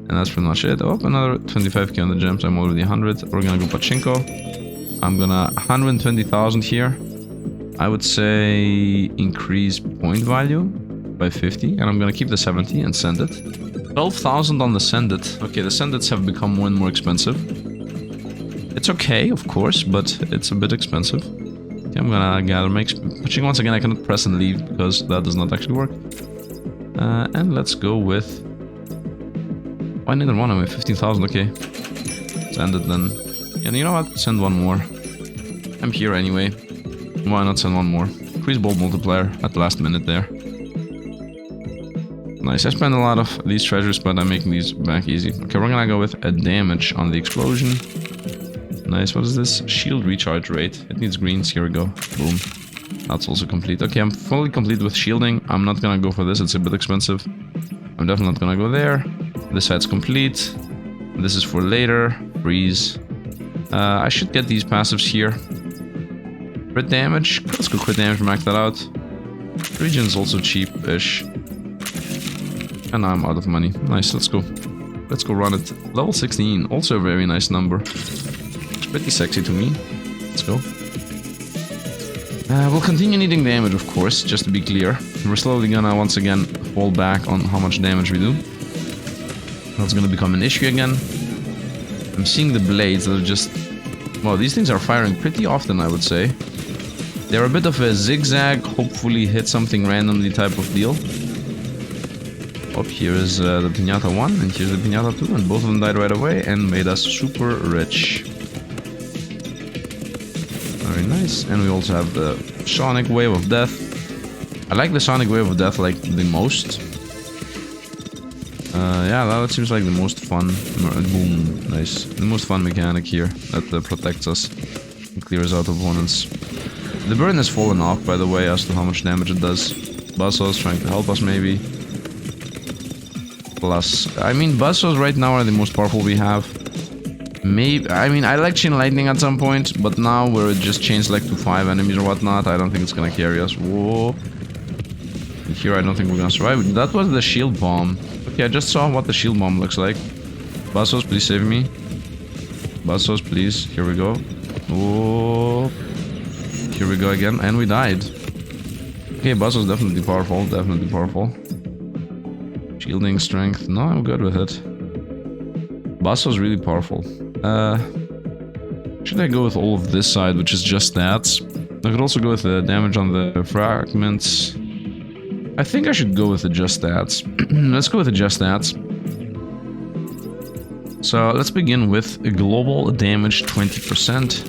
And that's pretty much it. Oh, another 25k on the gems. I'm already 100. We're gonna go Pachinko. I'm gonna 120,000 here. I would say increase point value by 50. And I'm gonna keep the 70 and send it. 12,000 on the send it. Okay, the send its have become more and more expensive. It's okay, of course, but it's a bit expensive. Okay, I'm gonna gather make Pachinko once again. I cannot press and leave because that does not actually work. And let's go with... Why neither one of them? 15,000, okay. Let's end it then. And you know what? Send one more. I'm here anyway. Why not send one more? Increase bolt multiplier at the last minute there. Nice. I spent a lot of these treasures, but I'm making these back easy. Okay, we're gonna go with a damage on the explosion. Nice. What is this? Shield recharge rate. It needs greens. Here we go. Boom. That's also complete. Okay, I'm fully complete with shielding. I'm not gonna go for this. It's a bit expensive. I'm definitely not gonna go there. This side's complete. This is for later. Freeze. I should get these passives here. Crit damage. Let's go crit damage, max that out. Region's also cheap-ish. And now I'm out of money. Nice, let's go. Let's go run it. Level 16, also a very nice number. It's pretty sexy to me. Let's go. We'll continue needing damage, of course, just to be clear. We're slowly gonna, once again, fall back on how much damage we do. That's gonna become an issue again. I'm seeing the blades that are just... Well, these things are firing pretty often, I would say. They're a bit of a zigzag, hopefully hit something randomly type of deal. Oh, here is the Piñata 1, and here's the Piñata 2, and both of them died right away and made us super rich. Very nice. And we also have the Sonic Wave of Death. I like the Sonic Wave of Death like the most. Yeah, that seems like the most fun. Boom, nice. The most fun mechanic here that protects us and clears out opponents. The burn has fallen off, by the way, as to how much damage it does. Buzzsaws trying to help us, maybe. Plus, I mean, Buzzsaws right now are the most powerful we have. Maybe, I mean, I like Chain Lightning at some point, but now where it just chains like to 5 enemies or whatnot, I don't think it's gonna carry us. Whoa. Here, I don't think we're gonna survive. That was the shield bomb. Okay, I just saw what the shield bomb looks like. Buzzsaws, please save me. Buzzsaws, please. Here we go. Oh. Here we go again, and we died. Okay, Buzzsaws definitely powerful, definitely powerful. Shielding strength. No, I'm good with it. Buzzsaws really powerful. Should I go with all of this side, which is just stats? I could also go with the damage on the fragments. I think I should go with the just stats. Let's go with the just stats. So let's begin with a global damage 20%.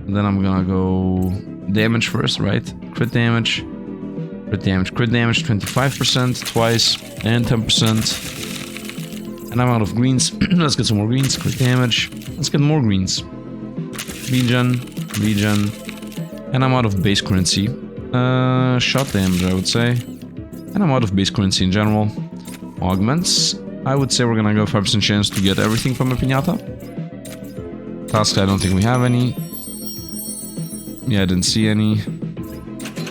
Then I'm gonna go damage first, right? Crit damage. Crit damage. Crit damage 25% twice and 10%. And I'm out of greens. Let's get some more greens. Crit damage. Let's get more greens. Regen. Regen. And I'm out of base currency. Shot damage, I would say. And I'm out of base currency in general. Augments. I would say we're gonna go 5% chance to get everything from a Piñata. Tasks, I don't think we have any. Yeah, I didn't see any.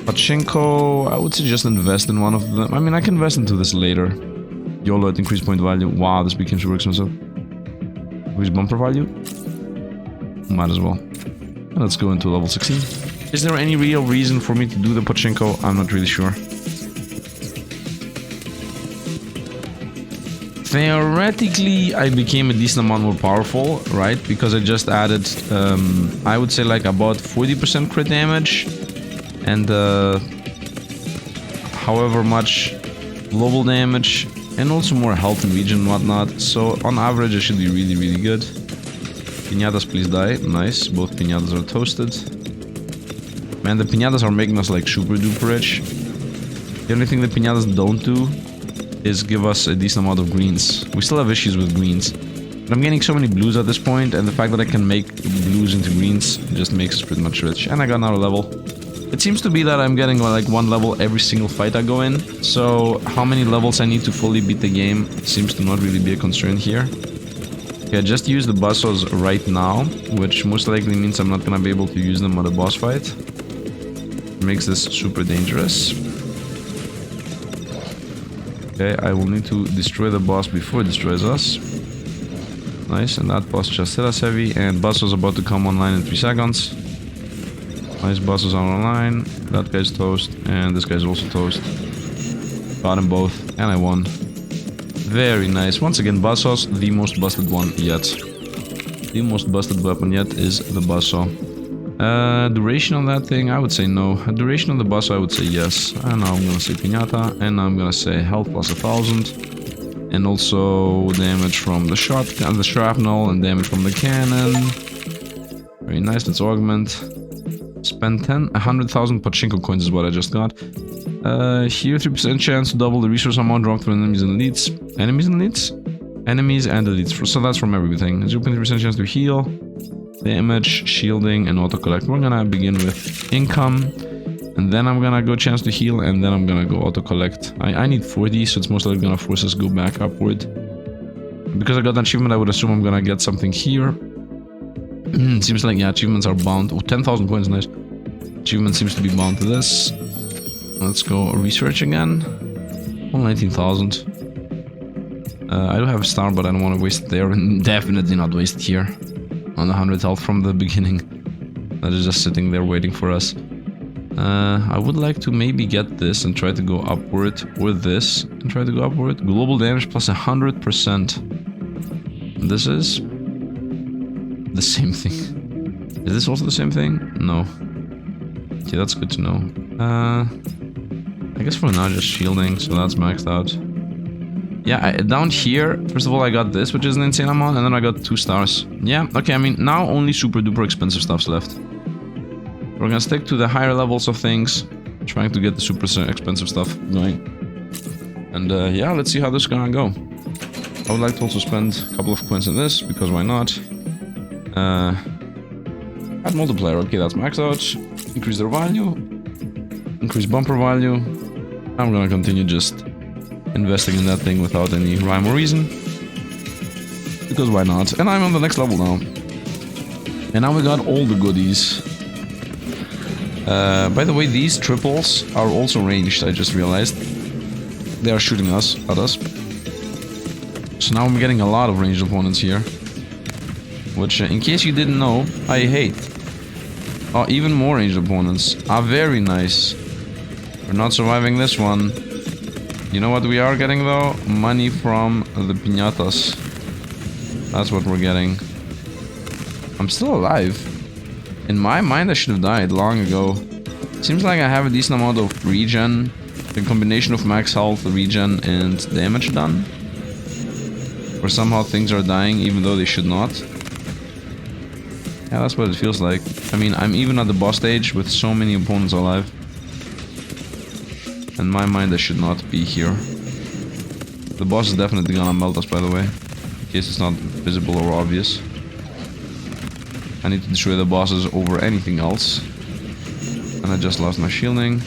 Pachinko, I would say just invest in one of them. I mean, I can invest into this later. YOLO at increased point value. Wow, this became super expensive. Increase bumper value? Might as well. Let's go into level 16. Is there any real reason for me to do the Pachinko? I'm not really sure. Theoretically, I became a decent amount more powerful, right? Because I just added, I would say like about 40% crit damage. And however much global damage. And also more health and regen and whatnot. So on average, it should be really, really good. Piñatas, please die. Nice. Both Piñatas are toasted. Man, the Piñatas are making us like super duper rich. The only thing the Piñatas don't do is give us a decent amount of greens. We still have issues with greens. But I'm getting so many blues at this point, and the fact that I can make blues into greens just makes us pretty much rich. And I got another level. It seems to be that I'm getting like 1 level every single fight I go in. So how many levels I need to fully beat the game seems to not really be a concern here. Okay, I just used the buzzsaws right now, which most likely means I'm not gonna be able to use them on a boss fight. Makes this super dangerous. Okay, I will need to destroy the boss before it destroys us. Nice, and that boss just hit us heavy, and buzzsaws about to come online in 3 seconds. Nice, buzzsaws are online. That guy's toast, and this guy's also toast. Got them both, and I won. Very nice. Once again, buzzsaws, the most busted one yet. the most busted weapon yet is the buzzsaw. Duration on that thing, I would say no. Duration on the buzzsaw, I would say yes. And now I'm gonna say piñata, and now I'm gonna say health plus 1000. And also damage from the shotgun, the shrapnel, and damage from the cannon. Very nice, let's augment. Spend 100,000 Pachinko coins is what I just got. Here 3% chance to double the resource amount dropped from enemies and elites. Enemies and elites? Enemies and elites, so that's from everything. 0.3% chance to heal, damage, shielding, and auto-collect. We're gonna begin with income, and then I'm gonna go chance to heal, and then I'm gonna go auto-collect. I need 40, so it's most likely gonna force us to go back upward. Because I got an achievement, I would assume I'm gonna get something here. Seems like, yeah, achievements are bound. Oh, 10,000 coins, nice. Achievement seems to be bound to this. Let's go research again. Oh, 19,000. I do have a star, but I don't want to waste it there, and definitely not waste it here. On 100 health from the beginning. That is just sitting there waiting for us. I would like to maybe get this and try to go upward, or this, and try to go upward. Global damage plus 100%. This is the same thing. Is this also the same thing? No. Okay, that's good to know. I guess for now just shielding, so that's maxed out. Yeah, down here, first of all I got this, which is an insane amount, and then I got 2 stars. Yeah, okay, I mean, now only super duper expensive stuff's left. We're gonna stick to the higher levels of things, trying to get the super expensive stuff going. And yeah, let's see how this is gonna go. I would like to also spend a couple of coins in this, because why not? Add multiplier, okay, that's maxed out. Increase their value. Increase bumper value. I'm gonna continue just investing in that thing without any rhyme or reason. Because why not? And I'm on the next level now. And now we got all the goodies. By the way, these triples are also ranged, I just realized. They are shooting at us. So now I'm getting a lot of ranged opponents here. Which, in case you didn't know, I hate. Oh, even more ranged opponents. Ah, very nice. We're not surviving this one. You know what we are getting though? Money from the piñatas. That's what we're getting. I'm still alive. In my mind I should have died long ago. Seems like I have a decent amount of regen. The combination of max health, regen, and damage done. Or somehow things are dying even though they should not. Yeah, that's what it feels like. I mean, I'm even at the boss stage with so many opponents alive. In my mind, I should not be here. The boss is definitely gonna melt us, by the way. In case it's not visible or obvious. I need to destroy the bosses over anything else. And I just lost my shielding.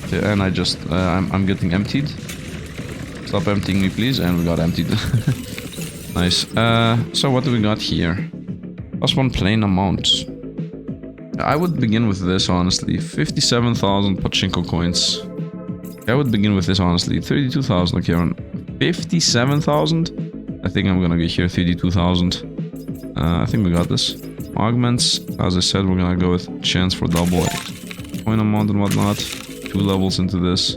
Okay, and I just... I'm getting emptied. Stop emptying me, please. And we got emptied. Nice. So what do we got here? +1 plain amount. I would begin with this, honestly. 57,000 Pachinko coins. I would begin with this, honestly. 32,000, okay, 57,000? I think I'm gonna get here 32,000. I think we got this. Augments, as I said, we're gonna go with chance for double coin amount and whatnot. 2 levels into this.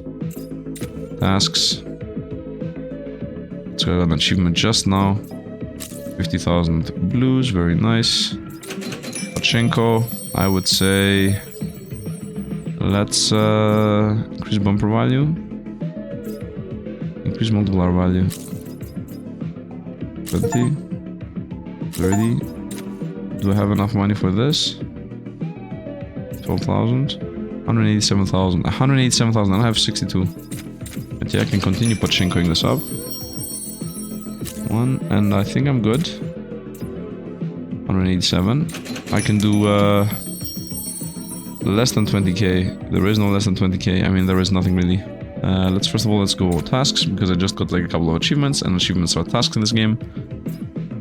Tasks. So I got an achievement just now. 50,000 blues, very nice. Pachinko, I would say... Let's increase bumper value. Increase multiplier value. 20. 30. Do I have enough money for this? 12,000. 187,000. 187,000. I have 62. But yeah, I can continue pachinkoing this up. 1, and I think I'm good. 187. I can do less than 20k. There is no less than 20k. I mean, there is nothing really. Let's first of all, let's go tasks, because I just got like a couple of achievements, and achievements are tasks in this game.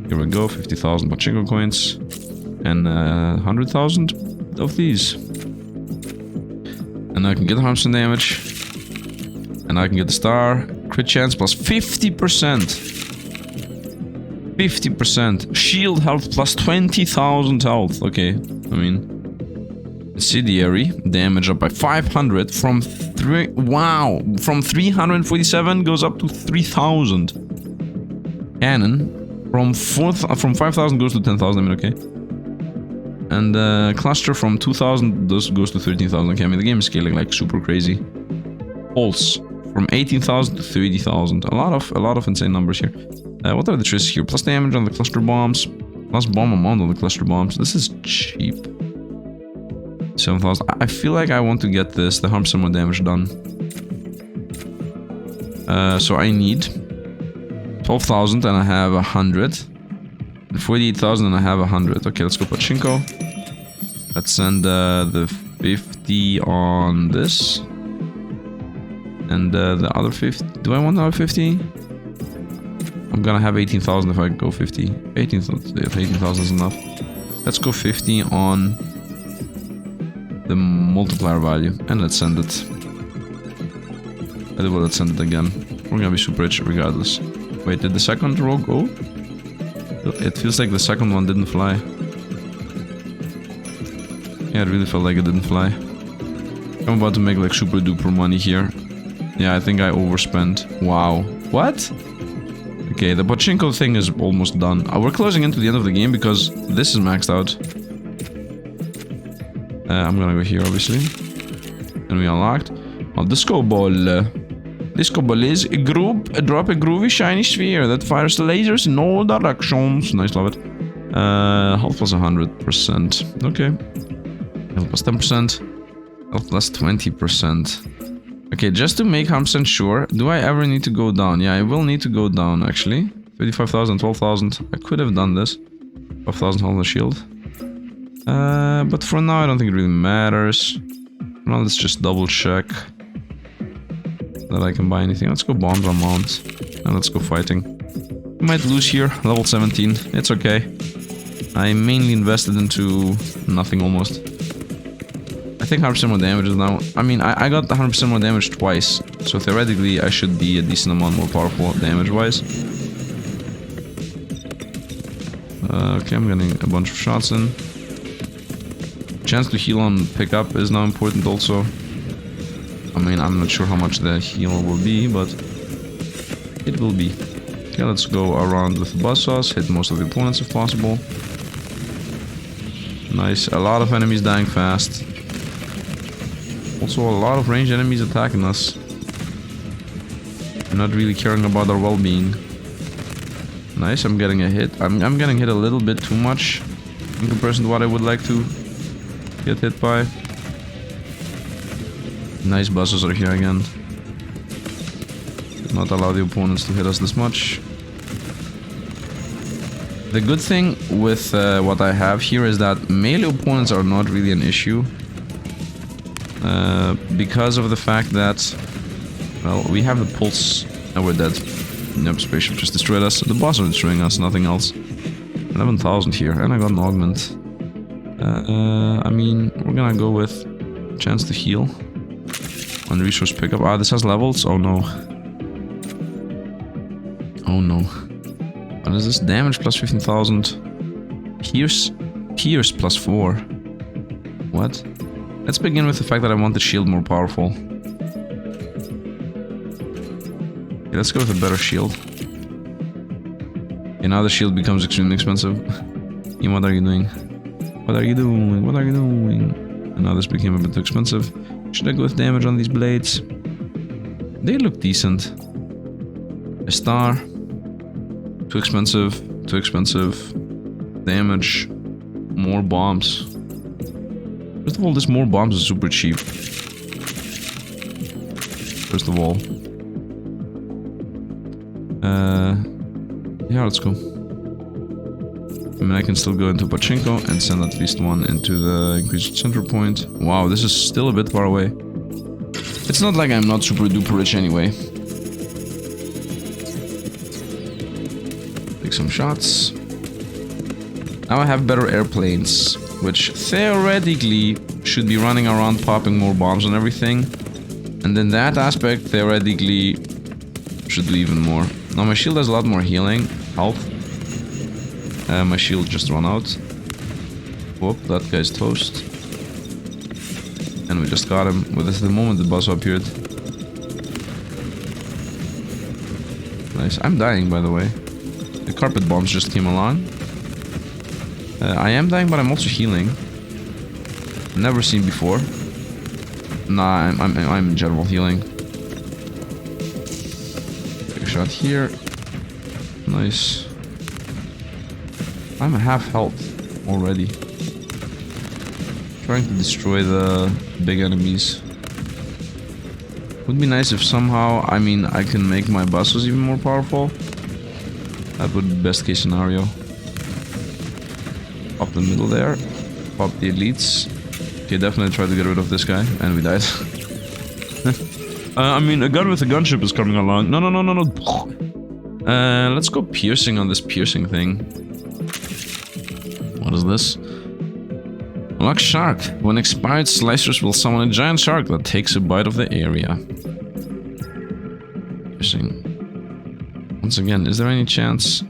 Here we go, 50,000 Pachinko coins, and 100,000 of these. And I can get harmstone damage, and I can get the star, crit chance plus 50%. 50%. Shield health plus 20,000 health. Okay, I mean... Incendiary damage up by 500 from 3... Wow! From 347 goes up to 3,000. Cannon. From 5,000 goes to 10,000, I mean, okay. And cluster from 2,000 goes to 13,000. Okay, I mean, the game is scaling like super crazy. Pulse from 18,000 to 30,000. A lot of insane numbers here. What are the tricks here? Plus damage on the cluster bombs. Plus bomb amount on the cluster bombs. This is cheap. 7,000. I feel like I want to get this, the 100% more damage done. So I need 12,000 and I have 100. 48,000 and I have 100. Okay, let's go Pachinko. Let's send the 50 on this. And the other 50. Do I want another 50? I'm gonna have 18,000 if I go 50. 18,000 is enough. Let's go 50 on the multiplier value. And let's send it. Well, let's send it again. We're gonna be super rich regardless. Wait, did the second row go? It feels like the second one didn't fly. Yeah, it really felt like it didn't fly. I'm about to make like super duper money here. Yeah, I think I overspent. Wow. What? Okay, the Pachinko thing is almost done. We're closing into the end of the game because this is maxed out. I'm gonna go here, obviously. And we unlocked. Oh, Disco Ball. Disco Ball is a drop a groovy shiny sphere that fires lasers in all directions. Nice, love it. Health plus 100%. Okay. Health plus 10%. Health plus 20%. Okay, just to make 100% sure, do I ever need to go down? Yeah, I will need to go down, actually. 35,000, 12,000. I could have done this. 12,000 on the shield. But for now, I don't think it really matters. Now, let's just double check that I can buy anything. Let's go bombs on mount. And let's go fighting. We might lose here. Level 17. It's okay. I mainly invested into nothing almost. I think 100% more damage is now. I mean, I got 100% more damage twice. So theoretically, I should be a decent amount more powerful damage-wise. Okay, I'm getting a bunch of shots in. Chance to heal on pickup is now important also. I mean, I'm not sure how much the heal will be, but it will be. Okay, let's go around with the buzzsaws, hit most of the opponents if possible. Nice, a lot of enemies dying fast. Also, a lot of ranged enemies attacking us. Not really caring about our well-being. Nice, I'm getting a hit. I'm getting hit a little bit too much in comparison to what I would like to get hit by. Nice buzzers are here again. Did not allow the opponents to hit us this much. The good thing with what I have here is that melee opponents are not really an issue. Because of the fact that, well, we have the pulse and we're dead. Nope, spaceship just destroyed us. The boss are destroying us, nothing else. 11,000 here, and I got an augment. I mean, we're gonna go with chance to heal on resource pickup. Ah, this has levels? Oh no. Oh no. What is this? Damage plus 15,000. Pierce plus 4. What? Let's begin with the fact that I want the shield more powerful. Okay, let's go with a better shield. Okay, now the shield becomes extremely expensive. What are you doing? What are you doing? What are you doing? And now this became a bit too expensive. Should I go with damage on these blades? They look decent. A star. Too expensive. Too expensive. Damage. More bombs. First of all, this more bombs is super cheap. First of all. Yeah, let's go. I mean, I can still go into Pachinko and send at least one into the increased center point. Wow, this is still a bit far away. It's not like I'm not super duper rich anyway. Take some shots. Now I have better airplanes, which theoretically should be running around popping more bombs and everything. And then that aspect theoretically should do even more. Now my shield has a lot more healing, health. My shield just ran out. Whoop, that guy's toast. And we just got him. With this, the moment the boss appeared. Nice. I'm dying, by the way. The carpet bombs just came along. I am dying, but I'm also healing. Never seen before. Nah, I'm in general healing. Take a shot here. Nice. I'm at half health already. Trying to destroy the big enemies. Would be nice if somehow, I mean, I can make my bosses even more powerful. That would be best case scenario. Pop the middle there. Pop the elites. Okay, definitely try to get rid of this guy. And we died. I mean, a gun with a gunship is coming along. No. Let's go piercing on this piercing thing. What is this? Unlock shark. When expired, slicers will summon a giant shark that takes a bite of the area. Piercing. Once again, is there any chance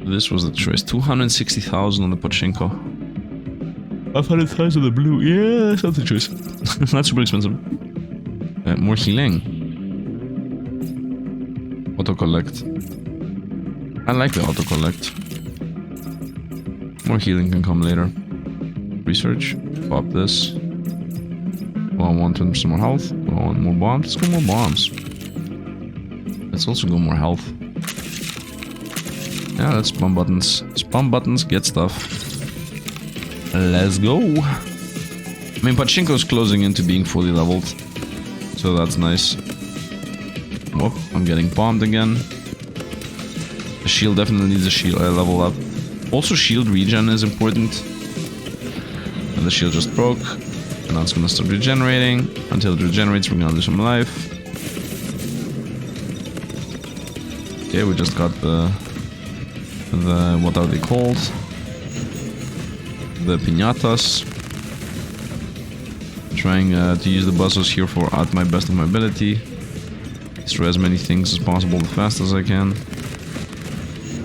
this was the choice? 260,000 on the Pachinko. 500,000 on the blue. Yeah, that's not the choice. Not super expensive. More healing. Auto collect. I like the auto collect. More healing can come later. Research. Pop this. Oh, I want some more health. Oh, I want more bombs. Let's go more bombs. Let's also go more health. Yeah, let's spam buttons. Spam buttons, get stuff. Let's go. I mean, Pachinko's closing into being fully leveled. So that's nice. Oh, I'm getting bombed again. The shield definitely needs a shield level up. Also, shield regen is important. And the shield just broke. And now it's gonna start regenerating. Until it regenerates, we're gonna lose some life. Okay, we just got the what are they called? The piñatas. Trying to use the buzzers here for at my best of my ability. Destroy as many things as possible as fast as I can.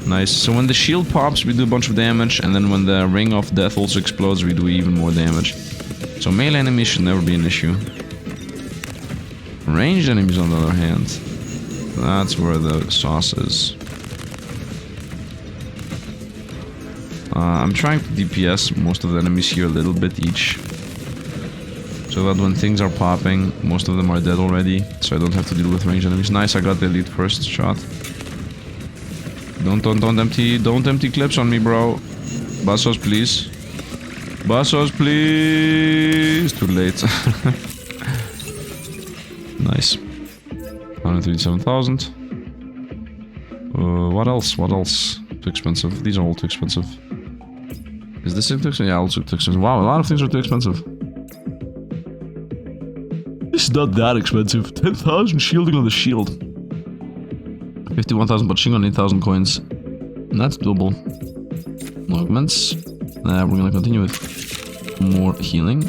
Nice. So when the shield pops, we do a bunch of damage, and then when the ring of death also explodes, we do even more damage. So melee enemies should never be an issue. Ranged enemies, on the other hand, that's where the sauce is. I'm trying to DPS most of the enemies here a little bit each. So that when things are popping, most of them are dead already. So I don't have to deal with ranged enemies. Nice, I got the elite first shot. Don't empty clips on me, bro. Bassos, please. Bassos, please. Too late. Nice. 137,000. What else? What else? Too expensive. These are all too expensive. Is this too expensive? Yeah, also too expensive. Wow, a lot of things are too expensive. This is not that expensive. 10,000 shielding on the shield. 51,000 Pachinko, 8,000 coins. That's doable. Augments. We're gonna continue with more healing.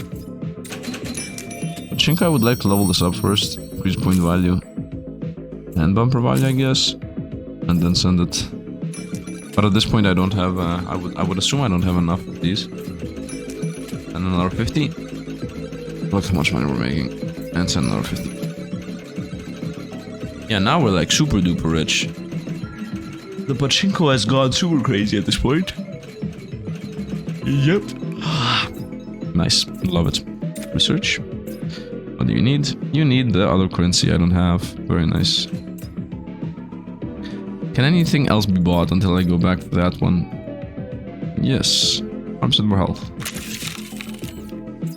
Pachinko, I would like to level this up first. Increase point value. And bumper value, I guess. And then send it. But at this point I don't have, I would assume I don't have enough of these. And another 50. Look how much money we're making. And send another 50. Yeah, now we're like super duper rich. The Pachinko has gone super crazy at this point. Yep. Nice, love it. Research. What do you need? You need the other currency I don't have. Very nice. Can anything else be bought until I go back to that one? Yes. Arms and more health.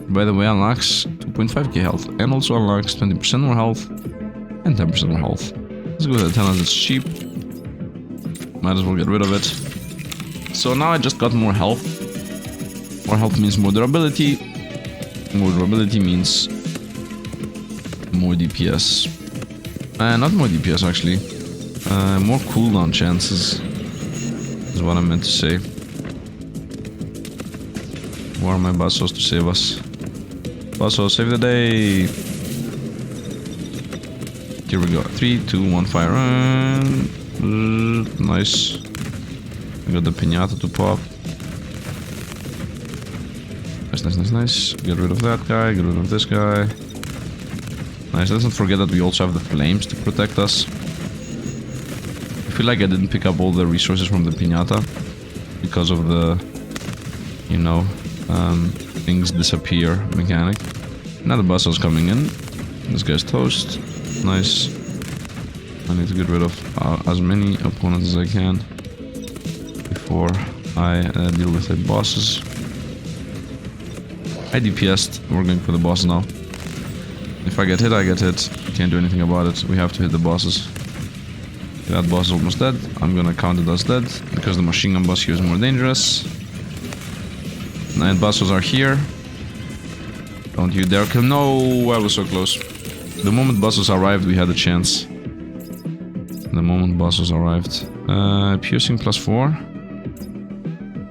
By the way, unlocks 2.5k health. And also unlocks 20% more health. And 10% more health. Let's go with the 10 as it's cheap. Might as well get rid of it. So now I just got more health. More health means more durability. More durability means more DPS. Not more DPS actually. More cooldown chances is what I meant to say. Where are my bassos to save us? Basso, save the day! Here we go. 3, 2, 1, fire. Nice. We got the piñata to pop. Nice. Get rid of that guy, get rid of this guy. Nice, let's not forget that we also have the flames to protect us. feel like I didn't pick up all the resources from the piñata because of the, you know, things disappear mechanic. Now the Bustle's coming in. This guy's toast. Nice. I need to get rid of as many opponents as I can before I deal with the bosses. I DPS'd. We're going for the boss now. If I get hit, I get hit. Can't do anything about it. We have to hit the bosses. That boss is almost dead. I'm gonna count it as dead because the machine gun boss here is more dangerous. 9 bosses are here. Don't you dare kill. No, I was so close. The moment bosses arrived, we had a chance. The moment bosses arrived. Piercing +4.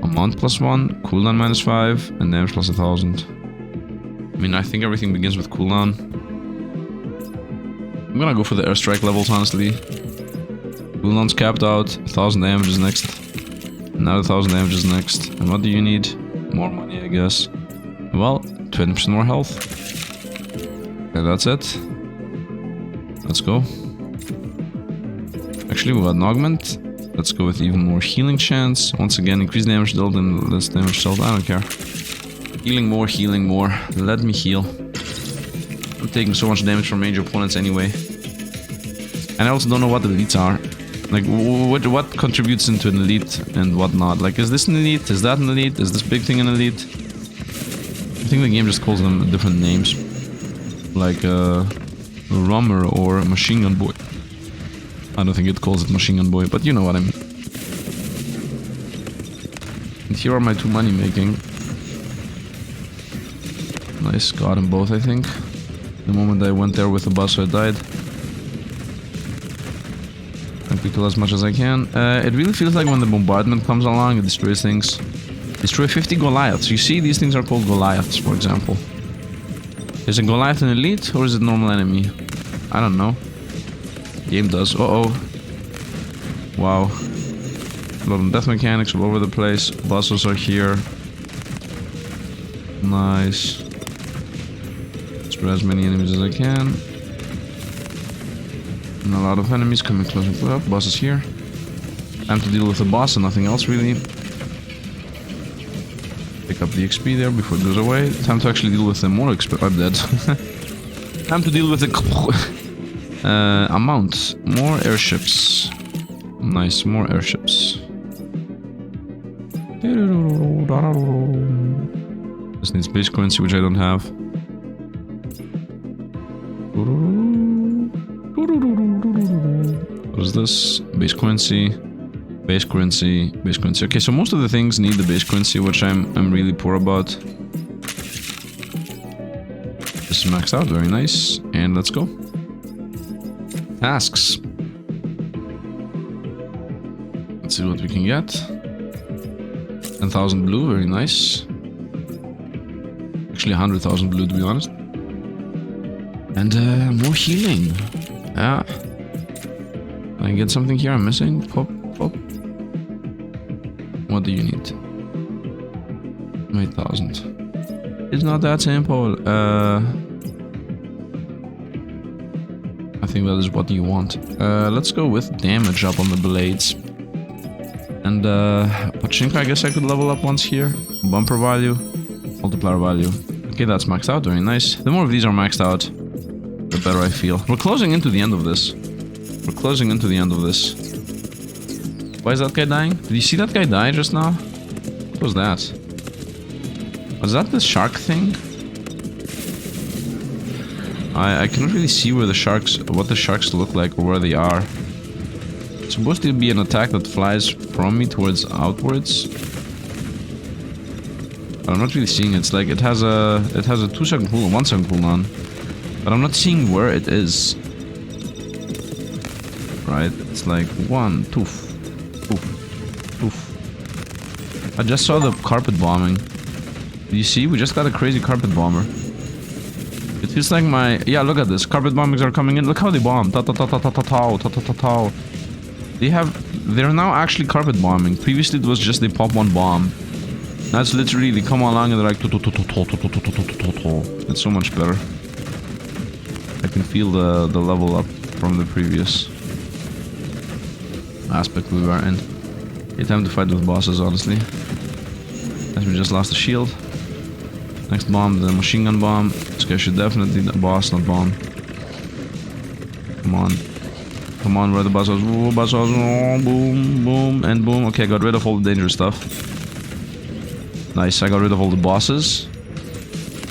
Amount +1. Cooldown -5. And damage +1000. I mean, I think everything begins with cooldown. I'm gonna go for the airstrike levels, honestly. Cooldown's capped out. 1000 damage is next. Another 1000 damage is next. And what do you need? More money, I guess. Well, 20% more health. And that's it. Let's go. Actually, we got an augment. Let's go with even more healing chance. Once again, increase damage dealt and less damage dealt. I don't care. Healing more, healing more. Let me heal. I'm taking so much damage from major opponents anyway. And I also don't know what the elites are. Like, what contributes into an elite and what not? Like, is this an elite? Is that an elite? Is this big thing an elite? I think the game just calls them different names. Like, Rummer or Machine Gun Boy. I don't think it calls it Machine Gun Boy, but you know what I mean. And here are my 2 money making. Nice, got them both, I think. The moment I went there with the boss, I died. Trying to kill as much as I can. It really feels like when the bombardment comes along, it destroys things. Destroy 50 Goliaths. You see, these things are called Goliaths, for example. Is a Goliath an elite or is it a normal enemy? I don't know. Game does. Uh-oh. Wow. A lot of death mechanics all over the place. Bosses are here. Nice. Destroy as many enemies as I can. And a lot of enemies coming closer and closer. Boss is here. Time to deal with the boss and nothing else really. Pick up the XP there before it goes away. Time to actually deal with the more XP. I'm dead. Time to deal with the amount. More airships. Nice, more airships. This needs base currency, which I don't have. What is this? Base currency. Base currency. Base currency. Okay, so most of the things need the base currency, which I'm really poor about. This is maxed out, very nice. And let's go. Tasks. Let's see what we can get. 10,000 blue, very nice. Actually 100,000 blue, to be honest. And more healing. Yeah. Can I get something here I'm missing? Pop, pop. What do you need? 8,000. It's not that simple. I think that is what you want. Let's go with damage up on the blades. And Pachinko, I guess I could level up once here. Bumper value, multiplier value. Okay, that's maxed out, very nice. The more of these are maxed out, the better I feel. We're closing into the end of this. We're closing into the end of this. Why is that guy dying? Did you see that guy die just now? What was that? Was that the shark thing? I cannot really see where the sharks, what the sharks look like or where they are. It's supposed to be an attack that flies from me towards outwards. But I'm not really seeing it. It's like it has a 2-second cooldown, 1-second cooldown. But I'm not seeing where it is. Right? It's like 1, 2, I just saw the carpet bombing. Do you see? We just got a crazy carpet bomber. It feels like my... Yeah, look at this. Carpet bombings are coming in. Look how they bomb. Ta-ta-ta-ta-ta-ta-ta. They're now actually carpet bombing. Previously it was just they pop one bomb. Now it's literally they come along and they're like... It's so much better. I can feel the level up from the previous. aspect we were in. Okay, time to fight with bosses, honestly. As we just lost the shield. Next bomb, the machine gun bomb. This guy should definitely the boss, not bomb. Come on. Come on, where are the bosses? Ooh, bosses. Oh, boom, boom, and boom. Okay, I got rid of all the dangerous stuff. Nice, I got rid of all the bosses.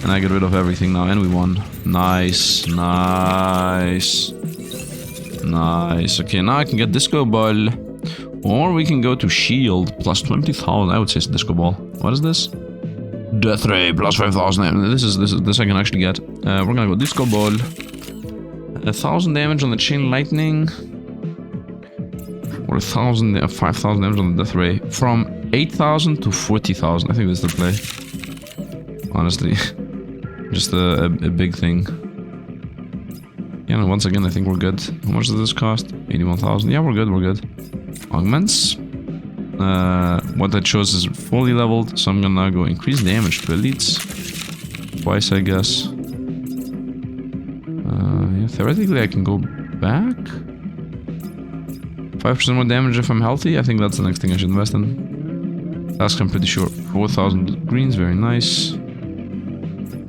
And I get rid of everything now, and we won. Nice, nice. Nice. Okay, now I can get Disco Ball. Or we can go to Shield, plus 20,000. I would say it's Disco Ball. What is this? Death Ray, plus 5,000. This I can actually get. We're gonna go Disco Ball. 1,000 damage on the Chain Lightning. Or 5,000 damage on the Death Ray. From 8,000 to 40,000. I think this is the play. Honestly. Just a big thing. Yeah, and once again, I think we're good. How much does this cost? 81,000. Yeah, we're good, we're good. Augments. What I chose is fully leveled, so I'm gonna go increase damage to elites. Twice, I guess. Yeah, theoretically, I can go back. 5% more damage if I'm healthy. I think that's the next thing I should invest in. Task, I'm pretty sure. 4,000 greens, very nice.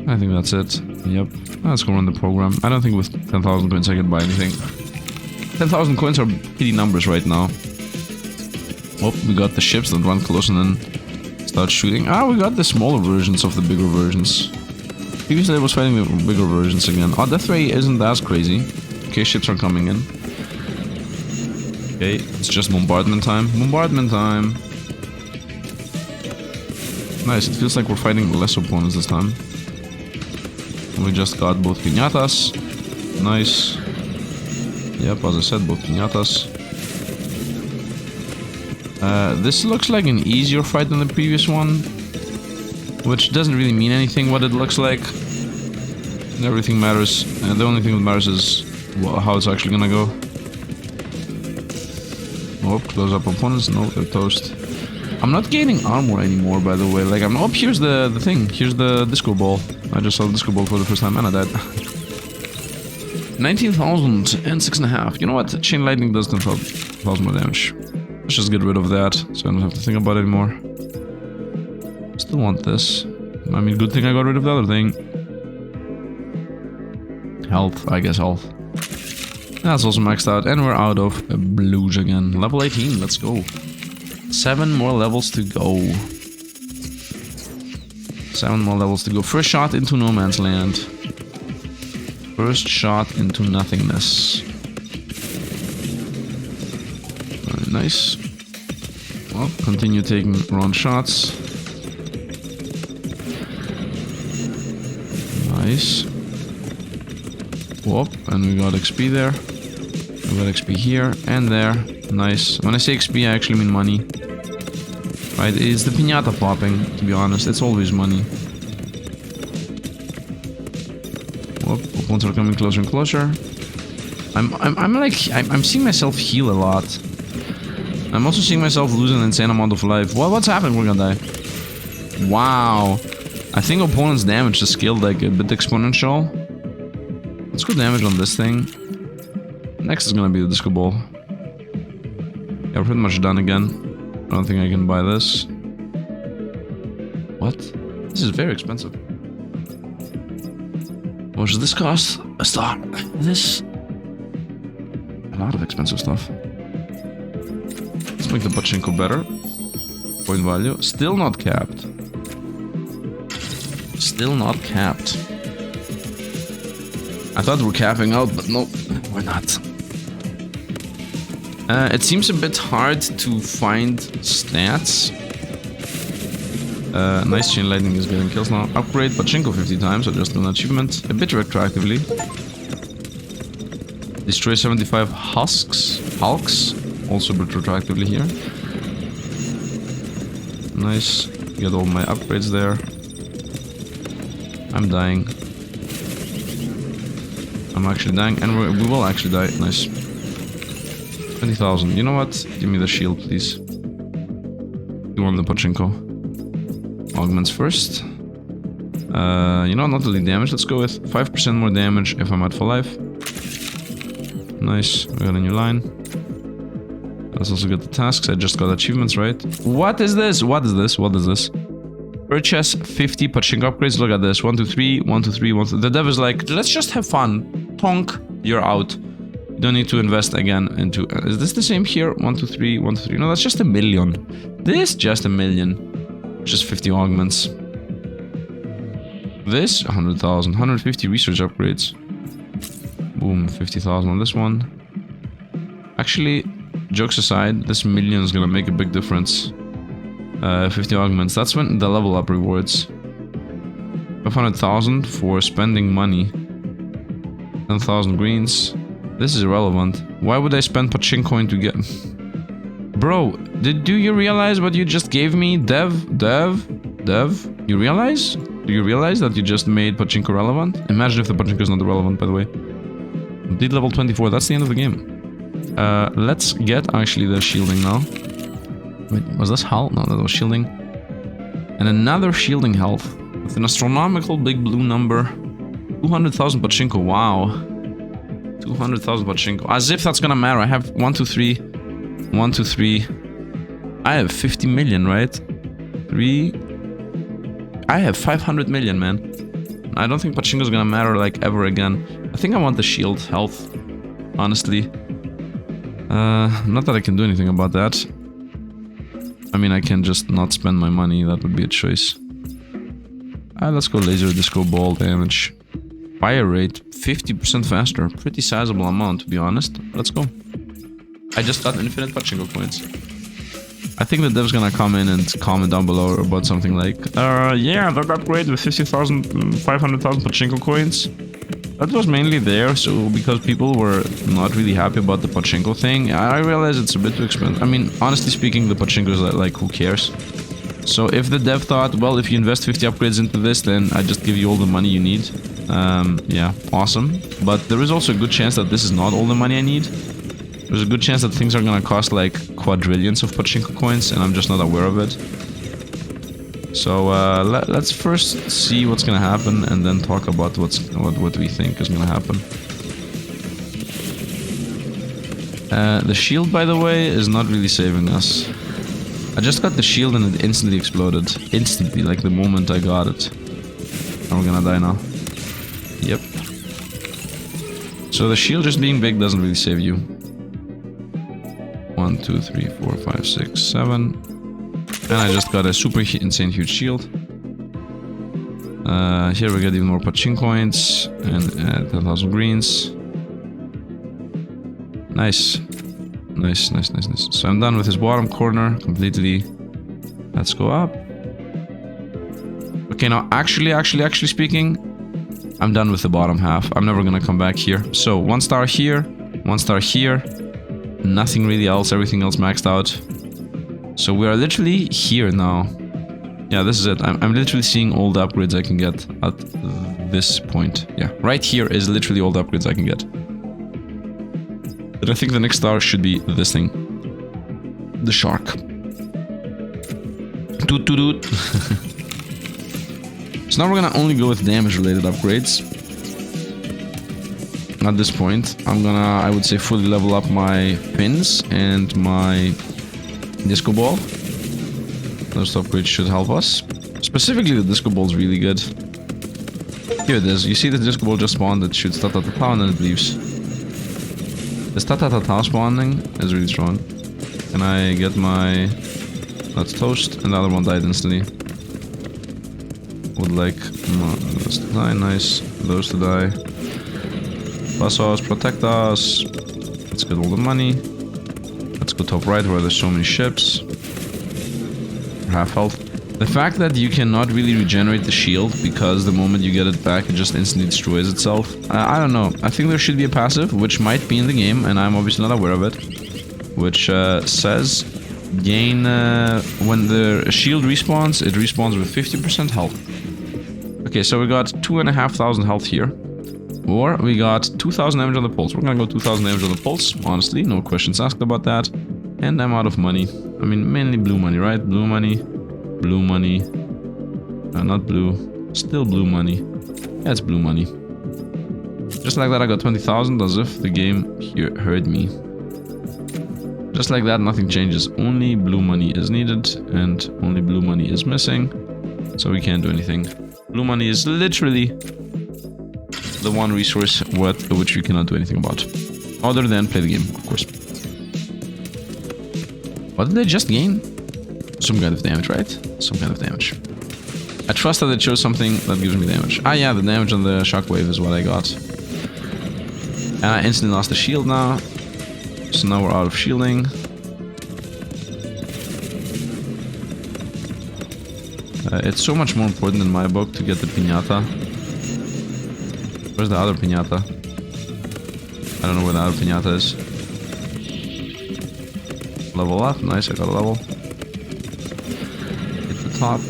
I think that's it. Yep. Let's go run the program. I don't think with 10,000 coins I can buy anything. 10,000 coins are pretty numbers right now. Oh, we got the ships that run close and then start shooting. Ah, we got the smaller versions of the bigger versions. Previously I was fighting the bigger versions again. Oh, Death Ray isn't as crazy. Okay, ships are coming in. Okay, it's just bombardment time. Bombardment time! Nice, it feels like we're fighting less opponents this time. We just got both piñatas. Nice. Yep, as I said, both piñatas. This looks like an easier fight than the previous one. Which doesn't really mean anything what it looks like. Everything matters. The only thing that matters is how it's actually gonna go. Oh, close up opponents. No, they're toast. I'm not gaining armor anymore, by the way. Like, I'm... Oh, here's the thing. Here's the disco ball. I just saw the disco ball for the first time and I died. 19,000 and 6.5. You know what? Chain Lightning does 10,000 more damage. Let's just get rid of that, so I don't have to think about it anymore. Still want this. I mean, good thing I got rid of the other thing. Health, I guess health. That's also maxed out, and we're out of blues again. Level 18, let's go. 7 more levels to go. 7 more levels to go. First shot into no man's land. First shot into nothingness. Very nice. Well, continue taking round shots. Nice. Whoop, and we got XP there. We got XP here and there. Nice. When I say XP, I actually mean money. Right, it's the piñata popping, to be honest. It's always money. Whoop, opponents are coming closer and closer. I'm seeing myself heal a lot. I'm also seeing myself lose an insane amount of life. What's happening? We're gonna die. Wow. I think opponents' damage is scaled like a bit exponential. Let's go damage on this thing. Next is gonna be the disco ball. Yeah, we're pretty much done again. I don't think I can buy this. What? This is very expensive. How much does this cost? A star. This. A lot of expensive stuff. Let's make the Pachinko better. Point value. Still not capped. Still not capped. I thought we were capping out, but no, we're not. It seems a bit hard to find stats. Nice Chain Lightning is getting kills now. Upgrade Pachinko 50 times, so just an achievement. A bit retroactively. Destroy 75 hulks, also a bit retroactively here. Nice. Get all my upgrades there. I'm dying. I'm actually dying, and we will actually die. Nice. 20,000. You know what? Give me the shield, please. You want the Pachinko. Augments first. You know, not really damage. Let's go with 5% more damage if I'm at full life. Nice. We got a new line. Let's also get the tasks. I just got achievements, right? What is this? What is this? What is this? Purchase 50 Pachinko upgrades. Look at this. 1, 2, 3, 1, 2, 3, 1, 2. The dev is like, let's just have fun. Tonk, you're out. You don't need to invest again into... is this the same here? 1, 2, 3, 1, 2, 3. No, that's just a million. This, just a million. Just 50 augments. This, 100,000. 150 research upgrades. Boom, 50,000 on this one. Actually, jokes aside, this million is gonna make a big difference. 50 augments. That's when the level up rewards. 500,000 for spending money. 10,000 greens. This is irrelevant. Why would I spend Pachinko to get... Bro, do you realize what you just gave me? Dev? You realize? Do you realize that you just made Pachinko relevant? Imagine if the Pachinko is not relevant, by the way. Complete level 24, that's the end of the game. Let's get actually the shielding now. Wait, was this health? No, that was shielding. And another shielding health. With an astronomical big blue number. 200,000 Pachinko, wow. 200,000 Pachinko. As if that's gonna matter. I have 1, 2, 3. 1, 2, 3. I have 50 million, right? 3. I have 500 million, man. I don't think Pachinko is gonna matter like ever again. I think I want the shield health, honestly. Not that I can do anything about that. I mean, I can just not spend my money. That would be a choice. Let's go laser disco ball damage. Fire rate 50% faster. Pretty sizable amount, to be honest. Let's go. I just got infinite Pachinko coins. I think the dev's gonna come in and comment down below about something like, yeah, that upgrade with 50,000, 500,000 Pachinko coins. That was mainly there, so because people were not really happy about the Pachinko thing. I realize it's a bit too expensive. I mean, honestly speaking, the Pachinko is like, who cares? So if the dev thought, well, if you invest 50 upgrades into this, then I just give you all the money you need. Yeah, awesome. But there is also a good chance that this is not all the money I need. There's a good chance that things are gonna cost like quadrillions of Pachinko coins, and I'm just not aware of it. So let's first see what's gonna happen, and then talk about what we think is gonna happen. The shield, by the way, is not really saving us. I just got the shield and it instantly exploded. Instantly, like the moment I got it. And we're gonna die now. Yep. So the shield just being big doesn't really save you. 1, 2, 3, 4, 5, 6, 7. And I just got a super insane huge shield. Here we get even more Pachinko coins and 10,000 greens. Nice. Nice. So I'm done with his bottom corner completely. Let's go up. Okay, now actually speaking, I'm done with the bottom half. I'm never gonna come back here. So 1 star here, 1 star here. Nothing really else, everything else maxed out. So we are literally here now. Yeah, this is it. I'm literally seeing all the upgrades I can get at this point. Yeah, right here is literally all the upgrades I can get. But I think the next star should be this thing. The shark. Toot toot toot. So now we're gonna only go with damage related upgrades. At this point, I'm gonna, I would say, fully level up my pins and my disco ball. Those upgrades should help us. Specifically, the disco ball is really good. Here it is. You see the disco ball just spawned. It shoots ta-ta-ta-ta and then it leaves. This ta-ta-ta-ta spawning is really strong. Can I get my... That's toast, and the other one died instantly. Would like those to die, nice. Those to die. Plus us, protect us. Let's get all the money. Let's go top right where there's so many ships. Half health. The fact that you cannot really regenerate the shield because the moment you get it back it just instantly destroys itself. I don't know. I think there should be a passive which might be in the game and I'm obviously not aware of it. Which says gain when the shield respawns, it respawns with 50% health. Okay, so we got 2,500 health here. Or we got 2,000 damage on the pulse. We're gonna go 2,000 damage on the pulse, honestly, no questions asked about that. And I'm out of money. I mean, mainly blue money, right? Blue money. Blue money. Not blue. Still blue money. Yeah, it's blue money. Just like that, I got 20,000 as if the game here heard me. Just like that, nothing changes. Only blue money is needed, and only blue money is missing. So we can't do anything. Blue money is literally the one resource which we cannot do anything about. Other than play the game, of course. What did they just gain? Some kind of damage, right? Some kind of damage. I trust that it shows something that gives me damage. Ah yeah, the damage on the shockwave is what I got. And I instantly lost the shield now. So now we're out of shielding. It's so much more important in my book to get the piñata. Where's the other piñata? I don't know where the other piñata is. Level up. Nice, I got a level. Hit the top.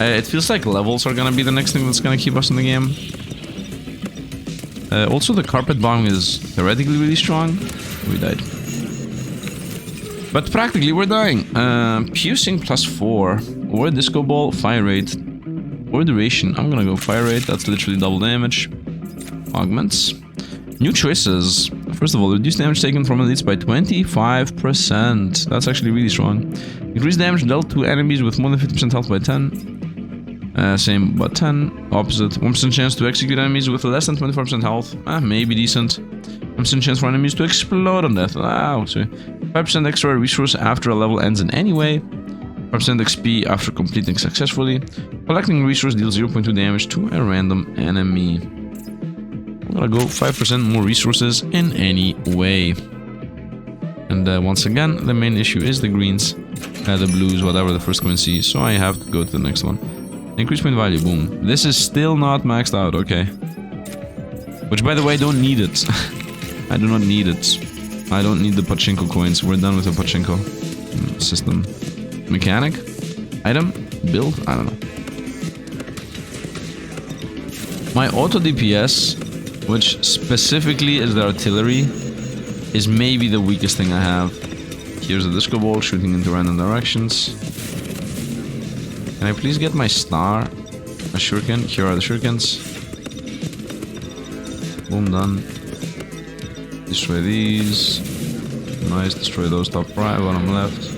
It feels like levels are gonna be the next thing that's gonna keep us in the game. Also, the carpet bomb is theoretically really strong. We died. But practically, we're dying. Piercing +4. Or disco ball, fire rate. Or duration. I'm gonna go fire rate. That's literally double damage. Augments. New choices. First of all, reduce damage taken from elites by 25%. That's actually really strong. Increase damage dealt to enemies with more than 50% health by 10. Same, but 10. Opposite. 1% chance to execute enemies with less than 24% health. Maybe decent. 1% chance for enemies to explode on death. Wow. So 5% extra resource after a level ends in any way. 5% XP after completing successfully. Collecting resource deals 0.2 damage to a random enemy. I'm gonna go 5% more resources in any way. And once again, the main issue is the greens, the blues, whatever the first currency. So I have to go to the next one. Increase point value, boom. This is still not maxed out, okay. Which, by the way, I don't need it. I do not need it. I don't need the Pachinko coins. We're done with the Pachinko system. Mechanic? Item? Build? I don't know. My auto DPS, which specifically is the artillery, is maybe the weakest thing I have. Here's a disco ball shooting into random directions. Can I please get my star? A shuriken? Here are the shurikens. Boom, done. Destroy these. Nice, destroy those top right, bottom left.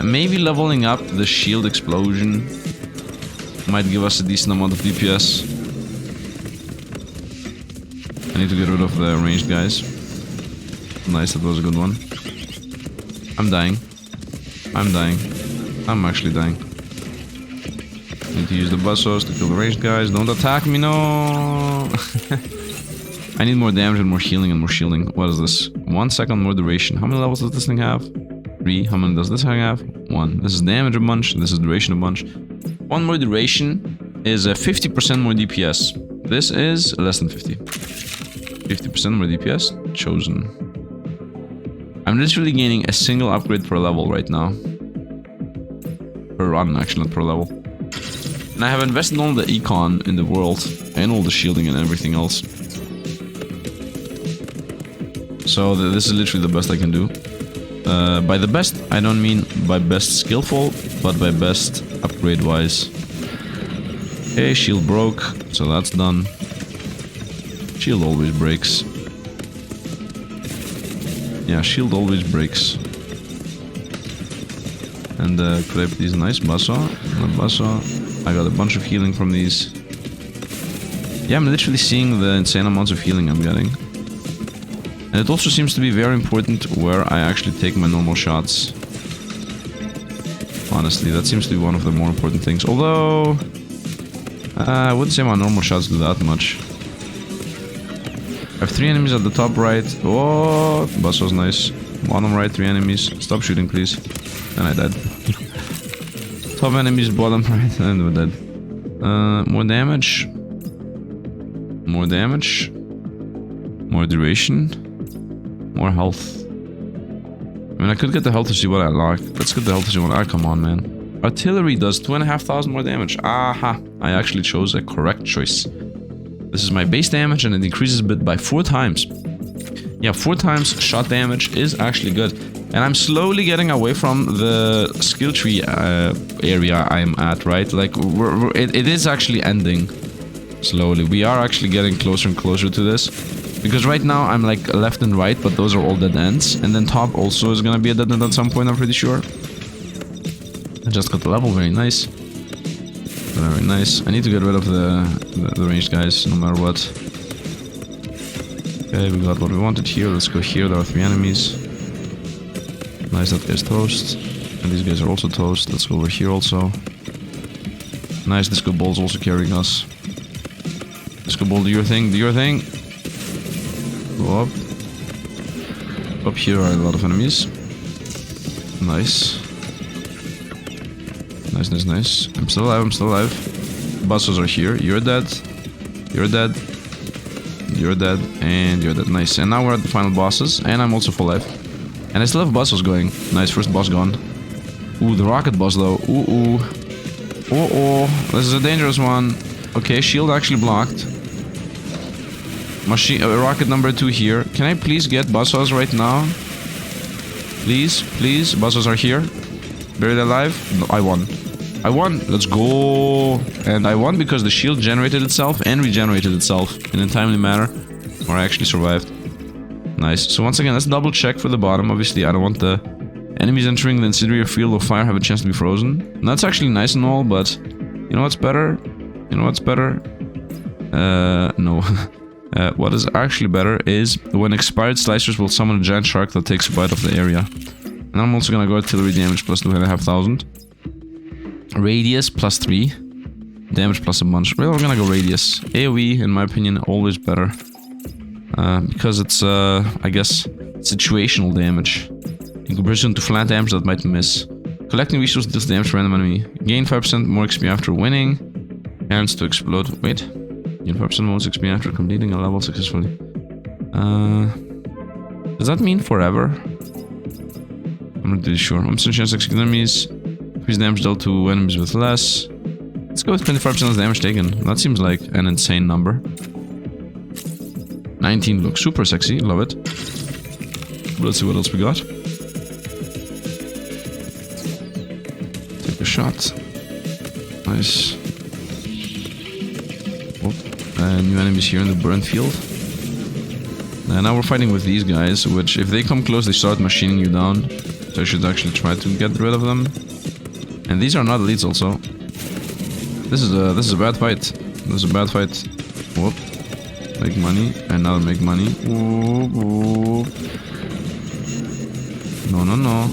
Maybe leveling up the shield explosion might give us a decent amount of DPS. I need to get rid of the ranged guys. Nice, that was a good one. I'm dying. I'm dying. I'm actually dying. Need to use the buzzsaws to kill the ranged guys. Don't attack me, no! I need more damage and more healing and more shielding. What is this? 1 second more duration. How many levels does this thing have? 3. How many does this thing have? 1. This is damage a bunch. This is duration a bunch. 1 more duration is 50% more DPS. This is less than 50. 50% more DPS. Chosen. I'm literally gaining a single upgrade per level right now. Per run, actually, not per level. And I have invested all the econ in the world. And all the shielding and everything else. So this is literally the best I can do. By the best, I don't mean by best skillful, but by best upgrade-wise. Okay, shield broke, so that's done. Shield always breaks. Yeah, shield always breaks. And could I please nice basso? Not basso. I got a bunch of healing from these. Yeah, I'm literally seeing the insane amounts of healing I'm getting. And it also seems to be very important where I actually take my normal shots. Honestly, that seems to be one of the more important things. Although, I wouldn't say my normal shots do that much. I have 3 enemies at the top right. Oh, Basso's nice. Bottom right, 3 enemies. Stop shooting, please. And I died. Top enemies, bottom right, and we're dead. More damage. More damage. More duration. More health. I mean, I could get the health to see what I unlock. Let's get the health to see what I... come on, man. Artillery does 2,500 more damage. Aha! I actually chose a correct choice. This is my base damage and it increases a bit by 4 times. Yeah, 4 times shot damage is actually good. And I'm slowly getting away from the skill tree area I'm at, right? Like, it is actually ending slowly. We are actually getting closer and closer to this. Because right now I'm like left and right, but those are all dead ends. And then top also is gonna be a dead end at some point, I'm pretty sure. I just got the level, very nice. Very nice. I need to get rid of the ranged guys, no matter what. Okay, we got what we wanted here. Let's go here. There are 3 enemies. Nice, that guy's toast. And these guys are also toast. Let's go over here also. Nice, disco ball's also carrying us. Disco ball, do your thing, do your thing. Go up. Up here are a lot of enemies. Nice. Nice, nice, nice. I'm still alive, I'm still alive. Bosses are here. You're dead. You're dead. You're dead. And you're dead. Nice. And now we're at the final bosses. And I'm also full life. And I still have bosses going. Nice, first boss gone. Ooh, the rocket boss though. Ooh, ooh. Oh, oh. This is a dangerous one. Okay, shield actually blocked. Machine, rocket number 2 here. Can I please get bosses right now? Please, please. Bosses are here. Buried alive. No, I won. I won. Let's go. And I won because the shield generated itself and regenerated itself in a timely manner. Or I actually survived. Nice. So once again, let's double check for the bottom. Obviously, I don't want the enemies entering the incendiary field of fire have a chance to be frozen. And that's actually nice and all, but you know what's better? You know what's better? No. What is actually better is when expired slicers will summon a giant shark that takes a bite of the area. And I'm also gonna go artillery damage plus 2,500. Radius plus 3. Damage plus a bunch. Well, we're gonna go radius. AoE, in my opinion, always better. Because it's, I guess, situational damage. In comparison to flat damage that might miss. Collecting resources deals damage to random enemy. Gain 5% more XP after winning. Chance to explode. Wait. Gain 5% more XP after completing a level successfully. Does that mean forever? I'm not really sure. 1% chance to execute enemies. Increase damage dealt to enemies with less. Let's go with 25% of damage taken. That seems like an insane number. 19 looks super sexy. Love it. Let's see what else we got. Take a shot. Nice. New enemies here in the burn field. And now we're fighting with these guys, which if they come close, they start machining you down. So I should actually try to get rid of them. And these are not elites also. This is a bad fight. This is a bad fight. Whoop. Make money. And now make money. Whoop, whoop. No, no, no.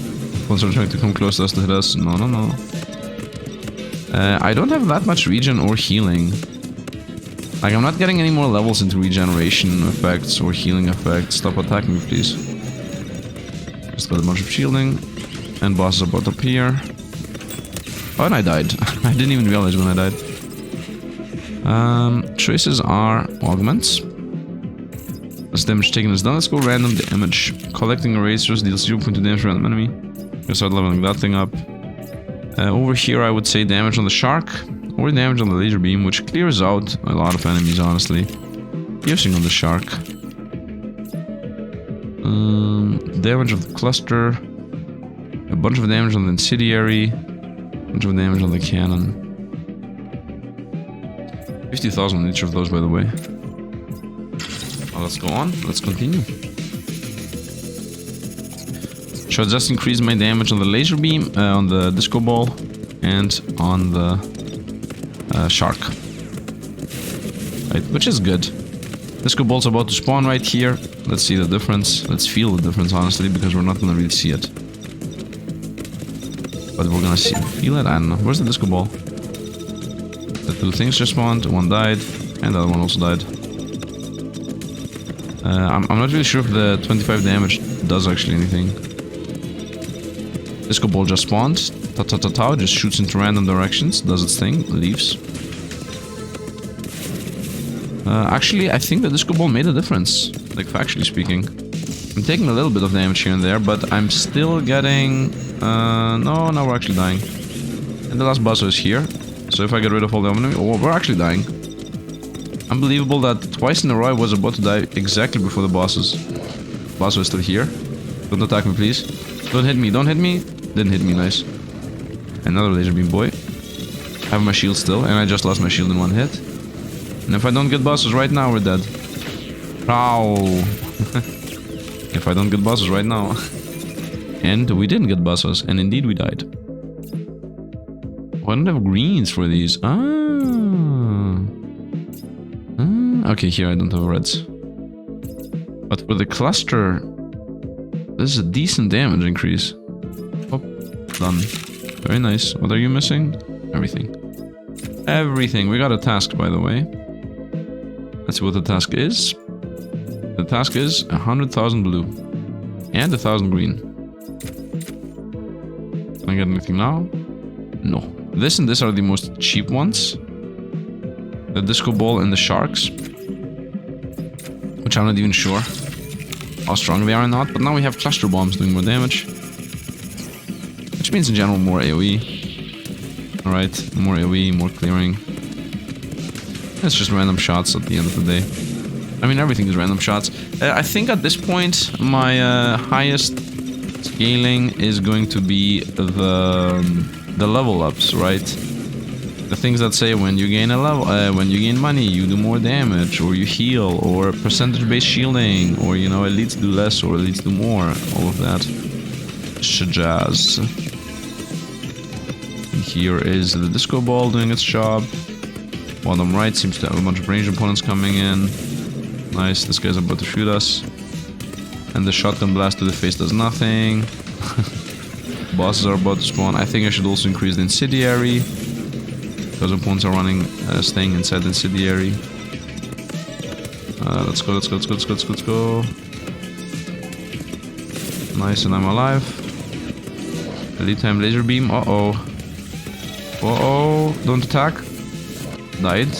Once are trying to come close to us to hit us. No, no, no. I don't have that much regen or healing. Like, I'm not getting any more levels into regeneration effects or healing effects. Stop attacking me, please. Just got a bunch of shielding. And bosses are both up here. Oh, and I died. I didn't even realize when I died. Choices are augments. As damage taken is done, let's go random damage. Collecting erasers deals 0.2 damage to random enemy. Gonna start leveling that thing up. Over here, I would say damage on the shark. Or damage on the laser beam, which clears out a lot of enemies, honestly. Piercing on the shark. Damage of the cluster. A bunch of damage on the incendiary. A bunch of damage on the cannon. 50,000 on each of those, by the way. Well, let's go on. Let's continue. Should just increase my damage on the laser beam, on the disco ball, and on the shark. Right, which is good. Disco ball's about to spawn right here. Let's see the difference. Let's feel the difference, honestly, because we're not gonna really see it. But we're gonna feel it. I don't know. Where's the disco ball? The 2 things just spawned. 1 died, and the other one also died. I'm not really sure if the 25 damage does actually anything. Disco ball just spawned. Ta-ta-ta-ta, just shoots into random directions, does its thing, leaves. Actually, I think the disco ball made a difference, like factually speaking. I'm taking a little bit of damage here and there, but I'm still getting... no, now we're actually dying. And the last boss is here, so if I get rid of all the enemies... Oh, we're actually dying. Unbelievable that twice in a row I was about to die exactly before the bosses. Boss is still here. Don't attack me, please. Don't hit me, don't hit me. Didn't hit me, nice. Another laser beam boy. I have my shield still, and I just lost my shield in 1 hit. And if I don't get bosses right now, we're dead. Ow. If I don't get bosses right now. And we didn't get bosses, and indeed we died. I don't have greens for these. Okay, here I don't have reds. But for the cluster, this is a decent damage increase. Oh, done. Very nice. What are you missing? Everything. Everything. We got a task, by the way. Let's see what the task is. The task is 100,000 blue. And 1,000 green. Can I get anything now? No. This and this are the most cheap ones. The disco ball and the sharks. Which I'm not even sure how strong they are or not. But now we have cluster bombs doing more damage. Which means in general more AoE. Alright, more AoE, more clearing. It's just random shots at the end of the day. I mean, everything is random shots. I think at this point, my highest scaling is going to be the level ups, right? The things that say when you gain a level, when you gain money, you do more damage, or you heal, or percentage-based shielding, or you know, elites do less, or elites do more. All of that jazz. And here is the disco ball doing its job. Bottom right seems to have a bunch of ranged opponents coming in. Nice, this guy's about to shoot us. And the shotgun blast to the face does nothing. Bosses are about to spawn. I think I should also increase the incendiary. Because opponents are running, staying inside the incendiary. Let's go, let's go, let's go, let's go, let's go, let's go. Nice, and I'm alive. Elite time laser beam, uh-oh. Uh-oh, don't attack. Died.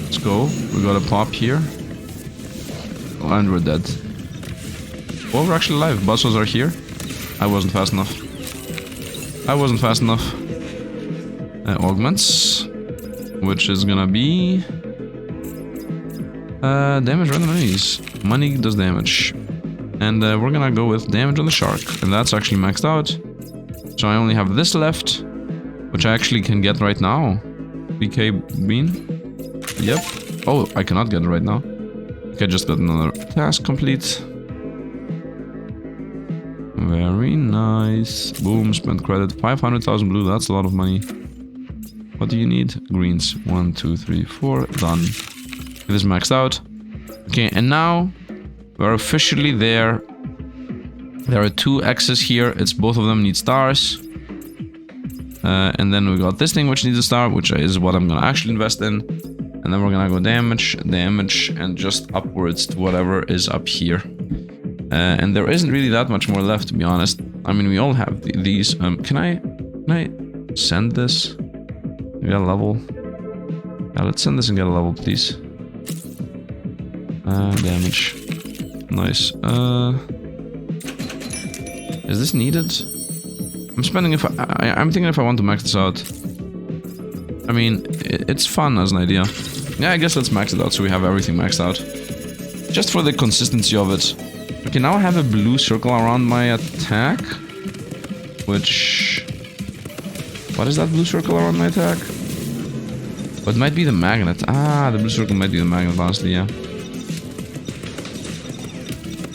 Let's go. We got a pop here. Oh, and we're dead. Oh, we're actually alive. Bosses are here. I wasn't fast enough. I wasn't fast enough. Augments. Which is gonna be... damage random enemies. Money does damage. And we're gonna go with damage on the shark. And that's actually maxed out. So I only have this left. Which I actually can get right now. BK bean. Yep. Oh, I cannot get it right now. Okay, just got another task complete. Very nice. Boom, spent credit. 500,000 blue, that's a lot of money. What do you need? Greens. 1, 2, 3, 4. Done. It is maxed out. Okay, and now we're officially there. There are 2 X's here. It's both of them need stars. And then we got this thing which needs a star, which is what I'm gonna actually invest in. And then we're gonna go damage, damage, and just upwards to whatever is up here. And there isn't really that much more left, to be honest. I mean, we all have these. Can I send this? Get a level. Yeah, let's send this and get a level, please. Damage. Nice. Is this needed? I'm spending if I'm thinking if I want to max this out. I mean, it's fun as an idea. Yeah, I guess let's max it out so we have everything maxed out. Just for the consistency of it. Okay, now I have a blue circle around my attack. Which... What is that blue circle around my attack? Oh, it might be the magnet. Ah, the blue circle might be the magnet, honestly, yeah.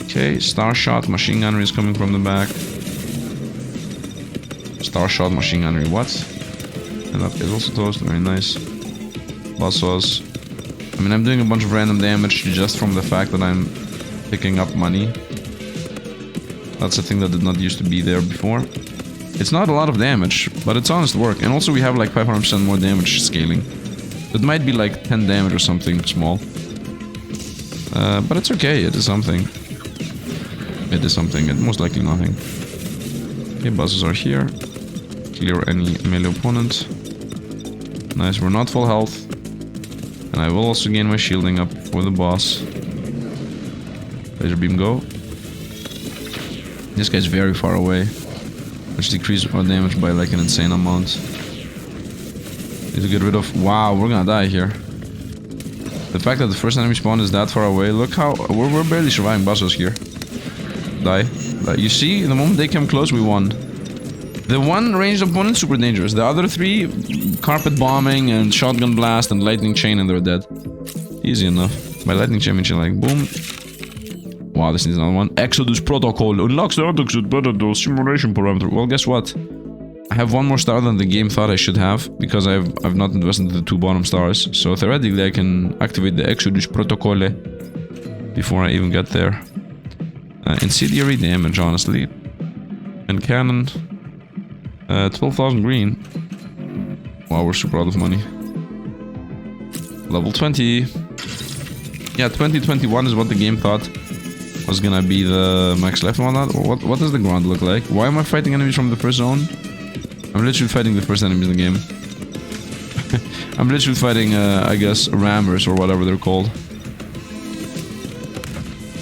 Okay, star shot, machine gunnery is coming from the back. Star shot, machine gunnery, what? And that is also toast, very nice. Bossos. I mean, I'm doing a bunch of random damage just from the fact that I'm picking up money. That's a thing that did not used to be there before. It's not a lot of damage, but it's honest work. And also we have like 500% more damage scaling. It might be like 10 damage or something small. But it's okay, it is something. It is something, and most likely nothing. Okay, bosses are here. Clear any melee opponent. Nice, we're not full health. And I will also gain my shielding up for the boss. Laser beam go. This guy's very far away. Which decreases our damage by like an insane amount. Need to get rid of... Wow, we're gonna die here. The fact that the first enemy spawn is that far away. Look how... We're barely surviving bosses here. Die. You see, the moment they came close, we won. The one ranged opponent, super dangerous. The other 3, carpet bombing and shotgun blast and lightning chain, and they're dead. Easy enough. My lightning championship, like, boom. Wow, this needs another one. Exodus protocol unlocks the Exodus protocol simulation parameter. Well, guess what? I have one more star than the game thought I should have, because I've not invested in the 2 bottom stars. So theoretically, I can activate the Exodus protocol before I even get there. Incendiary damage, honestly. And cannon. 12,000 green. Wow, we're super out of money. Level 20. Yeah, 2021 is what the game thought was gonna be the max life and whatnot. What does the ground look like? Why am I fighting enemies from the first zone? I'm literally fighting the first enemies in the game. I'm literally fighting, I guess, rammers or whatever they're called.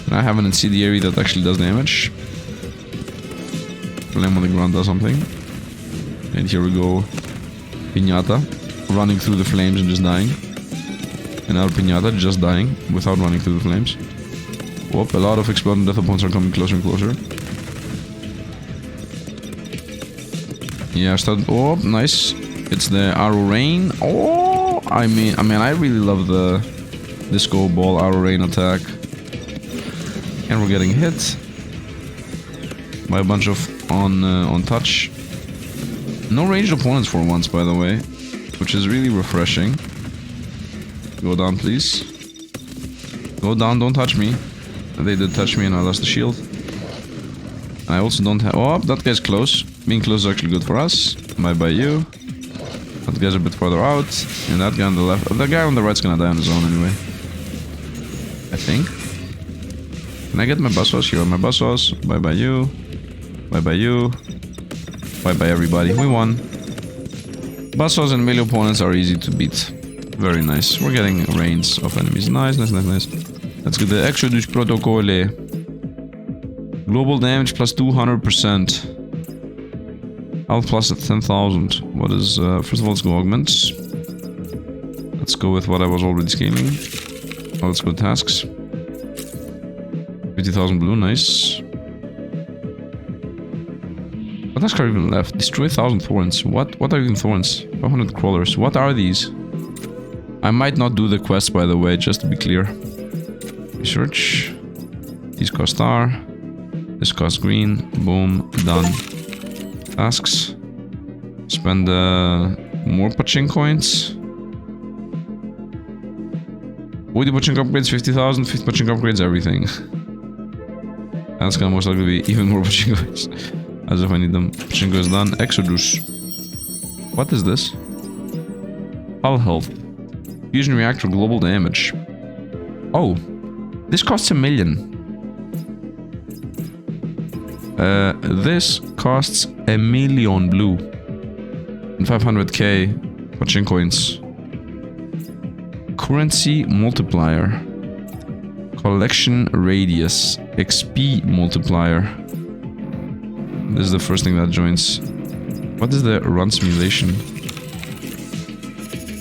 And I have an incendiary that actually does damage. Flame on the ground does something. And here we go. Piñata. Running through the flames and just dying. Another Piñata just dying without running through the flames. Whoop, a lot of exploding death opponents are coming closer and closer. Yeah, oh, nice. It's the arrow rain. Oh, I mean, I really love the disco ball arrow rain attack. And we're getting hit by a bunch of on touch. No ranged opponents for once, by the way, which is really refreshing. Go down, please. Go down, don't touch me. They did touch me and I lost the shield. I also don't have... Oh, that guy's close. Being close is actually good for us. Bye-bye you. That guy's a bit farther out. And that guy on the left... The guy on the right's gonna die on his own anyway. I think. Can I get my bassos? Here are my bassos. Bye-bye you. Bye-bye you. Bye-bye everybody. We won. Bassos and melee opponents are easy to beat. Very nice. We're getting rains of enemies. Nice, nice, nice, nice. Let's get the Exodus protocol. Global damage plus 200%. Health plus at 10,000. What is... first of all, let's go augments. Let's go with what I was already scaling. Oh, let's go tasks. 50,000 blue, nice. What task are even left? Destroy 1,000 thorns. What are even thorns? 500 crawlers. What are these? I might not do the quests, by the way, just to be clear. Research. These cost star. This costs green. Boom. Done. Tasks. Spend more Pachinko coins. Woody Pachinko upgrades 50,000. 50 Pachinko upgrades everything. That's gonna most likely be even more Pachinko coins. As if I need them. Pachinko is done. Exodus. What is this? Hull health. Fusion reactor global damage. Oh. This costs 1 million. This costs 1 million blue. And 500k Pachinko coins. Currency multiplier. Collection radius. XP multiplier. This is the first thing that joins. What is the run simulation?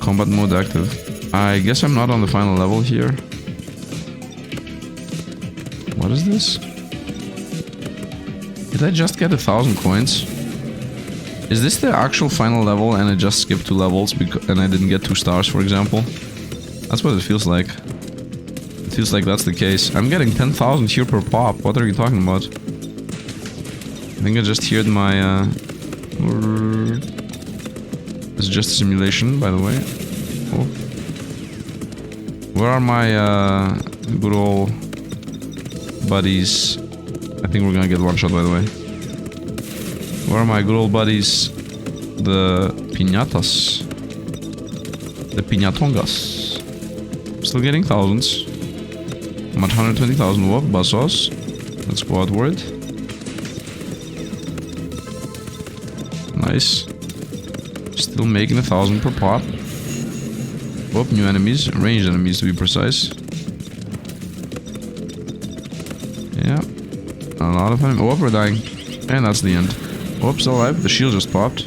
Combat mode active. I guess I'm not on the final level here. What is this? Did I just get 1,000 coins? Is this the actual final level and I just skipped 2 levels and I didn't get 2 stars, for example? That's what it feels like. It feels like that's the case. I'm getting 10,000 here per pop. What are you talking about? I think I just heard my... It's just a simulation, by the way. Oh. Where are my good old buddies? I think we're gonna get one shot, by the way. Where are my good old buddies? The piñatas. The piñatongas. Still getting thousands. I'm at 120,000. Whoop, bassos. Let's go outward. Nice. Still making 1,000 per pop. Whoop, new enemies. Ranged enemies to be precise. Yeah. A lot of enemies. Oh, we're dying. And that's the end. Oh, still alive. The shield just popped.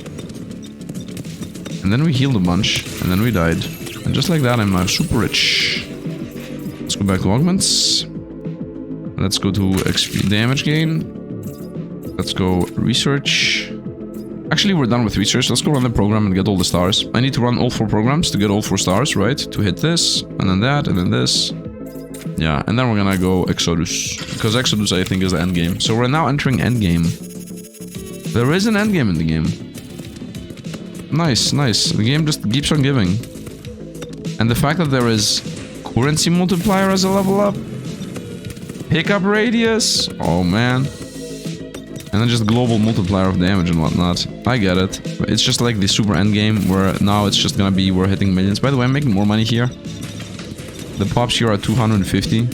And then we healed a bunch. And then we died. And just like that, I'm now super rich. Let's go back to augments. Let's go to XP damage gain. Let's go research. Actually, we're done with research. Let's go run the program and get all the stars. I need to run all 4 programs to get all 4 stars, right? To hit this, and then that, and then this. Yeah, and then we're gonna go Exodus. Because Exodus, I think, is the end game. So we're now entering end game. There is an end game in the game. Nice, nice. The game just keeps on giving. And the fact that there is currency multiplier as a level up. Pickup radius. Oh, man. And then just global multiplier of damage and whatnot. I get it. It's just like the super end game where now it's just gonna be we're hitting millions. By the way, I'm making more money here. The pops here are 250.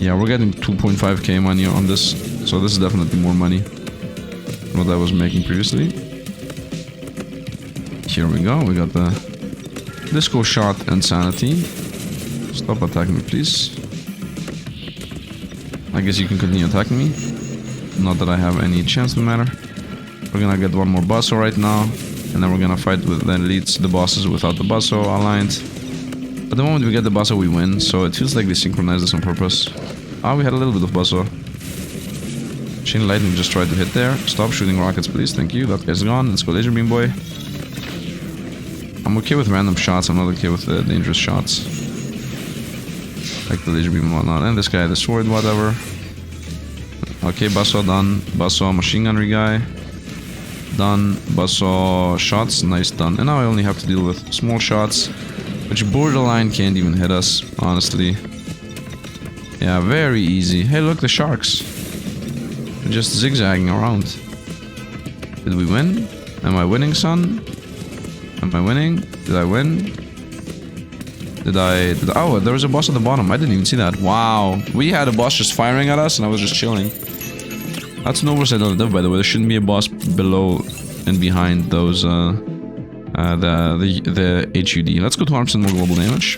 Yeah, we're getting 2.5k money on this. So this is definitely more money than what I was making previously. Here we go. We got the disco shot and sanity. Stop attacking me, please. I guess you can continue attacking me. Not that I have any chance no matter. We're gonna get one more busso right now. And then we're gonna fight with the elites, the bosses without the busso aligned. At the moment we get the busso, we win. So it feels like they synchronized this on purpose. Ah, we had a little bit of busso. Chain lightning just tried to hit there. Stop shooting rockets, please. Thank you. That guy's gone. Let's go laser beam boy. I'm okay with random shots. I'm not okay with the dangerous shots. Like the laser beam and whatnot. And this guy, the sword, whatever. Okay, busso done. Busso machine gunnery guy. Done. Busso shots. Nice, done. And now I only have to deal with small shots, which borderline can't even hit us, honestly. Yeah, very easy. Hey, look, the sharks. They're just zigzagging around. Did we win? Am I winning, son? Am I winning? Did I win? Oh, there was a boss at the bottom. I didn't even see that. Wow. We had a boss just firing at us and I was just chilling. That's an oversight on the dev, by the way. There shouldn't be a boss below and behind those, the HUD. Let's go to 100% more global damage.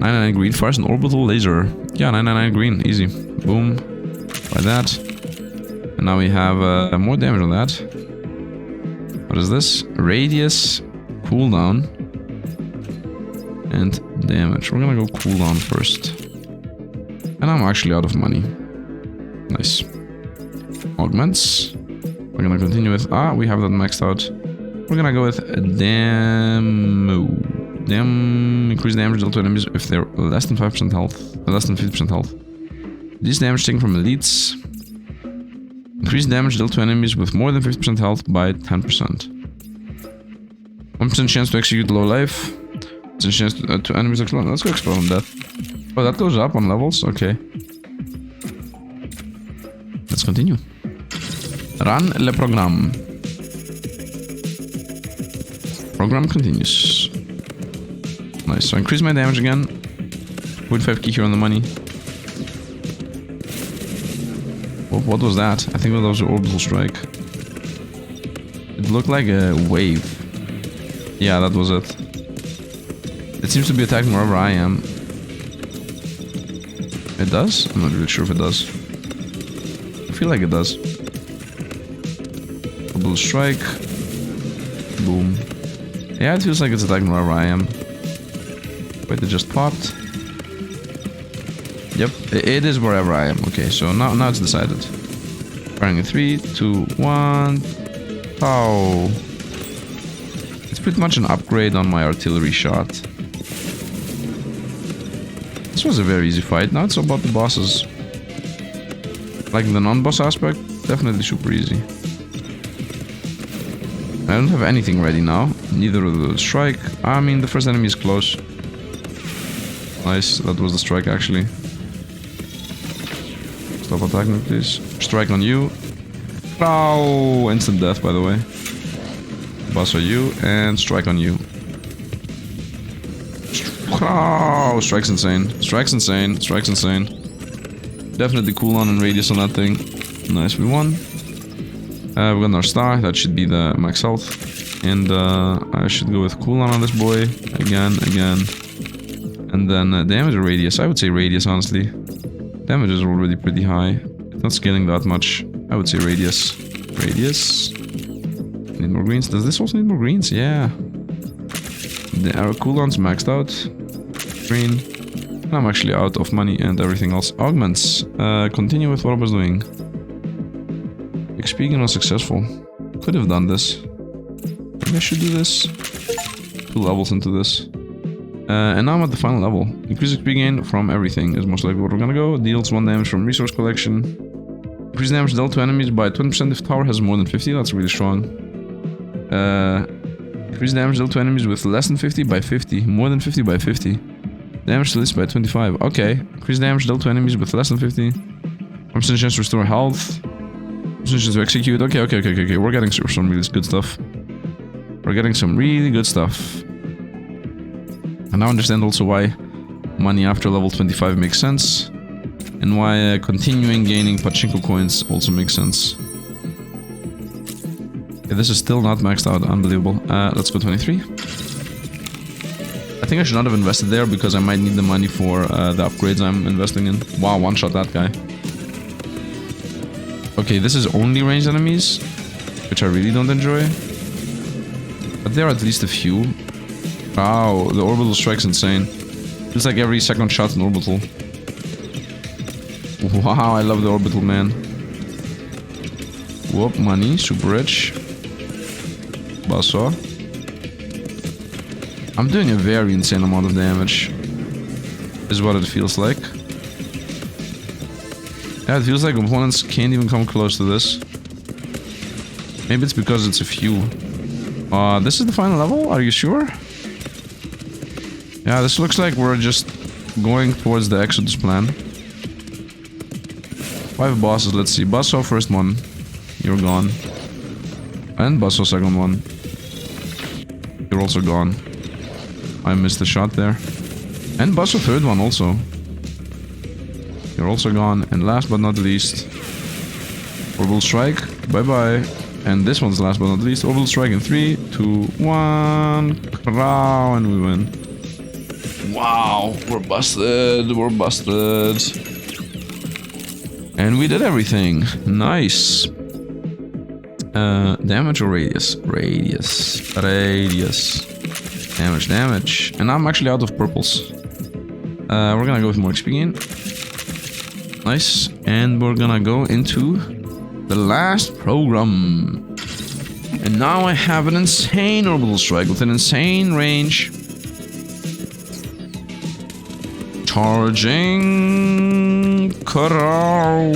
99 green fires an orbital laser. Yeah, 99 green. Easy. Boom. By that. And now we have more damage on that. What is this? Radius. Cooldown. And damage. We're gonna go cooldown first. And I'm actually out of money. Nice. Augments. We're gonna continue with... we have that maxed out. We're gonna go with increase damage dealt to enemies if they're less than 5% health. Less than 50% health. This damage taken from elites. Increase damage dealt to enemies with more than 50% health by 10%. 1% chance to execute low life. 1% chance to enemies explode. Let's go explode on death. Oh, that goes up on levels? Okay. Let's continue. Run le programme. Program continues. Nice. So increase my damage again. 0.5k here on the money. What was that? I think that was an orbital strike. It looked like a wave. Yeah, that was it. It seems to be attacking wherever I am. It does? I'm not really sure if it does. I feel like it does. Orbital strike. Boom. Yeah, it feels like it's attacking wherever I am. Wait, it just popped. Yep, it is wherever I am. Okay, so now it's decided. Firing in 3, 2, 1. Pow. It's pretty much an upgrade on my artillery shot. This was a very easy fight. Now it's about the bosses. Like the non-boss aspect, definitely super easy. I don't have anything ready now. Neither of the strike. I mean, the first enemy is close. Nice, that was the strike actually. Stop attacking me, please. Strike on you. Oh, instant death, by the way. Boss on you and strike on you. Oh, strike's insane. Strike's insane. Strike's insane. Definitely cooldown and radius on that thing. Nice, we won. We got our star. That should be the max health. And I should go with cooldown on this boy. Again. And then damage or radius. I would say radius, honestly. Damage is already pretty high. It's not scaling that much. I would say radius. Radius. Need more greens. Does this also need more greens? Yeah. Our cooldown's maxed out. Green. I'm actually out of money and everything else. Augments. Continue with what I was doing. XP was successful. Could have done this. Maybe I should do this. 2 levels into this. And now I'm at the final level. Increase XP gain from everything is most likely what we're gonna go. Deals 1 damage from resource collection. Increase damage dealt to enemies by 20% if tower has more than 50. That's really strong. Increase damage dealt to enemies with less than 50 by 50. More than 50 by 50. Damage to list by 25. Okay. Increase damage dealt to enemies with less than 50. Percent chance to restore health. Percent chance to execute. Okay. We're getting some really good stuff. We're getting some really good stuff. I now understand also why money after level 25 makes sense. And why continuing gaining Pachinko coins also makes sense. Okay, this is still not maxed out. Unbelievable. Let's go 23. I think I should not have invested there because I might need the money for the upgrades I'm investing in. Wow, one-shot that guy. Okay, this is only ranged enemies, which I really don't enjoy. But there are at least a few. Wow, the orbital strike's insane. Feels like every second shot's an orbital. Wow, I love the orbital, man. Whoop, money, super rich. Basso. I'm doing a very insane amount of damage. Is what it feels like. Yeah, it feels like opponents can't even come close to this. Maybe it's because it's a few. This is the final level? Are you sure? Yeah, this looks like we're just going towards the Exodus plan. 5 bosses, let's see. Basso first one. You're gone. And Basso second one. You're also gone. I missed the shot there. And Basso third one also. You're also gone. And last but not least, Orbital Strike. Bye-bye. And this one's last but not least. Orbital Strike in 3, 2, 1. Crow, and we win. Wow, we're busted. We're busted. And we did everything. Nice. Damage or radius? Radius. Damage. And I'm actually out of purples. We're gonna go with more XP gain. Nice. And we're gonna go into the last program. And now I have an insane orbital strike with an insane range. Charging. Crow.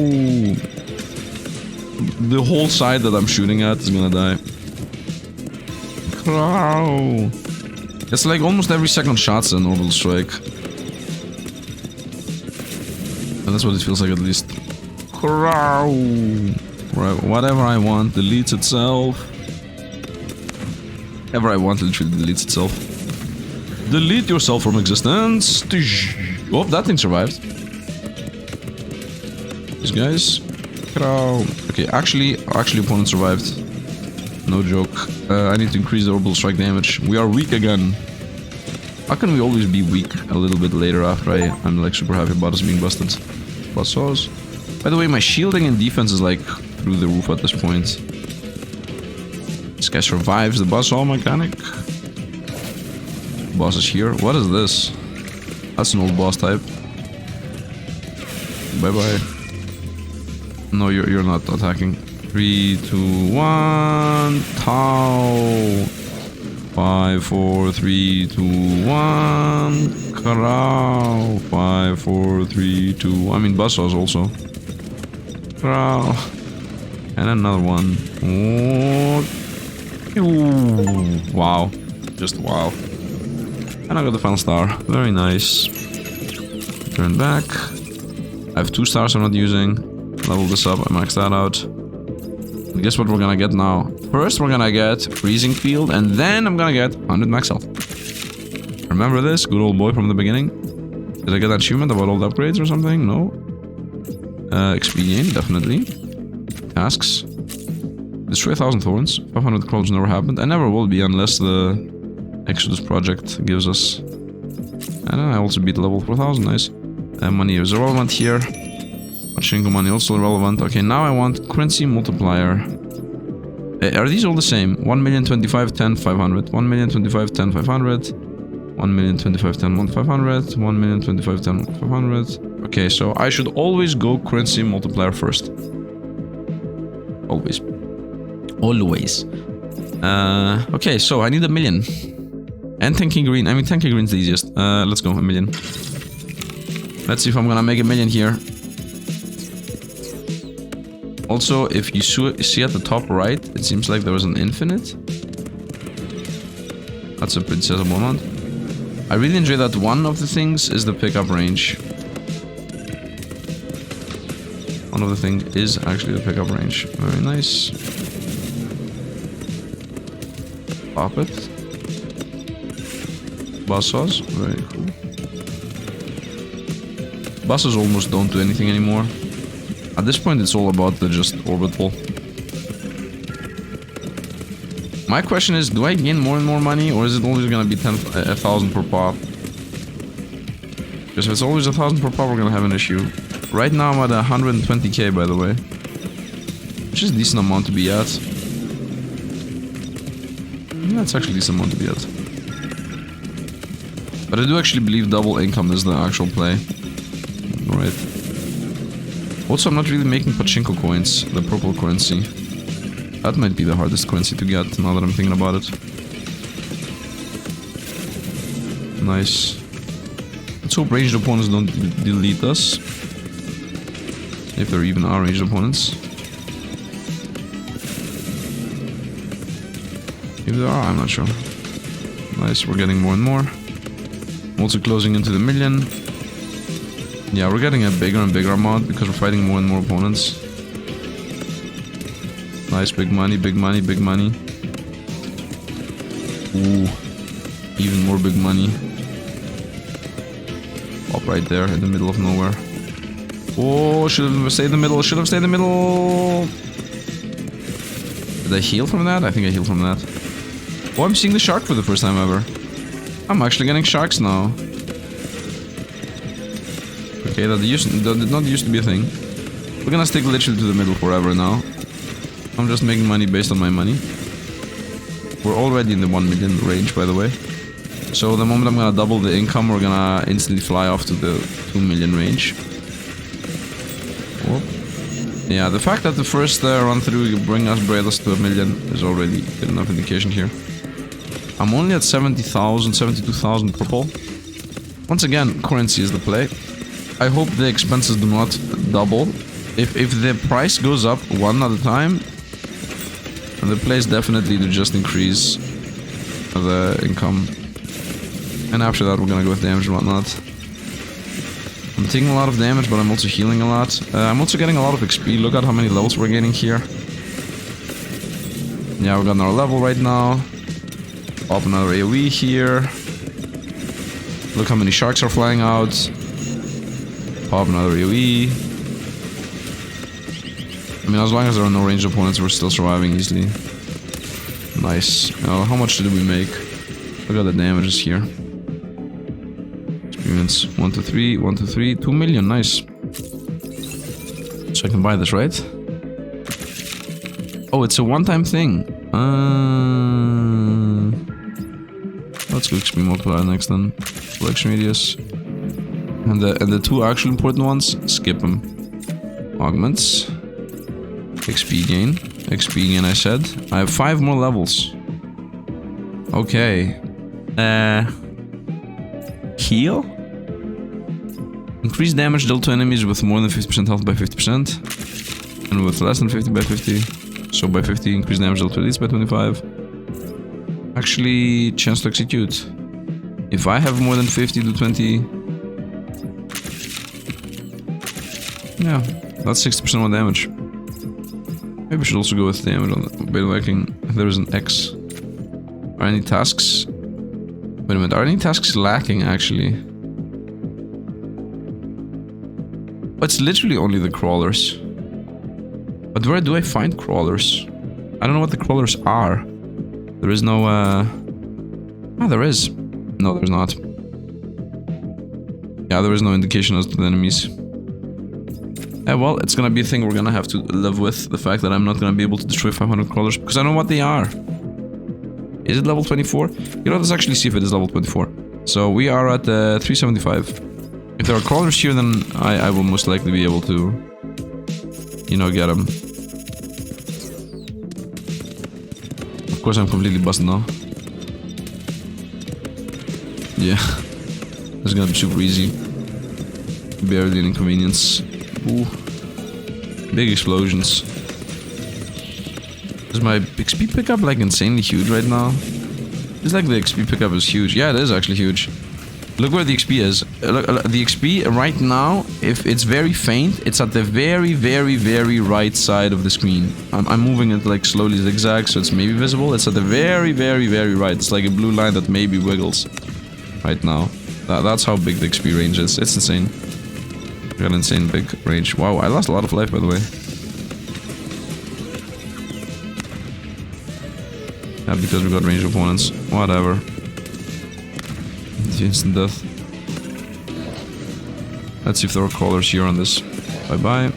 The whole side that I'm shooting at is gonna die. Crow. It's like almost every second shot's an orbital strike. And that's what it feels like at least. Crow. Right, whatever I want deletes itself. Whatever I want literally deletes itself. Delete yourself from existence. Oh, that thing survived. These guys. Crow. Okay, actually opponent survived. No joke. I need to increase the orbital strike damage. We are weak again. How can we always be weak a little bit later after I'm like super happy about us being busted? Bassos. By the way, my shielding and defense is like through the roof at this point. This guy survives the Basso mechanic. Boss is here. What is this? That's an old boss type. Bye bye. No, you're not attacking. 3, 2, 1. Tau. 5, 4, 3, 2, 1. Crow. 5, 4, 3, 2. I mean, Bassos also. Crow. And another one. Oh. Wow. Just wow. And I got the final star. Very nice. Turn back. I have 2 stars I'm not using. Level this up. I maxed that out. And guess what we're gonna get now? First, we're gonna get Freezing Field, and then I'm gonna get 100 max health. Remember this? Good old boy from the beginning? Did I get that achievement about all the upgrades or something? No. XP gain, definitely. Tasks. Destroy 1,000 thorns. 500 clouds never happened. And never will be unless the Exodus project gives us. And I also beat level 4000, nice. Money is irrelevant here. Pachinko money also irrelevant. Okay, now I want currency multiplier. Are these all the same? 1,025,000, 10, 500. 1,025,000, 10, 500. 1,025,000, 10, 500. 1,025,000, 10, 500. Okay, so I should always go currency multiplier first. Always. Always. Okay, so I need 1 million. And 10k green. I mean, 10k green's the easiest. Let's go, 1 million. Let's see if I'm gonna make 1 million here. Also, if you see at the top right, it seems like there was an infinite. That's a pretty set moment. I really enjoy that one of the things is the pickup range. One of the things is actually the pickup range. Very nice. Pop it. Buzzsaws. Very cool. Buzzsaws almost don't do anything anymore. At this point, it's all about the just orbital. My question is, do I gain more and more money, or is it always gonna be 1,000 per pop? Because if it's always 1,000 per pop, we're gonna have an issue. Right now, I'm at 120k, by the way. Which is a decent amount to be at. Yeah, it's actually a decent amount to be at. But I do actually believe double income is the actual play. Right. Also, I'm not really making Pachinko coins, the purple currency. That might be the hardest currency to get, now that I'm thinking about it. Nice. Let's hope ranged opponents don't delete us. If there even are ranged opponents. If there are, I'm not sure. Nice, we're getting more and more. I'm also closing into the 1 million. Yeah, we're getting a bigger and bigger amount because we're fighting more and more opponents. Nice, big money, big money, big money. Ooh, even more big money. Up right there in the middle of nowhere. Oh, should have stayed in the middle, should have stayed in the middle. Did I heal from that? I think I healed from that. Oh, I'm seeing the shark for the first time ever. I'm actually getting sharks now. Okay, that did not used to be a thing. We're gonna stick literally to the middle forever now. I'm just making money based on my money. We're already in the 1 million range, by the way. So the moment I'm gonna double the income, we're gonna instantly fly off to the 2 million range. Whoop. Yeah, the fact that the first run through bring us to 1 million is already good enough indication here. I'm only at 70,000, 72,000 purple. Once again, currency is the play. I hope the expenses do not double. If the price goes up one at a time, the play is definitely to just increase the income. And after that, we're gonna go with damage and whatnot. I'm taking a lot of damage, but I'm also healing a lot. I'm also getting a lot of XP. Look at how many levels we're gaining here. Yeah, we've got our level right now. Pop another AoE here. Look how many sharks are flying out. Pop another AoE. I mean, as long as there are no ranged opponents, we're still surviving easily. Nice. Oh, how much did we make? Look at the damages here. Experience 1 to 3, 1 to 3, 2 million. Nice. So I can buy this, right? Oh, it's a one-time thing. Let's go XP multiplier next then. Collection radius. And the two actual important ones, skip them. Augments. XP gain. XP gain, I said. I have 5 more levels. Okay. Heal? Increase damage dealt to enemies with more than 50% health by 50%. And with less than 50 by 50. So by 50, increase damage dealt to elites by 25. Actually, chance to execute. If I have more than 50 to 20... Yeah, that's 60% more damage. Maybe I should also go with damage on the baitlacking if there is an X. Are any tasks? Wait a minute, are any tasks lacking actually? Oh, it's literally only the crawlers. But where do I find crawlers? I don't know what the crawlers are. There is no Ah, there is. No, there's not. Yeah, there is no indication as to the enemies. Well, it's gonna be a thing we're gonna have to live with. The fact that I'm not gonna be able to destroy 500 crawlers because I don't know what they are. Is it level 24? You know, let's actually see if it is level 24. So we are at 375. If there are crawlers here, then I will most likely be able to, you know, get them. Of course, I'm completely busted now. Yeah. This is gonna be super easy. Barely an inconvenience. Ooh. Big explosions. Is my XP pickup like insanely huge right now? It's like the XP pickup is huge. Yeah, it is actually huge. Look where the XP is. Look, the XP right now, if it's very faint, it's at the very, very, very right side of the screen. I'm moving it like slowly zigzag, so it's maybe visible. It's at the very, very, very right. It's like a blue line that maybe wiggles right now. That's how big the XP range is. It's insane. Got an insane big range. Wow, I lost a lot of life, by the way. Yeah, because we got ranged opponents. Whatever. Instant death. Let's see if there are crawlers here on this. Bye-bye.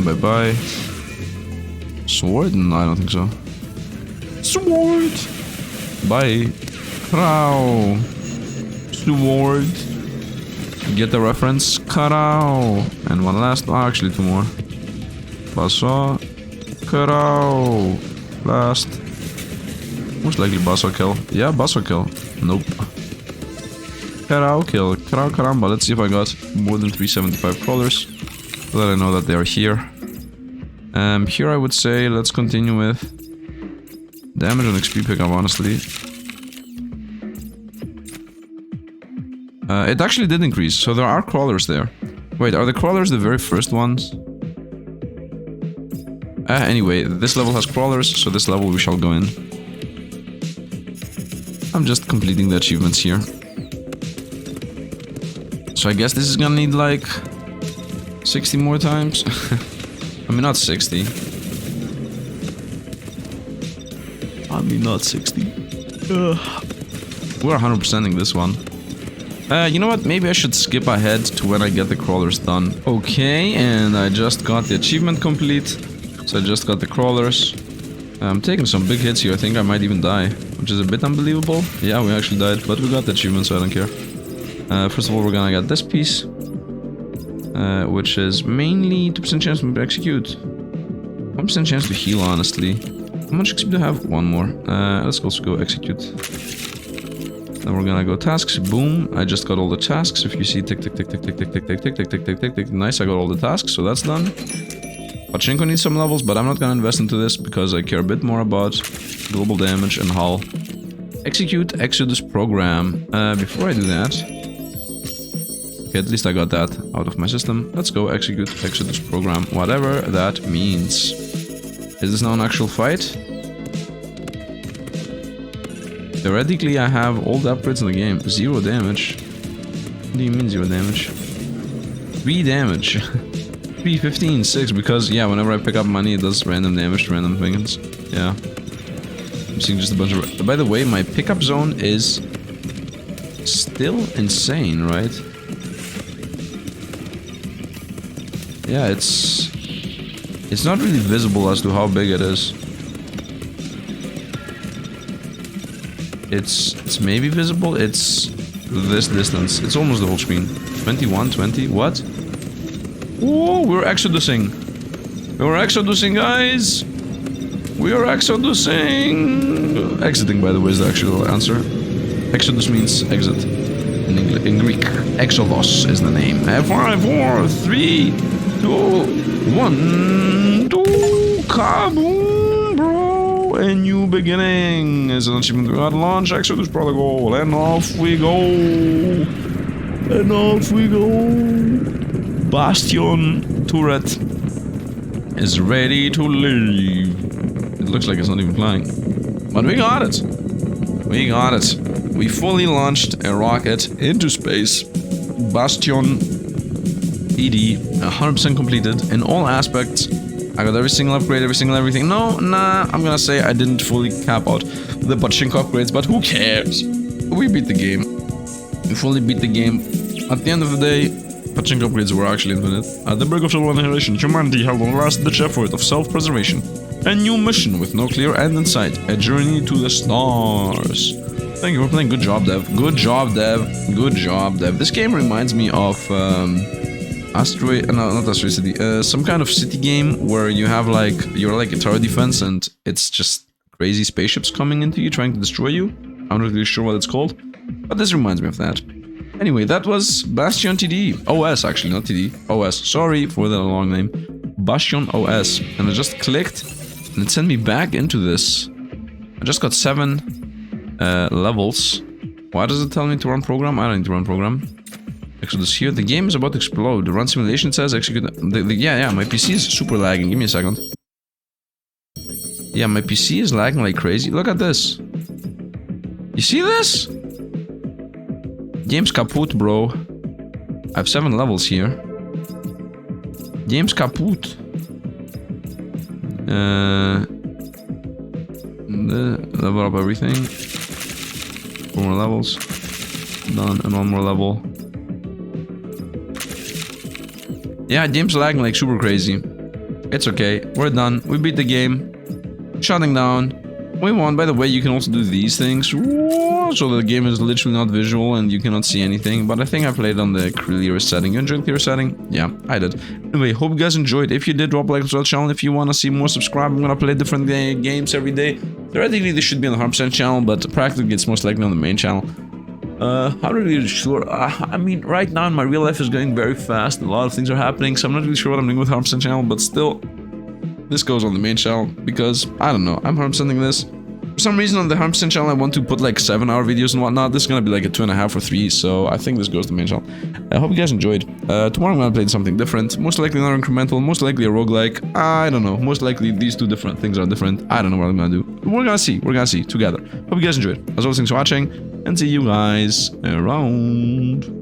Bye-bye. Sword? No, I don't think so. Sword! Bye. Crow. Sword. Get the reference? Crow. And one last. Oh, actually, two more. Basso. Crow. Last. Most likely Basso kill. Yeah, Basso kill. Nope. Crow kill. Crow caramba. Let's see if I got more than 375 crawlers. So that I know that they are here. Here I would say let's continue with damage and XP pickup, honestly. It actually did increase, so there are crawlers there. Wait, are the crawlers the very first ones? Anyway, this level has crawlers, so this level we shall go in. I'm just completing the achievements here. So I guess this is gonna need like 60 more times. I mean, not 60. I mean, not 60. We're 100%ing this one. You know what? Maybe I should skip ahead to when I get the crawlers done. Okay, and I just got the achievement complete. So I just got the crawlers. I'm taking some big hits here. I think I might even die, which is a bit unbelievable. Yeah, we actually died, but we got the achievement, so I don't care. First of all, we're gonna get this piece, which is mainly 2% chance to execute. 1% chance to heal, honestly. How much XP do I have? One more. Let's also go execute. Then we're gonna go tasks. Boom. I just got all the tasks. If you see tick, tick, tick, tick, tick, tick, tick, tick, tick, tick, tick, tick, tick, tick. Nice, I got all the tasks, so that's done. Pachinko needs some levels, but I'm not gonna invest into this because I care a bit more about global damage and hull. Execute Exodus program. Before I do that... Okay, at least I got that out of my system. Let's go execute Exodus program, whatever that means. Is this now an actual fight? Theoretically, I have all the upgrades in the game. 0 damage. What do you mean 0 damage? 3 damage. 3, 15, 6, because, yeah, whenever I pick up money, it does random damage to random things. Yeah. I'm seeing just a bunch of... By the way, my pickup zone is still insane, right? Yeah, it's not really visible as to how big it is. It's maybe visible. It's this distance. It's almost the whole screen. 21, 20. What? Whoa, we're exodusing. We're exodusing, guys. We are exodusing. Exiting, by the way, is the actual answer. Exodus means exit in Greek. Exodus is the name. 5, 4, 3, 2, 1, 2, kaboom, bro! A new beginning is an achievement. We got launch Exodus protocol, and off we go. And off we go. Bastion turret is ready to leave. It looks like it's not even flying, but we got it. We got it. We fully launched a rocket into space. Bastion ED 100% completed in all aspects. I got every single upgrade, every single everything. No, nah, I'm gonna say I didn't fully cap out the Pachinko upgrades, but who cares? We beat the game. We fully beat the game. At the end of the day, Pachinko upgrades were actually infinite. At the brink of civil annihilation, humanity held a last-ditch effort of self-preservation. A new mission with no clear end in sight. A journey to the stars. Thank you for playing. Good job, Dev. Good job, Dev. Good job, Dev. This game reminds me of Asteroid, no, not Asteroid City. Some kind of city game where you have like you're like a tower defense and it's just crazy spaceships coming into you trying to destroy you. I'm not really sure what it's called. But this reminds me of that. Anyway, that was Bastion TD. OS, actually, not TD. OS. Sorry for the long name. BastionOS. And I just clicked, and it sent me back into this. I just got 7 levels. Why does it tell me to run program? I don't need to run program. Exodus here. The game is about to explode. The run simulation says execute... yeah, my PC is super lagging. Give me a second. Yeah, my PC is lagging like crazy. Look at this. You see this? Game's kaput, bro. I have 7 levels here. Game's kaput. Level up everything. 4 more levels. Done. And 1 more level. Yeah, game's lagging like super crazy. It's okay. We're done. We beat the game. Shutting down. We won. By the way, you can also do these things. So the game is literally not visual and you cannot see anything. But I think I played on the clear setting. You enjoyed the clear setting? Yeah, I did. Anyway, hope you guys enjoyed. If you did, drop a like to the channel. If you want to see more, subscribe. I'm going to play different games every day. Theoretically, this should be on the 100% channel, but practically it's most likely on the main channel. I'm not really sure. I mean, right now in my real life is going very fast. A lot of things are happening, so I'm not really sure what I'm doing with 100% channel, but still, this goes on the main channel because, I don't know, I'm 100%ing this. For some reason on the 100% channel I want to put like 7-hour videos and whatnot. This is gonna be like a 2.5 or 3, so I think this goes to the main channel. I hope you guys enjoyed. Tomorrow I'm gonna play something different. Most likely another incremental, most likely a roguelike. I don't know. Most likely these two different things are different. I don't know what I'm gonna do. We're gonna see together. Hope you guys enjoyed. As always, thanks for watching, and see you guys around.